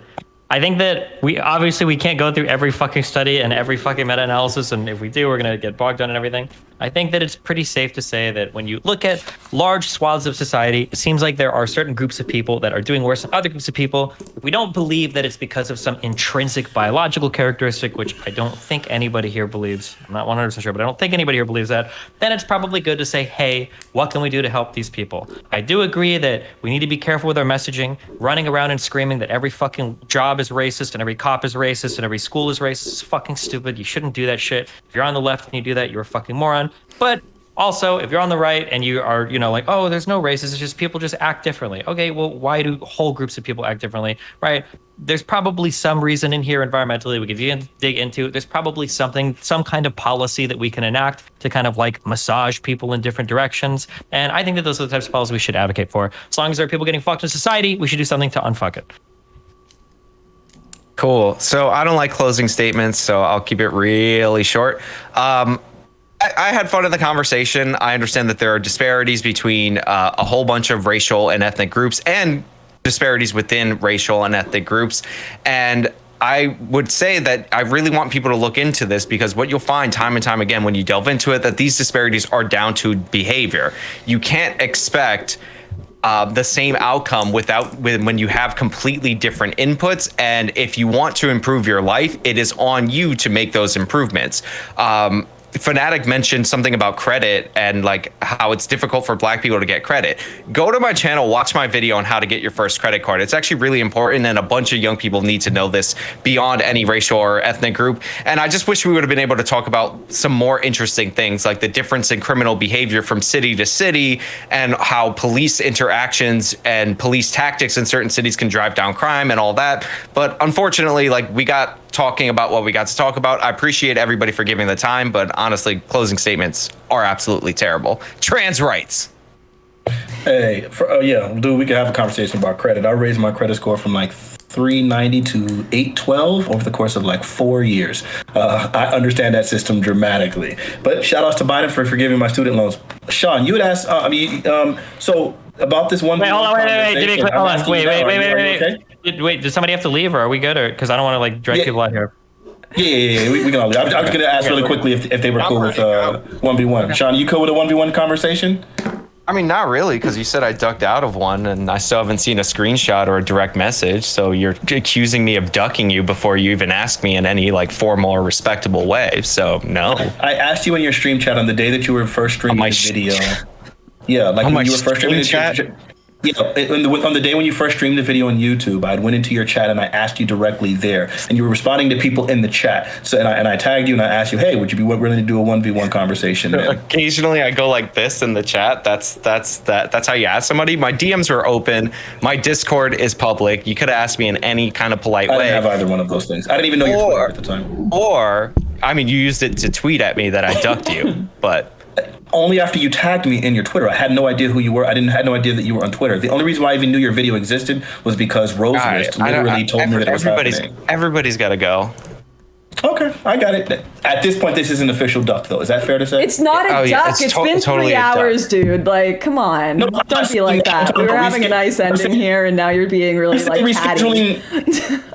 I think that we can't go through every fucking study and every fucking meta-analysis, and if we do, we're gonna get bogged down and everything. I think that it's pretty safe to say that when you look at large swaths of society, it seems like there are certain groups of people that are doing worse than other groups of people. If we don't believe that it's because of some intrinsic biological characteristic, which I don't think anybody here believes, I'm not 100% sure, but I don't think anybody here believes that, then it's probably good to say, hey, what can we do to help these people? I do agree that we need to be careful with our messaging. Running around and screaming that every fucking job is racist and every cop is racist and every school is racist is fucking stupid. You shouldn't do that shit. If you're on the left and you do that, you're a fucking moron. But also, if you're on the right and you are, like, oh, there's no racism, it's just people just act differently. Okay, well, why do whole groups of people act differently, right? There's probably some reason in here environmentally we could dig into. There's probably some kind of policy that we can enact to kind of like massage people in different directions. And I think that those are the types of policies we should advocate for. As long as there are people getting fucked in society, we should do something to unfuck it. Cool. So I don't like closing statements, so I'll keep it really short. I had fun in the conversation. I understand that there are disparities between a whole bunch of racial and ethnic groups and disparities within racial and ethnic groups. And I would say that I really want people to look into this, because what you'll find time and time again when you delve into it, that these disparities are down to behavior. You can't expect the same outcome when you have completely different inputs. And if you want to improve your life, it is on you to make those improvements. Fanatiq mentioned something about credit and like how it's difficult for Black people to get credit. Go to my channel, watch my video on how to get your first credit card. It's actually really important, and a bunch of young people need to know this beyond any racial or ethnic group. And I just wish we would have been able to talk about some more interesting things, like the difference in criminal behavior from city to city, and how police interactions and police tactics in certain cities can drive down crime and all that. But unfortunately, like, we got talking about what we got to talk about. I appreciate everybody for giving the time, but honestly, closing statements are absolutely terrible. Trans rights. Hey, dude, we could have a conversation about credit. I raised my credit score from like 390 to 812 over the course of like 4 years. I understand that system dramatically. But shout outs to Biden for forgiving my student loans. Sean, you had asked, so about this one. Wait, hold on, wait, does somebody have to leave, or are we good? Or because I don't want to like drag people out here. Yeah, we can all leave. I was going to ask really quickly if they were cool with 1v1. Okay. Sean, you cool with a 1v1 conversation? I mean, not really, because you said I ducked out of one, and I still haven't seen a screenshot or a direct message. So you're accusing me of ducking you before you even asked me in any like formal or respectable way. So no. I asked you in your stream chat on the day that you were first streaming the video. Yeah, like when you were first streaming chat. Yeah, on the day when you first streamed the video on YouTube, I went into your chat and I asked you directly there, and you were responding to people in the chat. So and I tagged you and I asked you, hey, would you be willing to do a 1v1 conversation? Man? Occasionally, I go like this in the chat. That's how you ask somebody. My DMs were open. My Discord is public. You could have asked me in any kind of polite way. I didn't have either one of those things. I didn't even know your Twitter at the time. Or, I mean, you used it to tweet at me that I ducked you, but. Only after you tagged me in your Twitter. I had no idea who you were. I had no idea that you were on Twitter. The only reason why I even knew your video existed was because Rosemist literally told me that it was happening. Everybody's got to go. Okay, I got it. At this point, this is an official duck, though. Is that fair to say? It's not a duck. It's been totally 3 hours, dude. Like, come on. No, don't be like that. We were having a nice ending here, and now you're being really like catty.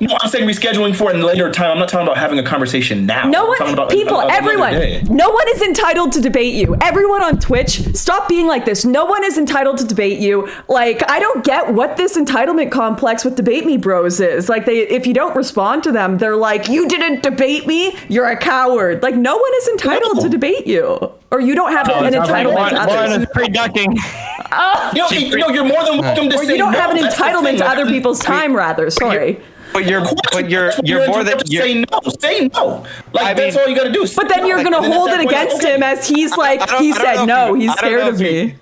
No, I'm saying rescheduling for a later time. I'm not talking about having a conversation now. No one, everyone, no one is entitled to debate you. Everyone on Twitch, stop being like this. No one is entitled to debate you. Like, I don't get what this entitlement complex with Debate Me Bros is. Like, if you don't respond to them, they're like, you didn't debate me, you're a coward. Like, no one is entitled to debate you, or you don't have an entitlement to others. Pre-ducking. You're more than welcome to say no. Or you don't have an entitlement to other people's time, rather. Sorry. But you're more than say no. Say no. Like, that's all you got to do. But then you're gonna hold it against him as he's like, he said no. He's scared of me.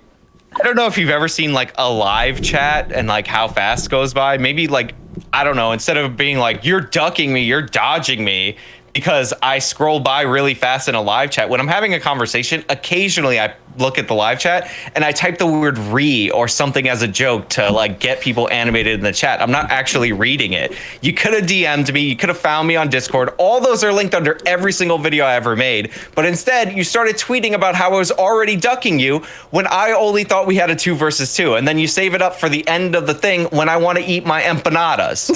I don't know if you've ever seen like a live chat and like how fast it goes by. Maybe like, I don't know, instead of being like, you're ducking me, you're dodging me because I scroll by really fast in a live chat. When I'm having a conversation, occasionally I look at the live chat and I type the word "re" or something as a joke to like get people animated in the chat. I'm not actually reading it. You could have DM'd me. You could have found me on Discord. All those are linked under every single video I ever made. But instead, you started tweeting about how I was already ducking you when I only thought we had a 2 versus 2. And then you save it up for the end of the thing when I want to eat my empanadas.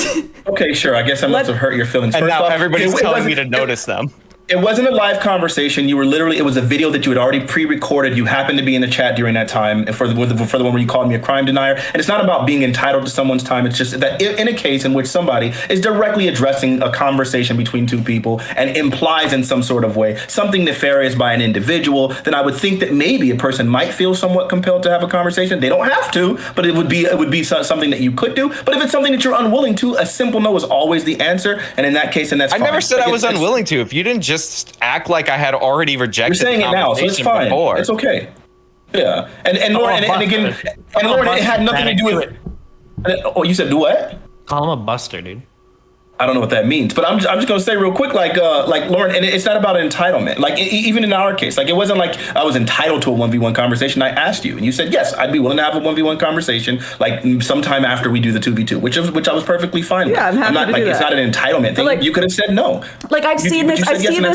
Okay, sure. I guess I must have hurt your feelings. And First now off, everybody's telling me to notice them. It wasn't a live conversation. You were literally, it was a video that you had already pre-recorded. You happened to be in the chat during that time for the one where you called me a crime denier. And it's not about being entitled to someone's time. It's just that in a case in which somebody is directly addressing a conversation between two people and implies in some sort of way something nefarious by an individual, then I would think that maybe a person might feel somewhat compelled to have a conversation. They don't have to, but it would be something that you could do. But if it's something that you're unwilling to, a simple no is always the answer. And in that case, then that's fine. I never said Like, I was unwilling to. If you didn't just act like I had already rejected you're saying the it now, so it's fine. before. It's okay. Yeah, and Lauren, and again, and Lauren, it had nothing to do with. Oh, you said do what? Call him a buster, dude. I don't know what that means, but I'm just gonna say real quick, like Lauren, and it's not about entitlement. Like even in our case, like it wasn't like I was entitled to a 1v1 conversation. I asked you, and you said yes, I'd be willing to have a 1v1 conversation, like sometime after we do the 2v2, which I was perfectly fine with. Yeah, I'm happy not to like do it's that. not an entitlement thing. Like, you could have said no. Like I've seen this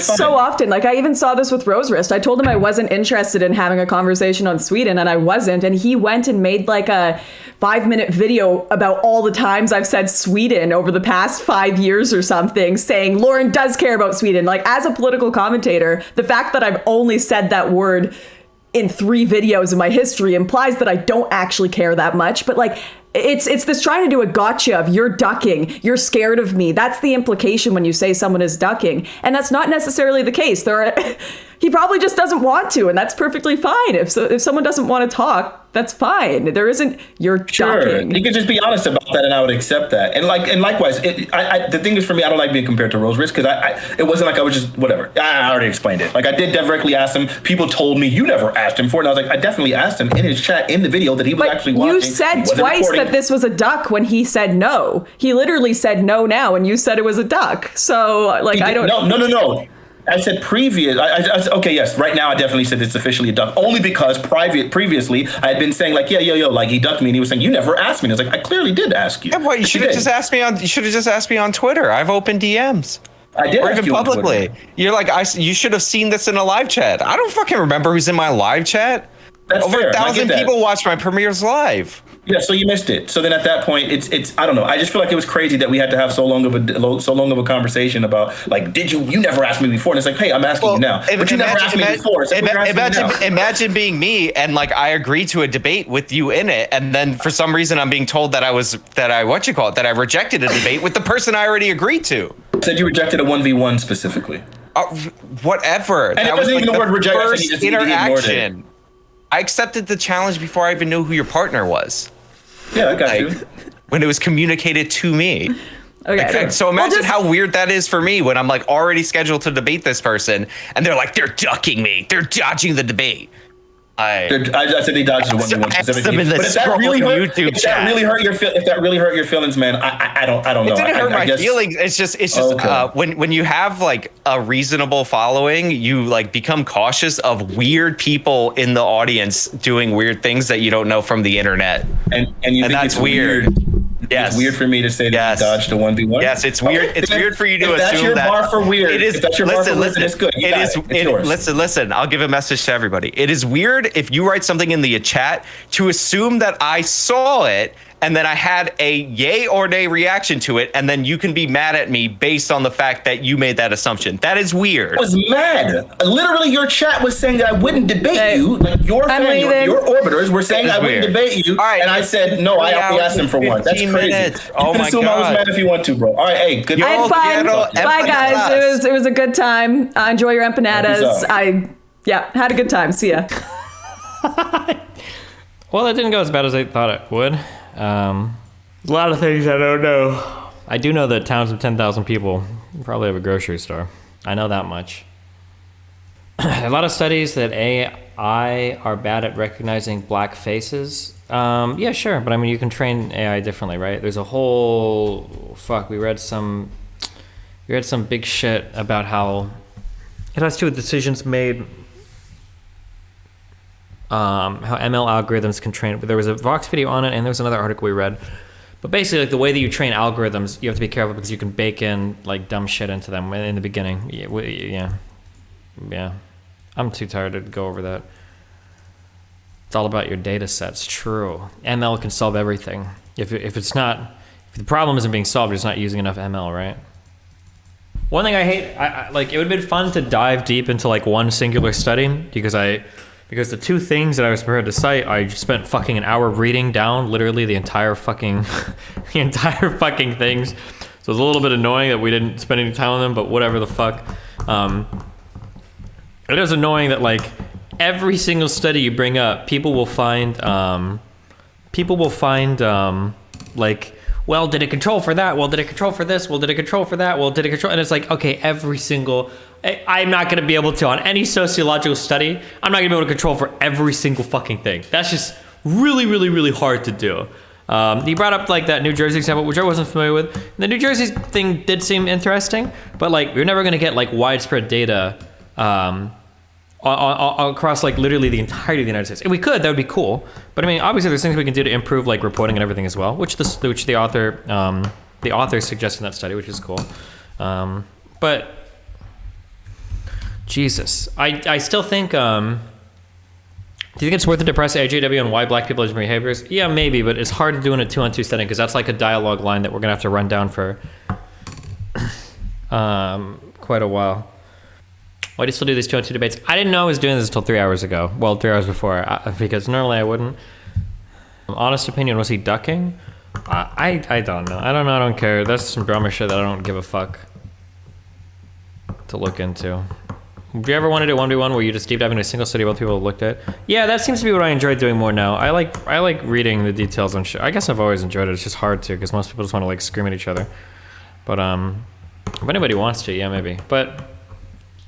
so often. Like I even saw this with Rose Wrist. I told him I wasn't interested in having a conversation on Sweden, and I wasn't, and he went and made like a 5-minute video about all the times I've said Sweden over the past 5 years or something, saying Lauren does care about Sweden. Like as a political commentator, the fact that I've only said that word in 3 videos in my history implies that I don't actually care that much. But like it's this trying to do a gotcha of you're ducking, you're scared of me. That's the implication when you say someone is ducking, and that's not necessarily the case. He probably just doesn't want to, and that's perfectly fine. If someone doesn't want to talk, that's fine. There isn't you're ducking. You could just be honest about that, and I would accept that. And likewise, the thing is for me, I don't like being compared to Rose Wrist because it wasn't like I was just whatever. I already explained it. Like I did directly ask him. People told me you never asked him for it, and I was like, I definitely asked him in his chat in the video that he was actually watching. You said twice that this was a duck when he said no. He literally said no now, and you said it was a duck. So like I don't. No. I said previous. Okay, yes. Right now, I definitely said it's officially a duck. Only because previously I had been saying like, yo, like he ducked me, and he was saying you never asked me. And I was like, I clearly did ask you. Yeah, well, you should have just asked me on. You should have just asked me on Twitter. I've opened DMs. I did, or even publicly. You're like, you should have seen this in a live chat. I don't fucking remember who's in my live chat. That's Over fair. 1,000 people watched my premieres live. Yeah, so you missed it. So then at that point, it's I don't know. I just feel like it was crazy that we had to have so long of a conversation about like, you never asked me before, and it's like, hey, I'm asking you now, but you never asked me before. So imagine being me and like I agreed to a debate with you in it, and then for some reason I'm being told that I rejected a debate with the person I already agreed to. Said you rejected a 1v1 specifically. Whatever. And it wasn't even the word reject. First interaction. I accepted the challenge before I even knew who your partner was. Yeah, I got you. When it was communicated to me. Okay. So imagine how weird that is for me when I'm like already scheduled to debate this person and they're like, they're ducking me. They're dodging the debate. I said they dodged the 1v1 specifically. But if that really hurt your feelings, man, I don't know. It didn't hurt my feelings. It's just okay. When you have like a reasonable following, you like become cautious of weird people in the audience doing weird things that you don't know from the internet. And think that's it's weird. Yes. It's weird for me to say that you dodged a 1v1. Yes, it's weird. It's weird for you to assume that. That's your bar for weird. It is. If that's your bar for weird, it's good. Listen. I'll give a message to everybody. It is weird if you write something in the chat to assume that I saw it and then I had a yay or nay reaction to it, and then you can be mad at me based on the fact that you made that assumption. That is weird. I was mad. Literally, your chat was saying that I wouldn't debate you. Like your orbiters were saying I wouldn't debate you, and I said no. I asked them for one. That's crazy. Oh my God. I was mad if you want to, bro. All right, hey, good. I had fun. Bye, guys. It was a good time. Enjoy your empanadas. Had a good time. See ya. Well, it didn't go as bad as I thought it would. A lot of things I don't know. I do know that towns of 10,000 people probably have a grocery store. I know that much. A lot of studies that AI are bad at recognizing black faces. Yeah, sure. But I mean, you can train AI differently, right? There's a whole... we read some big shit about how it has to do with decisions made how ML algorithms can train. There was a Vox video on it, and there was another article we read. But basically, like the way that you train algorithms, you have to be careful because you can bake in like dumb shit into them in the beginning. Yeah. I'm too tired to go over that. It's all about your data sets. True. ML can solve everything. If the problem isn't being solved, it's not using enough ML, right? One thing I hate, like, it would have been fun to dive deep into like one singular study because the two things that I was prepared to cite, I just spent fucking an hour reading down literally the entire fucking things. So it was a little bit annoying that we didn't spend any time on them, but whatever the fuck. It is annoying that like every single study you bring up, people will find like, well, did it control for that? Well, did it control for this? Well, did it control for that? Well, did it control? And it's like, okay, I'm not going to be able to, on any sociological study, I'm not going to be able to control for every single fucking thing. That's just really, really, really hard to do. He brought up like that New Jersey example, which I wasn't familiar with. And the New Jersey thing did seem interesting, but like, you're never going to get like widespread data across like literally the entirety of the United States. If we could, that would be cool. But I mean, obviously there's things we can do to improve like reporting and everything as well, which the author suggested in that study, which is cool. But Jesus, I still think, do you think it's worth it to press AJW on why black people are different behaviors? Yeah, maybe, but it's hard to do in a 2-on-2 setting because that's like a dialogue line that we're gonna have to run down for quite a while. Why do you still do these 2-on-2 debates? I didn't know I was doing this until 3 hours ago. Well, 3 hours before, because normally I wouldn't. Honest opinion, was he ducking? I don't know. I don't care. That's some drama shit that I don't give a fuck to look into. Do you ever want to do 1v1 where you just deep dive into a single study while people have looked at? Yeah, that seems to be what I enjoy doing more now. I like reading the details on shit. I guess I've always enjoyed it. It's just hard to because most people just want to like scream at each other. But if anybody wants to, yeah, maybe. But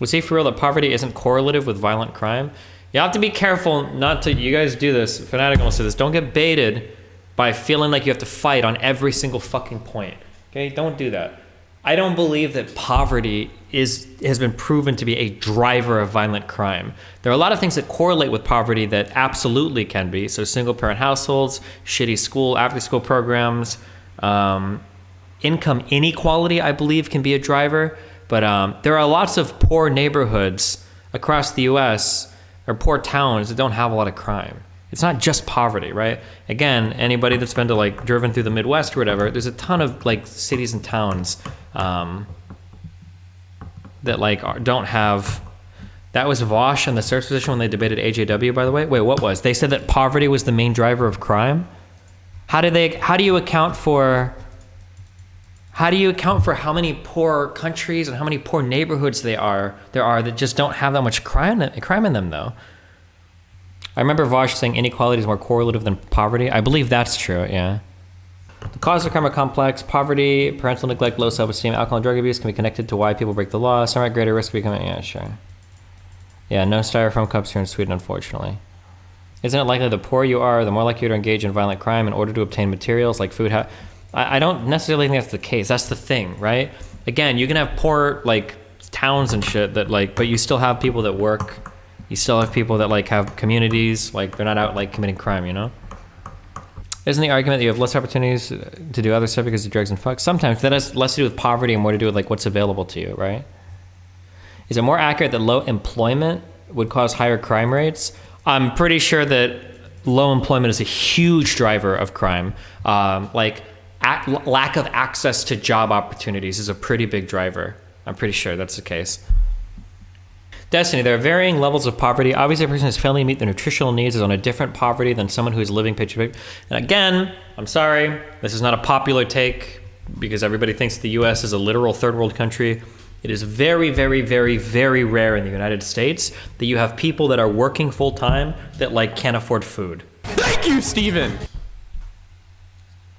was he for real that poverty isn't correlative with violent crime? You have to be careful not to, you guys do this, Fanatiq almost said this, don't get baited by feeling like you have to fight on every single fucking point. Okay, don't do that. I don't believe that poverty has been proven to be a driver of violent crime. There are a lot of things that correlate with poverty that absolutely can be. So single parent households, shitty school, after school programs, income inequality, I believe, can be a driver. But there are lots of poor neighborhoods across the US or poor towns that don't have a lot of crime. It's not just poverty, right? Again, anybody that's been to like driven through the Midwest or whatever, there's a ton of like cities and towns that like don't have. That was Vosh and the search position when they debated AJW, by the way. Wait, what was? They said that poverty was the main driver of crime. How do you account for how many poor countries and how many poor neighborhoods there are that just don't have that much crime in them, though? I remember Vosh saying inequality is more correlative than poverty. I believe that's true, yeah. The causes of crime are complex. Poverty, parental neglect, low self-esteem, alcohol and drug abuse can be connected to why people break the law. Some are at greater risk of becoming, yeah, sure. Yeah, no styrofoam cups here in Sweden, unfortunately. Isn't it likely the poorer you are, the more likely you're to engage in violent crime in order to obtain materials like food? I don't necessarily think that's the case. That's the thing, right? Again, you can have poor like towns and shit that like, but you still have people that work. You still have people that like have communities, like they're not out like committing crime, you know? Isn't the argument that you have less opportunities to do other stuff because of drugs and fuck? Sometimes that has less to do with poverty and more to do with like what's available to you, right? Is it more accurate that low employment would cause higher crime rates? I'm pretty sure that low employment is a huge driver of crime. Lack of access to job opportunities is a pretty big driver. I'm pretty sure that's the case. Destiny, there are varying levels of poverty. Obviously, a person who's failing to meet their nutritional needs is on a different poverty than someone who is living paycheck to paycheck. And again, I'm sorry, this is not a popular take because everybody thinks the US is a literal third world country. It is very, very, very, very rare in the United States that you have people that are working full time that like can't afford food. Thank you, Steven.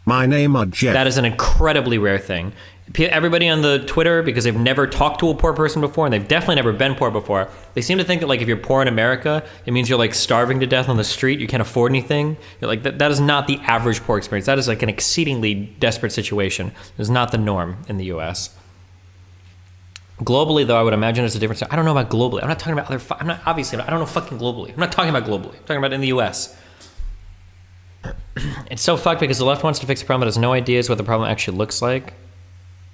My name are Jeff. That is an incredibly rare thing. Everybody on the Twitter, because they've never talked to a poor person before, and they've definitely never been poor before, they seem to think that like if you're poor in America, it means you're like starving to death on the street, you can't afford anything. You're like that is not the average poor experience. That is like an exceedingly desperate situation. It is not the norm in the US. Globally, though, I would imagine there's a difference. I don't know about globally. I'm not talking about other. I'm not obviously. I don't know fucking globally. I'm not talking about globally. I'm talking about in the U.S. It's so fucked because the left wants to fix a problem but has no ideas what the problem actually looks like.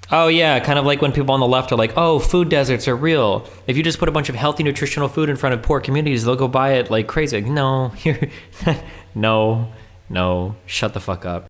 Oh yeah, kind of like when people on the left are like, oh, food deserts are real. If you just put a bunch of healthy, nutritional food in front of poor communities, they'll go buy it like crazy. Like, no, no, shut the fuck up.